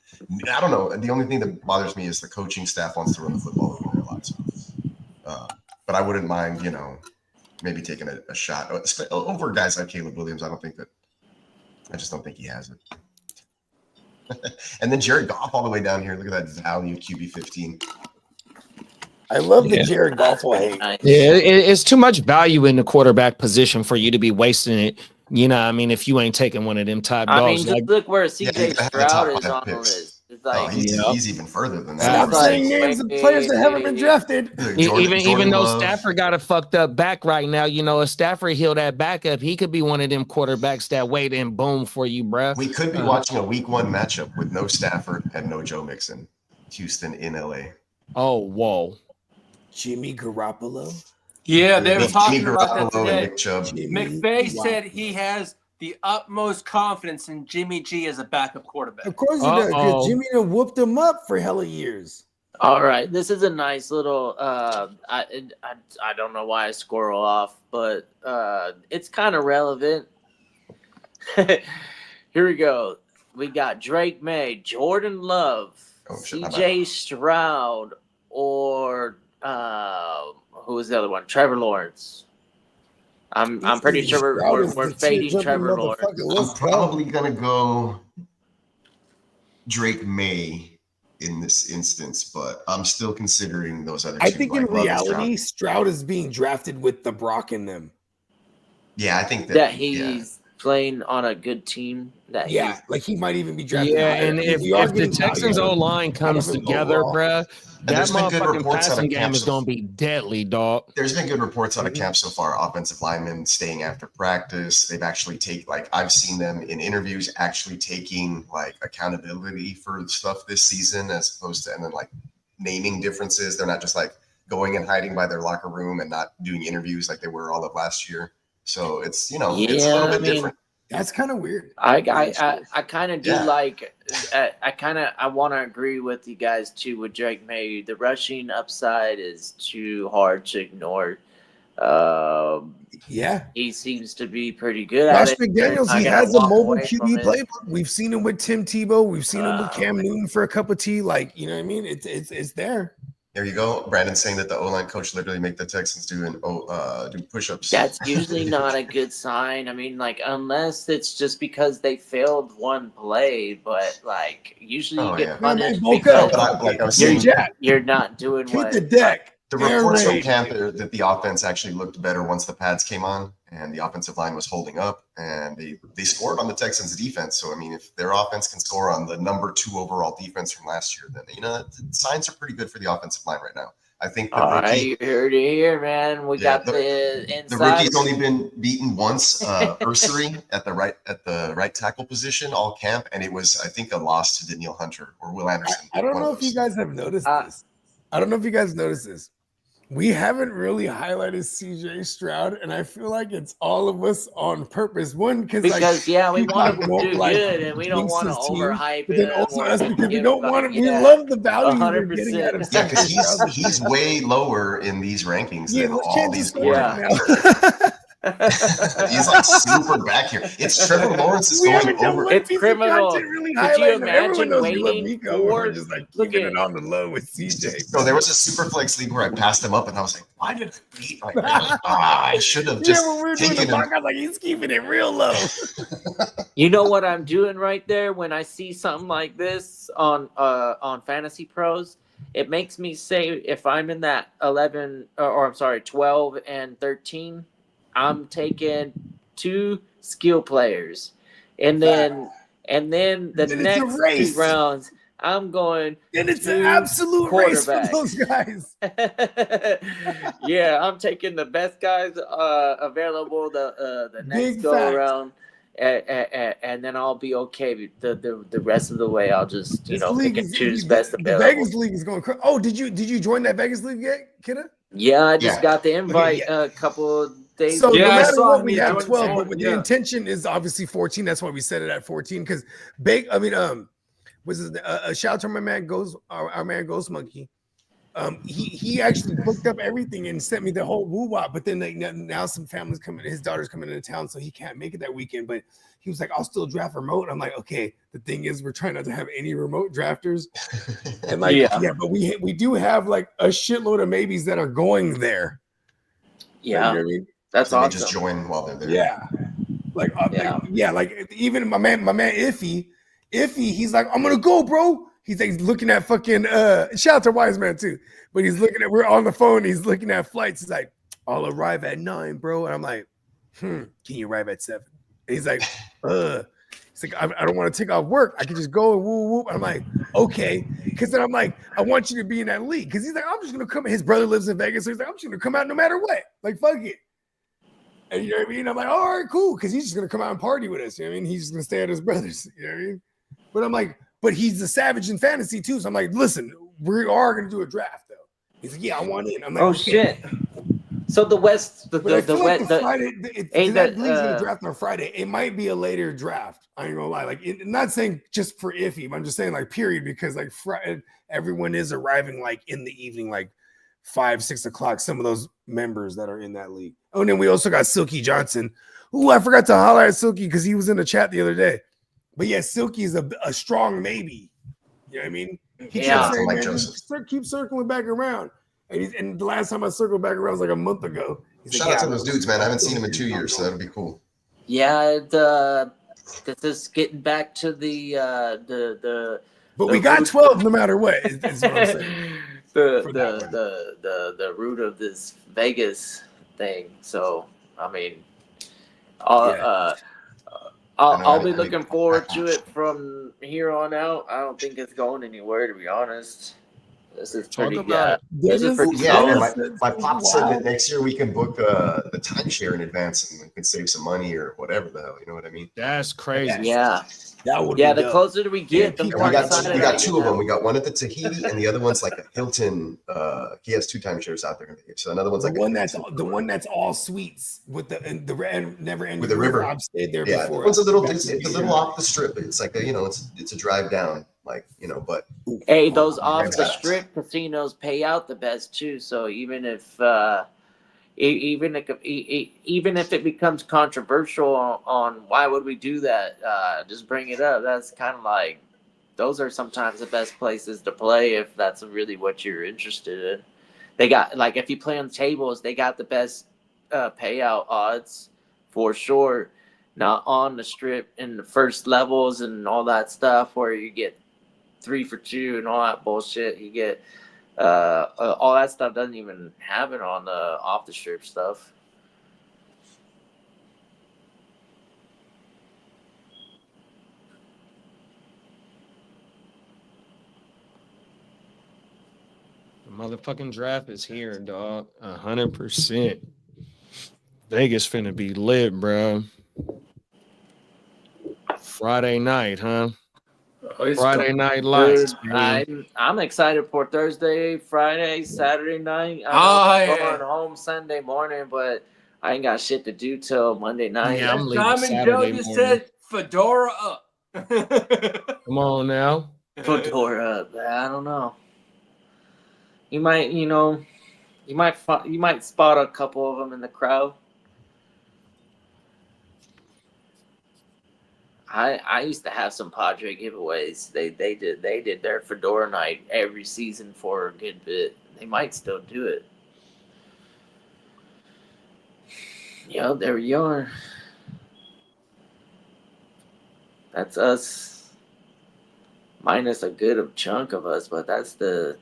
I don't know. The only thing that bothers me is the coaching staff wants to run the football over there a lot. But I wouldn't mind, maybe taking a shot over guys like Caleb Williams. I just don't think he has it. And then Jared Goff all the way down here. Look at that value, QB 15. I love the Jared Goffel hate. Yeah, it's too much value in the quarterback position for you to be wasting it. If you ain't taking one of them top dogs. just look where CJ Yeah, the Stroud top is 5 on the picks. list. It's He's even further than Stop that. saying names of players that haven't been drafted. Even though Love. Stafford got a fucked up back right now, if Stafford healed that back up, he could be one of them quarterbacks that wait and boom for you, bruh. We could be watching a week 1 matchup with no Stafford and no Joe Mixon. Houston in LA. Oh, whoa. Jimmy Garoppolo. Yeah, they were Jimmy talking about that Garoppolo and today. Nick Chubb. McVay said he has the utmost confidence in Jimmy G as a backup quarterback. Of course he does, because Jimmy done whooped him up for hella years. All right, this is a nice little. I don't know why I squirrel off, but it's kind of relevant. Here we go. We got Drake May, Jordan Love, CJ Stroud, or who was the other one? Trevor Lawrence. I'm pretty sure we're fading Trevor Lawrence. I'm probably gonna go Drake May in this instance, but I'm still considering those other two. I think in reality, Stroud is being drafted with the Brock in them. Yeah, I think that he's playing on a good team. That he might even be drafted. Yeah, and if the Texans O-line comes together, bruh, that motherfucking passing game is going to be deadly, dog. There's been good reports out of camp so far. Offensive linemen staying after practice. They've actually I've seen them in interviews actually taking accountability for stuff this season as opposed to, and then naming differences. They're not just going and hiding by their locker room and not doing interviews like they were all of last year. So it's, it's a little bit different. That's kind of weird. I kind of do I want to agree with you guys too with Drake May. The rushing upside is too hard to ignore. He seems to be pretty good Josh at it. McDaniels, he has a mobile QB playbook. We've seen him with Tim Tebow. We've seen him with Cam Newton for a cup of tea. You know what I mean? It's there. There you go. Brandon's saying that the O-line coach literally make the Texans do do push-ups. That's usually not a good sign. I mean, like, unless it's just because they failed one play, but like usually you get punished because like I was saying, you're not doing Hit what the deck. the reports from camp are that the offense actually looked better once the pads came on and the offensive line was holding up, and they scored on the Texans defense. So I mean, if their offense can score on the number 2 overall defense from last year, then the signs are pretty good for the offensive line right now. I think the rookie, you heard it here, man. We got the inside. The rookie's only been beaten once, Ursery at the right tackle position all camp, and it was, I think, a loss to Danielle Hunter or Will Anderson. I don't know if you guys have noticed this. I don't know if you guys noticed this. We haven't really highlighted CJ Stroud, and I feel like it's all of us on purpose. One, because we want him to do good, and we don't want to overhype it. But then also us because we don't want to. We love the value we're getting out of. Yeah, because he's way lower in these rankings than all these. He's like super back here. It's Trevor Lawrence is going over. It's criminal. Really could you imagine waiting for just like keeping it on the low with CJ? So there was a super flex league where I passed him up, and I was like, "Why did I beat?" Like, I should have just taken him. Like he's keeping it real low. You know what I'm doing right there when I see something like this on Fantasy Pros? It makes me say if I'm in that 12 and 13. I'm taking 2 skill players, and then the next 2 rounds I'm going. And it's an absolute race for those guys. Yeah, I'm taking the best guys available the next go around, and then I'll be okay. The rest of the way, I'll just pick and choose best available. The Vegas League is going crazy. Oh, did you join that Vegas League yet, Kidda? Yeah, I just got the invite a couple days. So no matter what, we have 12, but the intention is obviously 14. That's why we set it at 14. Because shout out to my man our man Ghost Monkey. He actually booked up everything and sent me the whole woo-wop. But then now some families coming, his daughter's coming into town, so he can't make it that weekend. But he was like, "I'll still draft remote." I'm like, "Okay." The thing is, we're trying not to have any remote drafters, and but we do have like a shitload of maybes that are going there. Yeah, you know what I mean? That's so awesome. They just join while they're there. Yeah, like even my man Iffy, he's like, "I'm gonna go, bro." He's like looking at fucking shout out to Wise Man too, but he's looking at, we're on the phone, he's looking at flights. He's like, "I'll arrive at 9, bro." And I'm like, can you arrive at 7? And he's like, he's like, I don't want to take off work. I can just go and woo woo. I'm like, okay. Because then I'm like, I want you to be in that league. Because he's like, I'm just gonna come. His brother lives in Vegas, so he's like, I'm just gonna come out no matter what. Like, fuck it. And you know what I mean? I'm like, all right, cool. Because he's just gonna come out and party with us. You know what I mean? He's just gonna stay at his brother's. You know what I mean? But I'm like, but he's a savage in fantasy too. So I'm like, listen, we are gonna do a draft though. He's like, yeah, I want in. I'm like, oh shit. So the West, the West, Friday, that league's gonna draft on Friday. It might be a later draft. I ain't gonna lie. Like, I'm not saying just for iffy, but I'm just saying like period, because like Friday, everyone is arriving like in the evening, like 5-6 o'clock. Some of those members that are in that league. Oh, and then we also got Silky Johnson. Ooh, I forgot to holler at Silky because he was in the chat the other day. But yeah, Silky is a strong maybe. You know what I mean? He keeps saying, man, keep circling back around. And the last time I circled back around was like a month ago. Shout out to those dudes, man. I haven't seen them in 2 years, so that'll be cool. Yeah, this is getting back to the. But we got 12 no matter what. Is what I'm saying. the root of this Vegas thing. So I mean, I'll be looking forward to it from here on out. I don't think it's going anywhere, to be honest. This is pretty good. My pop said that next year we can book the timeshare in advance and we can save some money or whatever the hell. You know what I mean? That's crazy. Yeah. The closer we get, the more we got 2 of them. We got one at the Tahiti, and the other one's like a Hilton. He has 2 timeshares out there. So another one's like the one that's all suites with the never ending with the river. I've stayed there before. It's a little off the strip. It's like it's a drive down. Like, but hey, those off the strip casinos pay out the best too. So even if it becomes controversial on why would we do that, just bring it up. That's kind of like those are sometimes the best places to play if that's really what you're interested in. They got, like, if you play on tables, they got the best payout odds for sure. Not on the strip in the first levels and all that stuff where you get 3 for 2 and all that bullshit. You get all that stuff doesn't even happen on the off the strip stuff. The motherfucking draft is here, dog. 100%. Vegas finna be lit, bro. Friday night, huh? Friday night lights. I'm excited for Thursday, Friday, Saturday night. I'm going home Sunday morning, but I ain't got shit to do till Monday night. Yeah, I'm leaving Diamond Saturday Joe just morning. said fedora up. Come on now. Fedora up. I don't know. You might, you might spot a couple of them in the crowd. I used to have some Padre giveaways. They did their fedora night every season for a good bit. They might still do it. Yo, there you are. That's us. Minus a good chunk of us, but that's the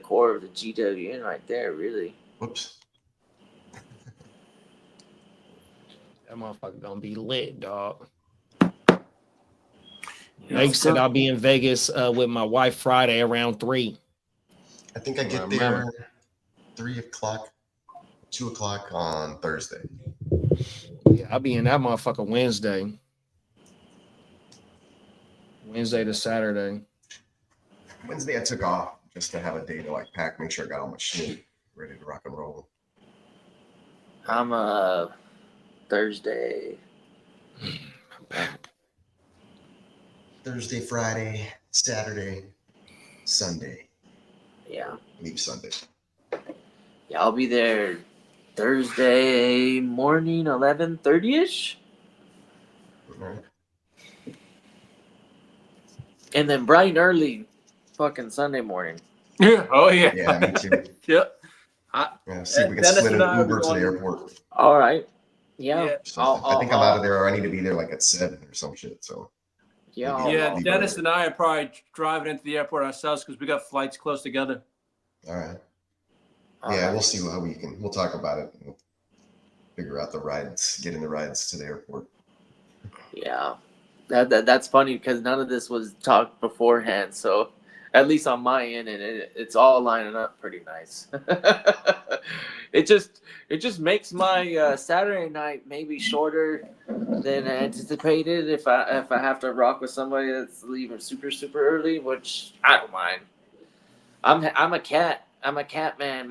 core of the GWN right there, really. Whoops. That motherfucker gonna be lit, dog. Meg said I'll be in Vegas with my wife Friday around 3. I think I get there 3 o'clock, 2 o'clock on Thursday. Yeah, I'll be in that motherfucker Wednesday. Wednesday to Saturday. Wednesday I took off just to have a day to like pack, make sure I got all my shit ready to rock and roll. I'm Thursday. Thursday, Friday, Saturday, Sunday. Yeah. Leave Sunday. Yeah, I'll be there Thursday morning, 11:30ish. All right. And then bright and early fucking Sunday morning. Yeah. Oh yeah. Yeah, me too. Yep. Yeah, see if we can Dennis split and an I Uber are to the going- airport. All right. Yeah. So I think I'm out of there, or I need to be there like at 7 or some shit. So Yeah. Yeah, I'll- Dennis and I are probably driving into the airport ourselves because we got flights close together. all right. All Yeah, right. we'll see how we'll talk about it. We'll figure out the rides, getting the rides to the airport. Yeah. That's funny because none of this was talked beforehand. So at least on my end, and it's all lining up pretty nice. It just makes my Saturday night maybe shorter than anticipated if I have to rock with somebody that's leaving super early, which I don't mind. I'm a cat. I'm a cat man.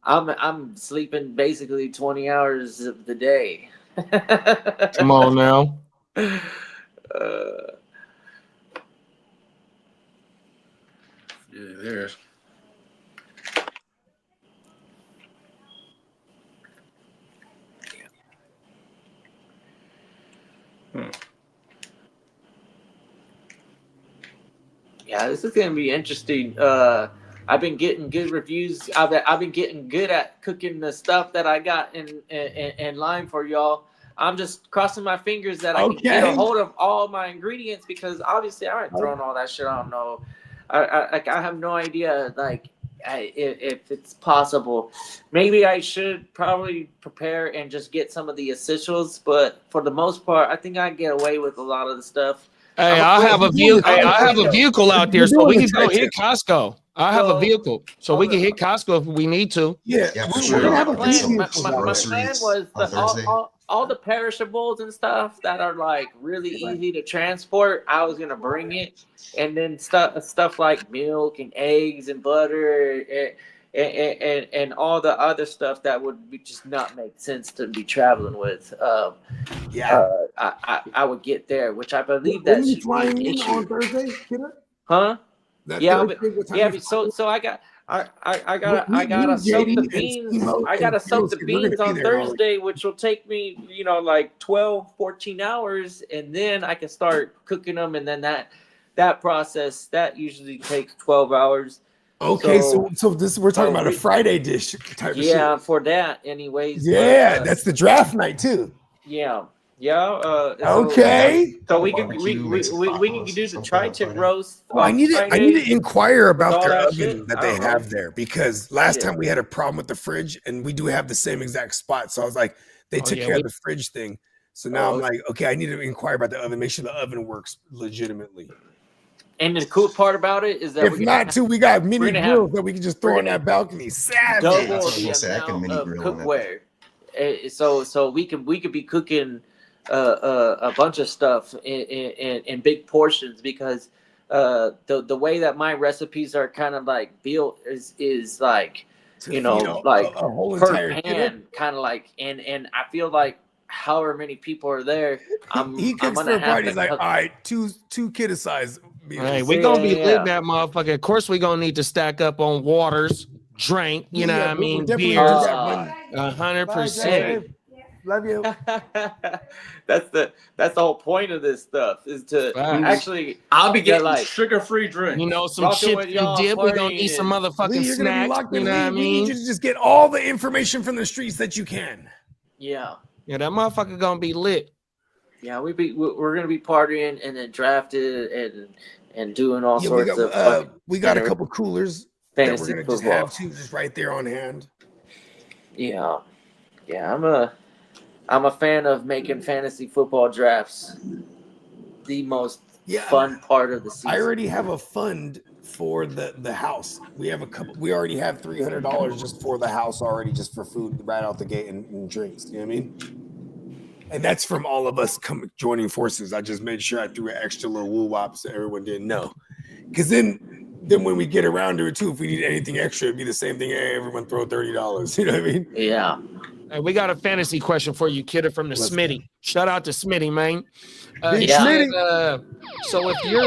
I'm sleeping basically 20 hours of the day. Come on now. Yeah, there's. Yeah, this is gonna be interesting. I've been getting good reviews. I've been getting good at cooking the stuff that I got in line for y'all. I'm just crossing my fingers that I can get a hold of all my ingredients because obviously I ain't throwing all that shit. I don't know. I have no idea if it's possible. Maybe I should probably prepare and just get some of the essentials, but for the most part, I think I get away with a lot of the stuff. Hey, I have a vehicle out there, so we can go hit Costco. I have a vehicle, so we can hit Costco if we need to. Yeah, Yeah, for we're sure. gonna have a Get some vehicle. My plan groceries was on Thursday. all the perishables and stuff that are like really easy to transport. I was gonna bring it, and then stuff like milk and eggs and butter and all the other stuff that would just not make sense to be traveling with. I would get there, which I believe that When you should flying be an in on issue. Thursday, Peter? Huh? That Yeah, Thursday, what time Yeah, you but so I got I Me, gotta soak JD, the and beans. Steve-O I gotta and soak the Phil said we're gonna beans be on there all Thursday, which will take me, like 12, 14 hours, and then I can start cooking them, and then that process that usually takes 12 hours. Okay, so this we're talking about a Friday dish type of shit. For that, anyways. Yeah, but, that's the draft night too. yeah. Okay. So we can Barbecue, we make some can tacos, do the something on tri-tip Friday. roast. Well, I need to inquire about all their that oven shit? that I they don't know. have there, because last Yeah. time we had a problem with the fridge, and we do have the same exact spot. So I was like, they took care of the fridge thing. So now I'm like, okay, I need to inquire about the oven, make sure the oven works legitimately. And the cool part about it is that If not, too, we got mini we're gonna grills that we can just throw on gonna that balcony. Savage. double That's what I was the gonna say. I can amount mini of grill on that. cookware. So we could be cooking a bunch of stuff in big portions, because the way that my recipes are kind of like built is like, like a whole per entire pan, kind of like, and I feel like however many people are there, he cooks I'm for gonna a party. He's like, all cook. right, two kiddo size meals. Hey, we gonna be Yeah. lit that motherfucker. Of course, we gonna need to stack up on waters, drink. You know what I we'll mean? definitely Beers. do that one. 100%. Love you. That's the whole point of this stuff, is to Facts. actually I'll be getting like sugar-free drink. You know, some Rocking chips with and y'all, dip. We gonna partying eat some and- motherfucking Lee, you're gonna be snacks. locked You in. know what I Lee, we need mean? you to just get all the information from the streets that you can. Yeah, That motherfucker gonna be lit. we're gonna be partying and then drafted and doing all Yeah, we sorts got of fucking we got a inter- couple coolers that we're fantasy gonna just football. have too, just right there on hand. Yeah. I'm a fan of making fantasy football drafts the most fun part of the season. I already have a fund for the house. We have we already have $300 just for the house already, just for food right out the gate and drinks. You know what I mean? And that's from all of us joining forces. I just made sure I threw an extra little woo wop so everyone didn't know. Because then when we get around to it too, if we need anything extra, it'd be the same thing. Hey, everyone throw $30. You know what I mean? Yeah. Hey, we got a fantasy question for you, kidder, from the Smitty. Shout out to Smitty, man. Big He Smitty. said, so if you're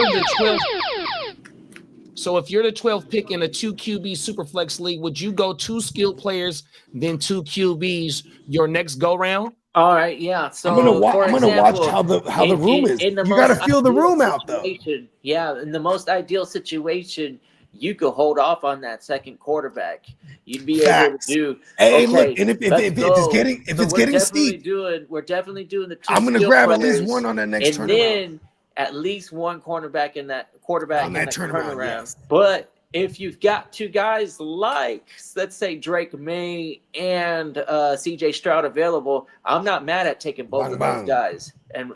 the 12th pick in a 2 QB Superflex league, would you go 2 skilled players, then 2 QBs your next go round? All right, yeah. So I'm gonna watch example, how the room is. in the You got to most feel the ideal room out though. situation, yeah, in the most ideal situation, you could hold off on that second quarterback. You'd be able to do. Hey, okay, look, and if let's it's go. getting So we're definitely steep, we're definitely doing the 2 I'm gonna skill grab at players, least one on that next and turnaround. then at least one cornerback in that turnaround. Yes. But if you've got 2 guys like, let's say, Drake May and CJ Stroud available, I'm not mad at taking both of those guys and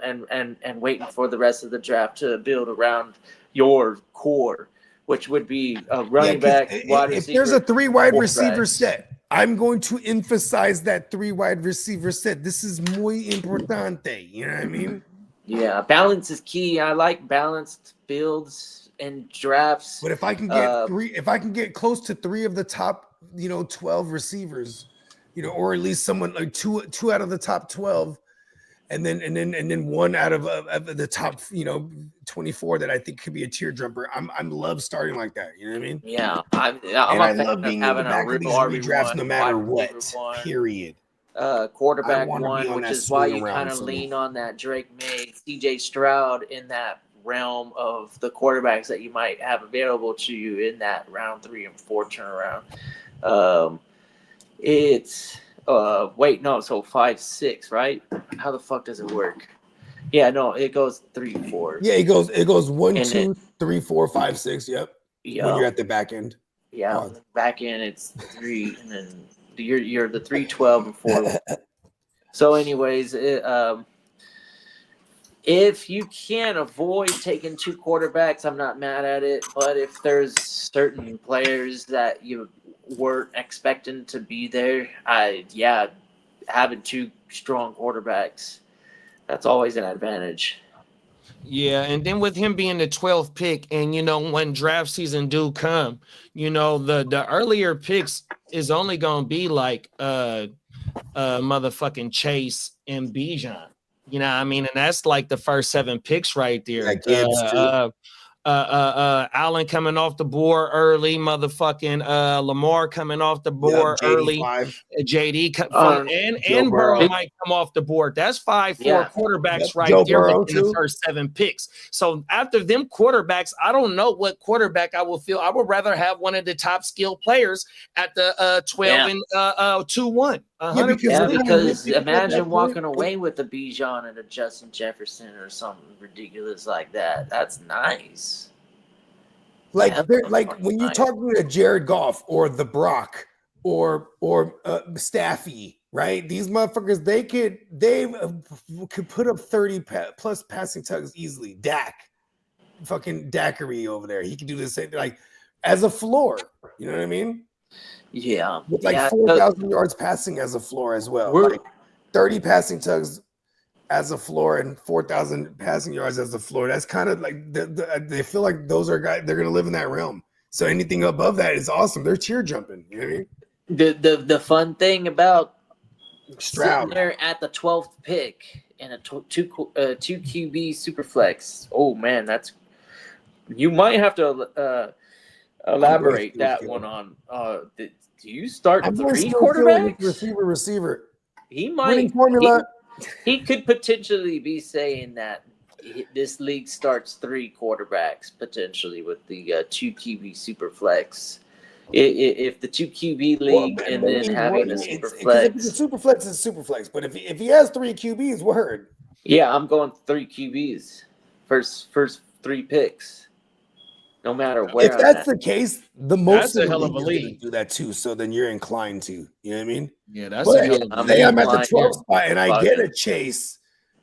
waiting for the rest of the draft to build around your core, which would be a running back, wide receiver. If there's a 3 wide quarterback. receiver set, I'm going to emphasize that 3 wide receiver set. This is muy importante. You know what I mean? Yeah, balance is key. I like balanced builds and drafts. But if I can get if I can get close to 3 of the top, 12 receivers, or at least someone like two out of the top 12, and then one out of the top, 24 that I think could be a teardropper. I'm love starting like that. You know what I mean? Yeah, I love being in the back of these redrafts no matter what. Period. Quarterback wanna be one, on which that is why swing you around kind of some. lean on that Drake May, CJ Stroud in that realm of the quarterbacks that you might have available to you in that round 3 and 4 turnaround. It's so 5, 6, right? How the fuck does it work? Yeah, no, it goes 3, 4. Yeah, it goes 1, And 2, 3, 4, 5, 6. Yep. Yeah. When you're at the back end. Yeah, back in it's 3, and then you're the 3, 12, and 4. So, anyways, if you can avoid taking 2 quarterbacks, I'm not mad at it. But if there's certain players that you weren't expecting to be there, having 2 strong quarterbacks, that's always an advantage. Yeah, and then with him being the 12th pick, and when draft season do come, the earlier picks is only gonna be like motherfucking Chase and Bijan. You know what I mean? And that's like the first 7 picks right there. Allen coming off the board early, motherfucking Lamar coming off the board early, JD and Burrow Burrow. might come off the board. That's 5-4 Yeah. quarterbacks right Joe there Burrow in the too. first 7 picks. So after them quarterbacks, I don't know what quarterback I will feel. I would rather have one of the top skill players at the 12 and 2-1. Because imagine walking away with a Bijan and a Justin Jefferson or something ridiculous like that. That's nice. Like Yeah, they're that's like fucking when you nice. talk to Jared Goff or the Brock or Staffy, right? These motherfuckers, they could put up 30 plus passing tugs easily. Dak, fucking Daiquiri over there, he could do the same like as a floor. You know what I mean? Yeah. With like Yeah, 4,000 yards passing as a floor as well. We're- Like 30 passing tugs as a floor and 4,000 passing yards as a floor. That's kind of like they feel like those are guys, they're going to live in that realm. So anything above that is awesome. They're cheer jumping. You know what I mean? The fun thing about Stroud. sitting there at the 12th pick in a two QB super flex. Oh man, that's you might have to elaborate that one on. Do you start I'm going 3 skill with quarterbacks? receiver. He Winning might. formula. He could potentially be saying that this league starts 3 quarterbacks potentially with the 2 QB super flex. If the 2 QB league and then having a super flex. The super flex is super flex, but if he has 3 QBs, word. Yeah, I'm going 3 QBs. First 3 picks. No matter where. If that's the case, the most That's a hell of a league is gonna league. do that too. So then you're inclined to. You know what I mean? Yeah, that's But a hell of a say I'm at the inclined 12th to spot and I get a Chase.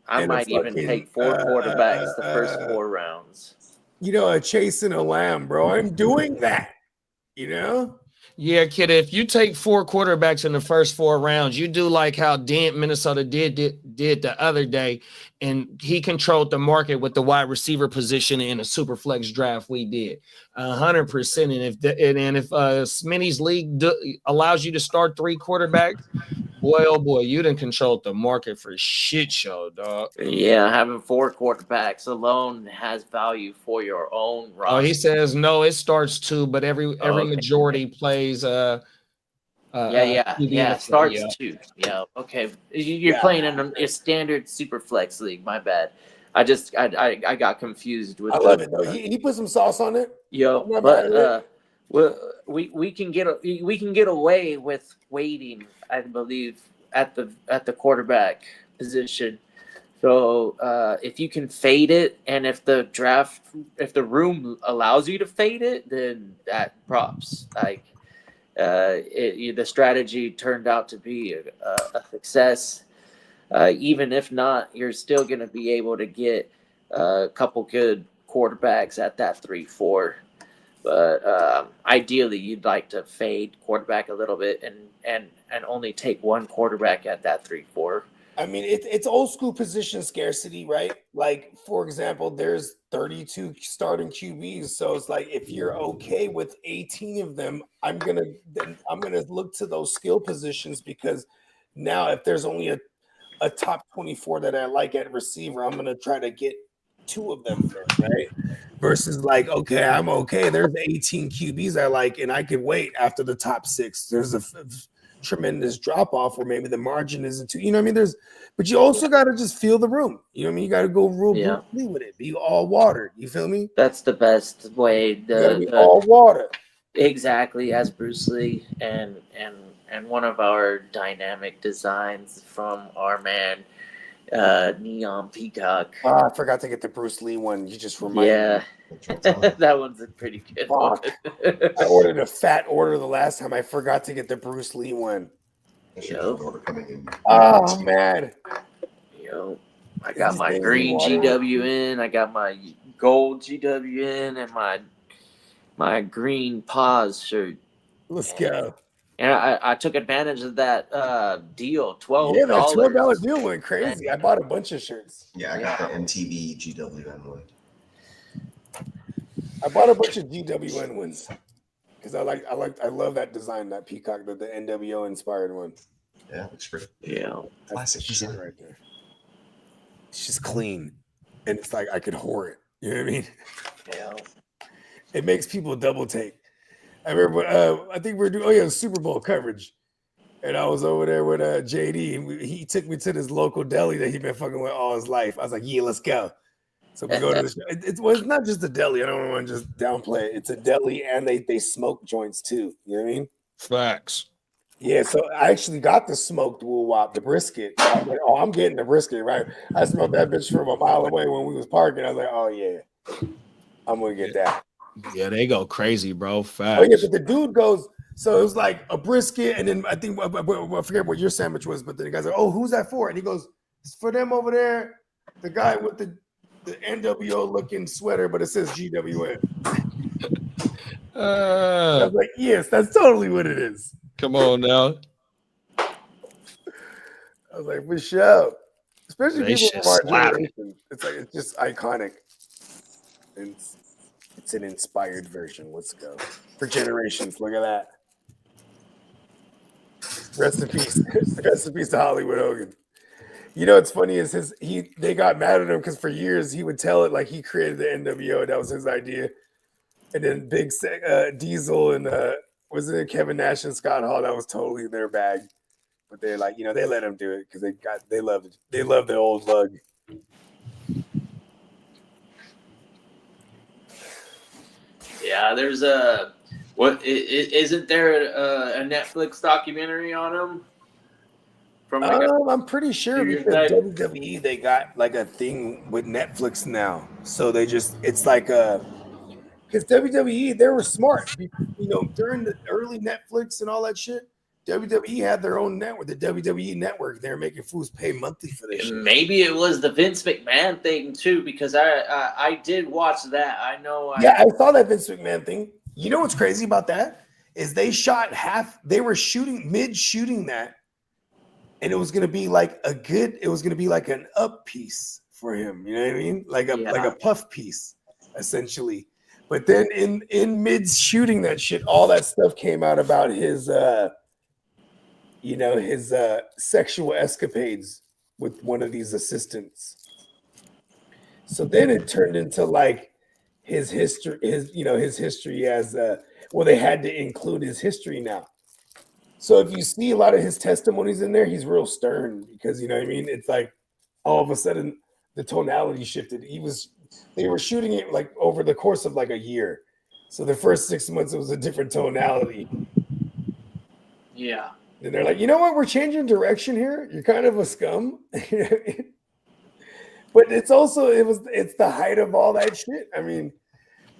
I and a might even fucking, take 4 quarterbacks the first 4 rounds. You know, a Chase and a Lamb, bro. I'm doing that. You know? Yeah, kid, if you take 4 quarterbacks in the first 4 rounds, you do like how Minnesota did the other day, and he controlled the market with the wide receiver position in a super flex draft we did 100%. And if Smitty's league allows you to start 3 quarterbacks, boy, oh boy, you done controlled the market for shit show, dog. Yeah, having 4 quarterbacks alone has value for your own roster. Oh, he says no, it starts 2, but every majority plays starts 2. Yeah, okay. You're playing in a standard super flex league. My bad. I got confused with. I love it though. He put some sauce on it. Yo, but we can get away with waiting, I believe, at the quarterback position. So if you can fade it, and if the room allows you to fade it, then that props. Like the strategy turned out to be a success. Even if not, you're still going to be able to get a couple good quarterbacks at that 3-4. But ideally, you'd like to fade quarterback a little bit and only take 1 quarterback at that 3-4. I mean, it's old school position scarcity, right? Like, for example, there's 32 starting QBs. So it's like if you're okay with 18 of them, I'm gonna look to those skill positions, because now if there's only a top 24 that I like at receiver, I'm gonna try to get 2 of them first, right? Versus like, okay, I'm okay. There's 18 QBs I like, and I could wait after the top 6. There's a tremendous drop off, or maybe the margin isn't too. You know what I mean? But you also got to just feel the room. You know what I mean? You got to go real Bruce with it. Be all water. You feel me? That's the best way. You gotta be all water. Exactly, as Bruce Lee, and one of our dynamic designs from our man Neon Peacock. I forgot to get the Bruce Lee one. You just reminded me. That one's a pretty good one. I ordered a fat order the last time. I forgot to get the Bruce Lee one. Oh man. I got my green GWN, I got my gold GWN, and my green pause shirt. Let's go. And I took advantage of that deal, $12. Yeah, that $12 deal went crazy. I bought a bunch of shirts. Yeah, I got the MTV GWN one. I bought a bunch of GWN ones because I love that design, that peacock, the NWO inspired one. Yeah, looks pretty. Yeah, classic design right there. It's just clean, and it's like I could whore it. You know what I mean? hell. It makes people double take. I remember, I think we were doing Super Bowl coverage. And I was over there with JD, and he took me to this local deli that he'd been fucking with all his life. I was like, yeah, let's go. So we go to this. It's not just a deli. I don't want to just downplay it. It's a deli, and they smoke joints too. You know what I mean? Facts. Yeah, so I actually got the smoked woo wop, the brisket. I was like, oh, I'm getting the brisket, right? I smelled that bitch from a mile away when we was parking. I was like, oh, yeah, I'm going to get that. Yeah, they go crazy, bro. Facts. Oh, yeah, but the dude goes, so it was like a brisket, and then I think, I forget what your sandwich was, but then the guy's like, oh, who's that for? And he goes, it's for them over there, the guy with the NWO-looking sweater, but it says GWN. I was like, yes, that's totally what it is. Come on now. I was like, for sure. Especially They people shit from our slapping. generation. It's just iconic. It's an inspired version. Let's go. For generations. Look at that. Rest in peace. Rest in peace to Hollywood Hogan. You know what's funny is they got mad at him because for years he would tell it like he created the NWO. That was his idea. And then Big Diesel and was it Kevin Nash and Scott Hall? That was totally their bag. But they're like, they let him do it because they love the old lug. Yeah, there's isn't there a Netflix documentary on him? From I'm pretty sure because WWE they got like a thing with Netflix now, so it's like because WWE they were smart, during the early Netflix and all that shit. WWE had their own network, the WWE network. They were making fools pay monthly for this shit. Maybe it was the Vince McMahon thing too, because I did watch that. I know. I saw that Vince McMahon thing. You know what's crazy about that is they were shooting that, and it was gonna be like an up piece for him. You know what I mean? Like a puff piece, essentially. But then in mid shooting that shit, all that stuff came out about his his sexual escapades with one of these assistants. So then it turned into like his history as they had to include his history now. So if you see a lot of his testimonies in there, he's real stern because you know what I mean? It's like all of a sudden the tonality shifted. They were shooting it like over the course of like a year. So the first 6 months it was a different tonality. Yeah. And they're like, you know what? We're changing direction here. You're kind of a scum. But it's the height of all that shit. I mean,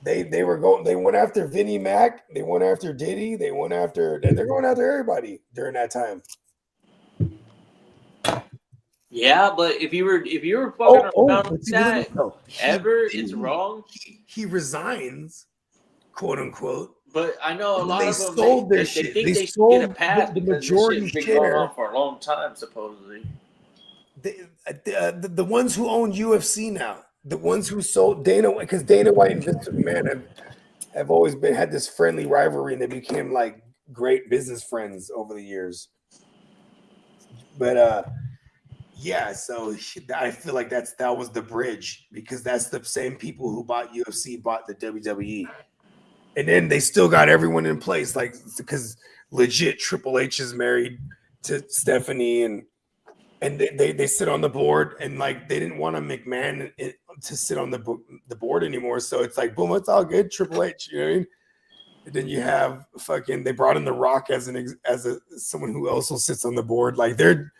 they went after Vinnie Mac, they went after Diddy, they're going after everybody during that time. Yeah, but if you were fucking around with that it's wrong. He resigns, quote unquote. But I know a lot of them sold their they shit. think They they sold should get a pass the because majority this shit's been going share. on for a long time, supposedly. The ones who own UFC now, the ones who sold because Dana White and Vince McMahon have always had this friendly rivalry, and they became like great business friends over the years. But so I feel like that was the bridge because that's the same people who bought UFC bought the WWE. And then they still got everyone in place, like because legit Triple H is married to Stephanie, and they sit on the board, and like they didn't want a McMahon to sit on the board anymore. So it's like boom, it's all good. Triple H, you know what I mean? And then you have they brought in The Rock as someone who also sits on the board. Like they're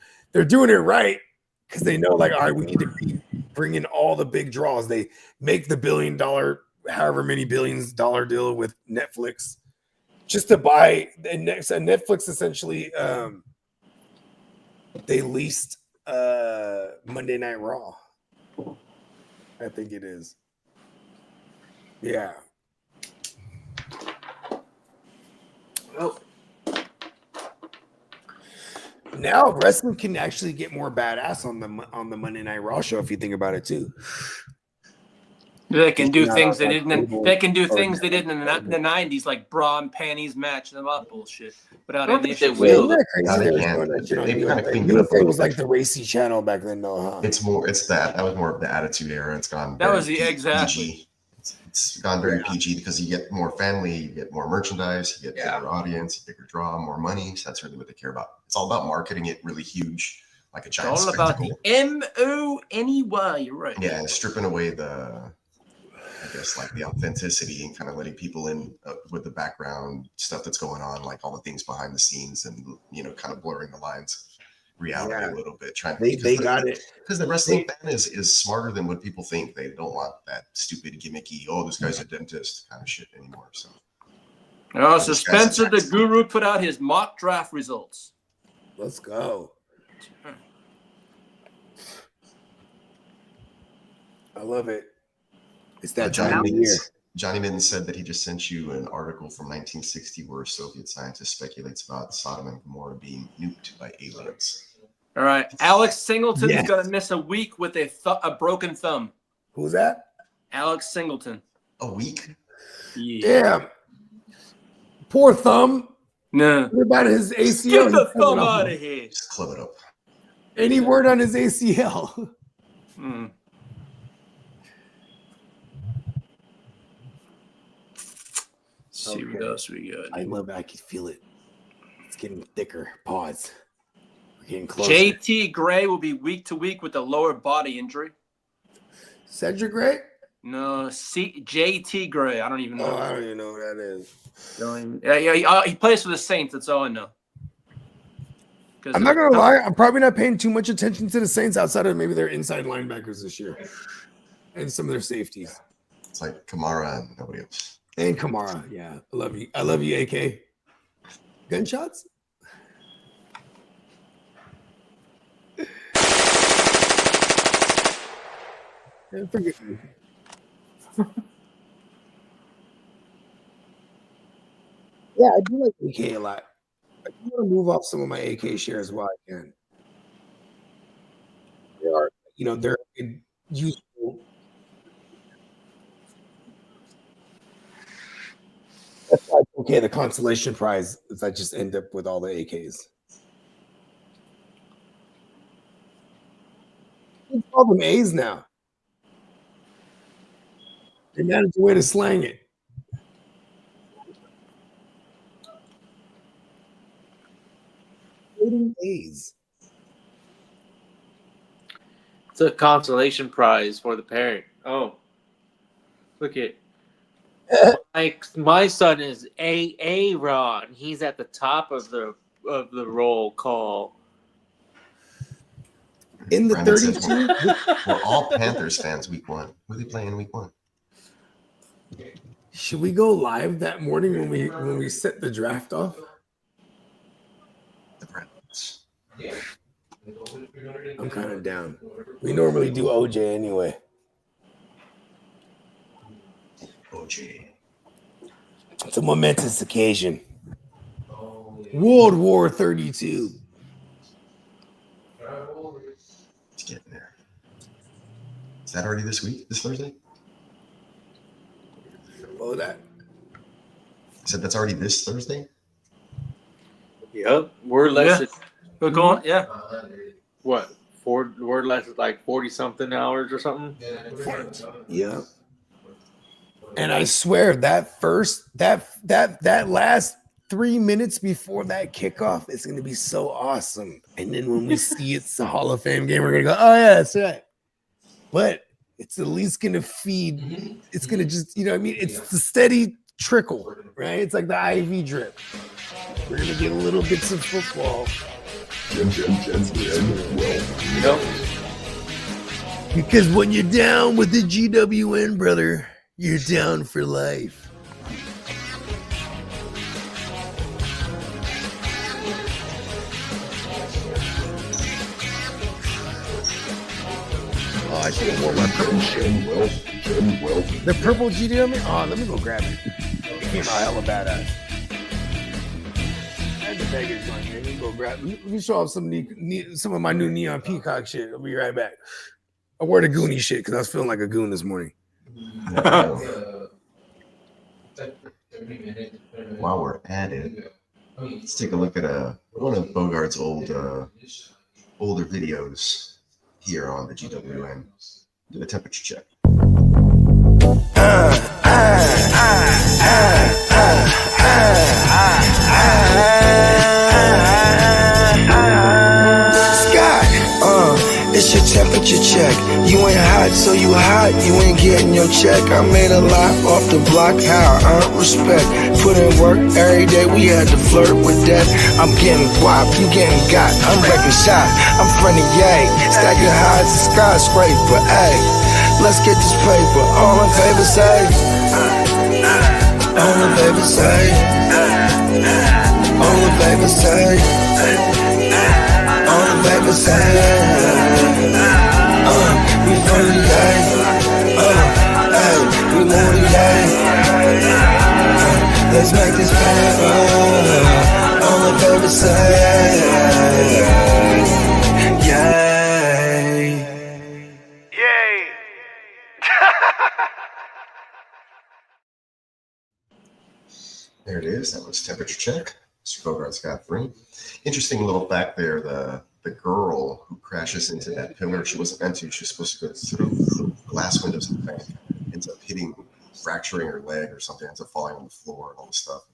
doing it right because they know like all right, we need to bring in all the big draws. They make the $1 billion. However many $billions deal with Netflix just to buy Netflix essentially they leased Monday Night Raw. I think it is. Yeah. Well, now wrestling can actually get more badass on the Monday Night Raw show if you think about it too. They can do things they didn't. They can do things they did in the '90s, like bra and panties match them up bullshit. But I don't think they will. It was like the racy channel back then, though, huh? That was more of the Attitude Era. It's gone. That was the exactly. It's gone very PG because you get more family, you get more merchandise, you get bigger audience, bigger draw, more money. So that's really what they care about. It's all about marketing it really huge, like a giant It's all spectacle. about the MONEY. You're right. Yeah, and stripping away the, I guess, like the authenticity and kind of letting people in with the background stuff that's going on, like all the things behind the scenes, and kind of blurring the lines of reality a little bit. They got it because the wrestling fan is smarter than what people think. They don't want that stupid gimmicky, oh, this guy's a dentist kind of shit anymore. So, So Spencer the Guru put out his mock draft results. Let's go. I love it. It's that Johnny Midden said that he just sent you an article from 1960 where a Soviet scientist speculates about Sodom and Gomorrah being nuked by aliens. All right. Alex Singleton is going to miss a week with a broken thumb. Who's that? Alex Singleton. A week? Yeah. Damn. Poor thumb. No. What about his ACL? Get the thumb out of here. Just club it up. Any word on his ACL? See what else we got. I love it. I can feel it. It's getting thicker. Pause. We're getting closer. JT Gray will be week to week with a lower body injury. Cedric Gray? No, JT Gray. I don't even know. Oh, I don't even know who that is. He plays for the Saints. That's all I know. I'm not gonna lie. I'm probably not paying too much attention to the Saints outside of maybe their inside linebackers this year and some of their safeties. It's like Kamara and nobody else. And Kamara, yeah. I love you. I love you, AK. Gunshots? Forgive me. Yeah, I do like AK a lot. I do want to move off some of my AK shares while I can. They are, they're useful. That's why it's okay. The consolation prize is I just end up with all the AKs. We call them A's now. They managed a way to slang it. A's. It's a consolation prize for the parent. Oh, look at my son is Ron. He's at the top of the roll call. In the Brandon 32. says we're all Panthers fans week 1. Who are they playing week 1? Should we go live that morning when we set the draft off? The Browns. I'm kind of down. We normally do OJ anyway. OJ. It's a momentous occasion. World War 32. It's getting there. Is that already this week? This Thursday? Oh, that. I said that's already this Thursday? Yep. We're less than We're going, yeah. what? We're less than like 40-something hours or something. Yeah. And I swear that last 3 minutes before that kickoff is going to be so awesome. And then when we see it's the Hall of Fame game, we're going to go, oh, yeah, that's right. But it's at least going to feed. It's going to just, it's the steady trickle, right? It's like the IV drip. We're going to get little bits of football. Because when you're down with the GWN, brother, you're down for life. Oh, I should have worn my purple shit. The purple GWN? Oh, let me go grab it. It came out hella badass. I had the beggars on here. Let me go grab it. Let me show off some of my new Neon Peacock shit. I'll be right back. I wore the Goonie shit because I was feeling like a goon this morning. While we're at it, let's take a look at one of Bogart's older videos here on the GWN. Do a temperature check. It's your temperature check. You ain't hot, so you hot. You ain't getting your check. I made a lot off the block. How I earned respect. Put in work every day. We had to flirt with death. I'm getting guap. You getting got. I'm wrecking shop. I'm friendly, yay. Stacking high as a skyscraper. Ay, let's get this paper. All in favor say. All in favor say. All in favor say. All in favor say. We for the day. We more the day. Let's make this paper. All in favor say. Yay. Yay. There it is. That was Temperature Check. Mr. Bogart's got 3. Interesting little fact there. The girl who crashes into that pillar, she wasn't meant to. She was supposed to go through the glass windows of the bank. Ends up fracturing her leg or something. Ends up falling on the floor and all this stuff.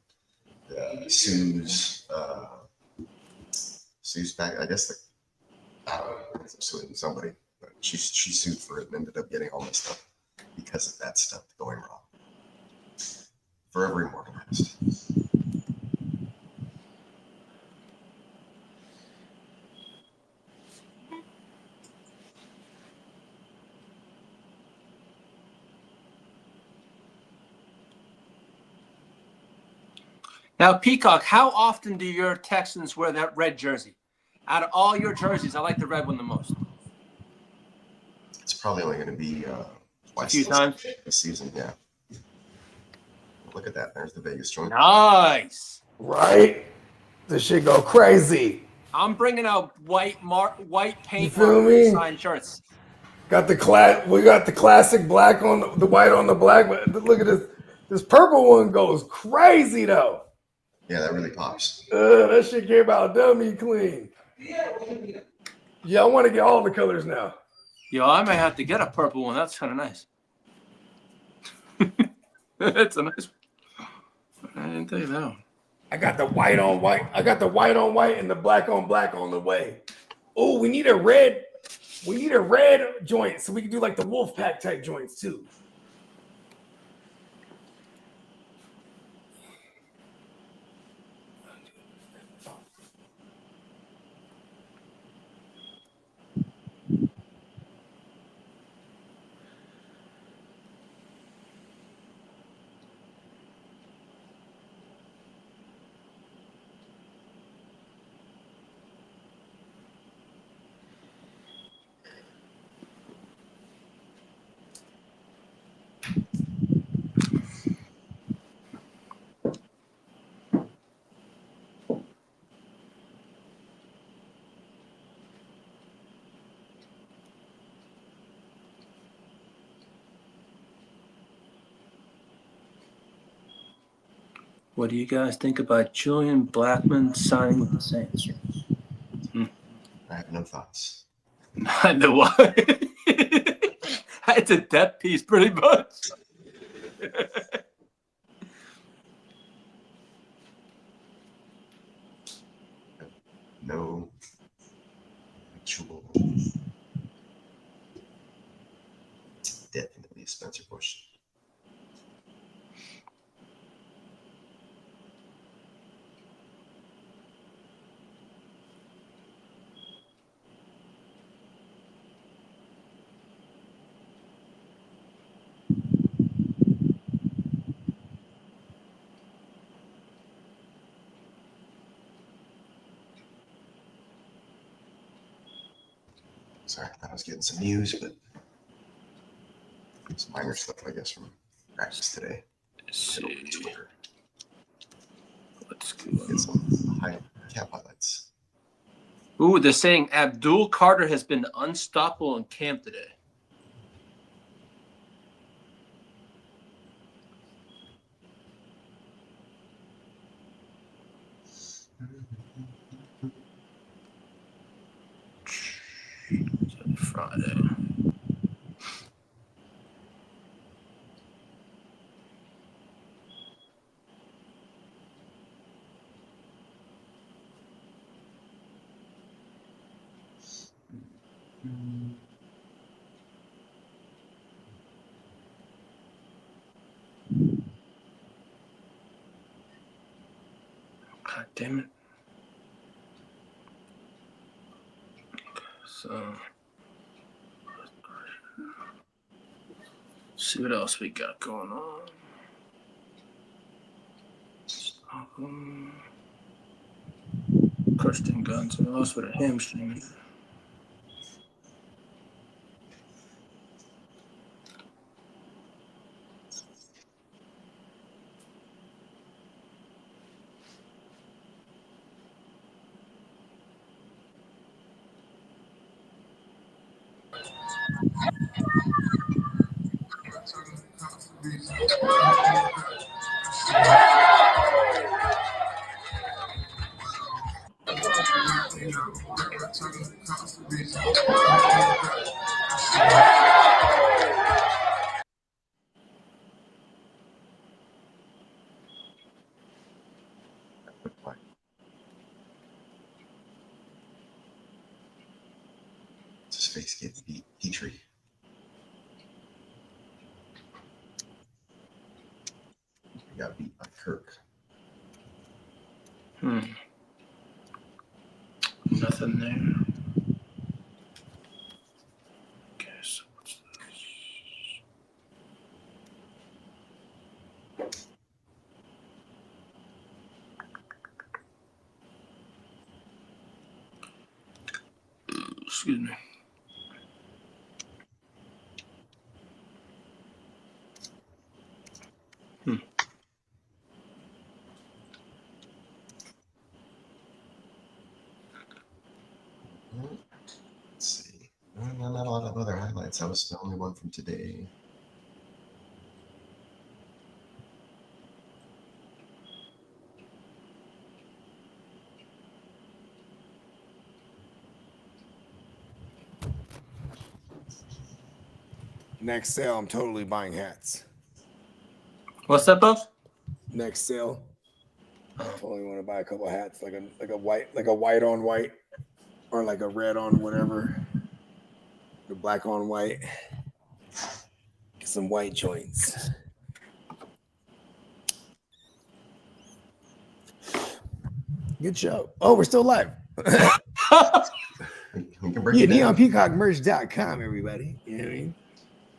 Sues back. I guess I don't know, suing somebody, but she sued for it and ended up getting all this stuff because of that stuff going wrong. Forever immortalized. Now, Peacock, how often do your Texans wear that red jersey? Out of all your jerseys, I like the red one the most. It's probably only going to be A few times this season. Yeah. Look at that. There's the Vegas joint. Nice. Right? This shit go crazy. I'm bringing out white paint You feel me? signed shirts. Got the we got the classic black on the white on the black. But look at this. This purple one goes crazy though. Yeah, that really pops. That shit came out dummy clean. Yeah, I want to get all the colors now. Yo, I might have to get a purple one. That's kind of nice. It's a nice one. I didn't think that one. I got the white on white. I got the white on white and the black on black on the way. Oh, we need a red. We need a red joint so we can do like the Wolfpack type joints too. What do you guys think about Julian Blackmon signing with the Saints? I have no thoughts. I know why. It's a depth piece, pretty much. No actual. Definitely Spencer Bush. Sorry, I thought I was getting some news, but some minor stuff, I guess, from practice today. Let's see. Twitter. Let's go. Get some cap highlights. Ooh, they're saying Abdul Carter has been unstoppable in camp today. Friday. damn it. So, see what else we got going on. Stockholm. Kirsten Guns. What else with a hamstring? His face get beat. Petrie. He got beat by Kirk. Nothing there. Okay, so what's this? Excuse me. Let's see. Well, not a lot of other highlights. That was the only one from today. Next sale, I'm totally buying hats. What's that, Buff? Next sale, I totally want to buy a couple of hats, like a white on white, or like a red on whatever, the black on white. Get some white joints. Good show. Oh, we're still live. We can break Yeah, it down. neonpeacockmerch.com, everybody. You know what I mean?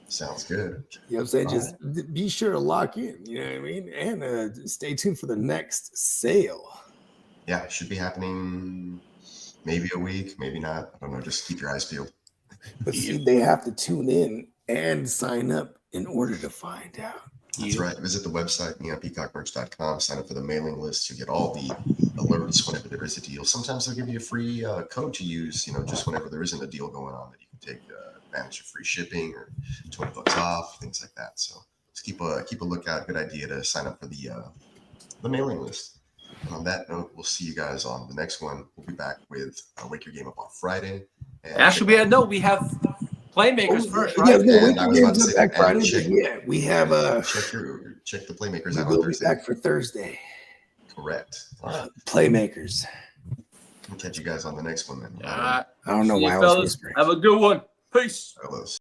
Sounds good. You know what I'm saying? Just be sure to lock in, you know what I mean? And stay tuned for the next sale. Yeah, should be happening maybe a week, maybe not. I don't know. Just keep your eyes peeled. But see, they have to tune in and sign up in order to find out. That's right. Visit the website, neonpeacockmerch.com. Sign up for the mailing list. You get all the alerts whenever there is a deal. Sometimes they'll give you a free code to use, just whenever there isn't a deal going on that you can take advantage of free shipping or $20 off, things like that. So just keep a lookout. Good idea to sign up for the mailing list. And on that note, we'll see you guys on the next one. We'll be back with Wake Your Game Up on Friday. And Actually, we have Playmakers first, right? Yeah, And I was about to say back that. Friday. And check- Yeah, we have check the Playmakers out on we'll be Thursday. back for Thursday. Correct. All right. Playmakers. We'll catch you guys on the next one then. All right. I don't know See why you, I was fellas. whispering. Have a good one. Peace. Fellas.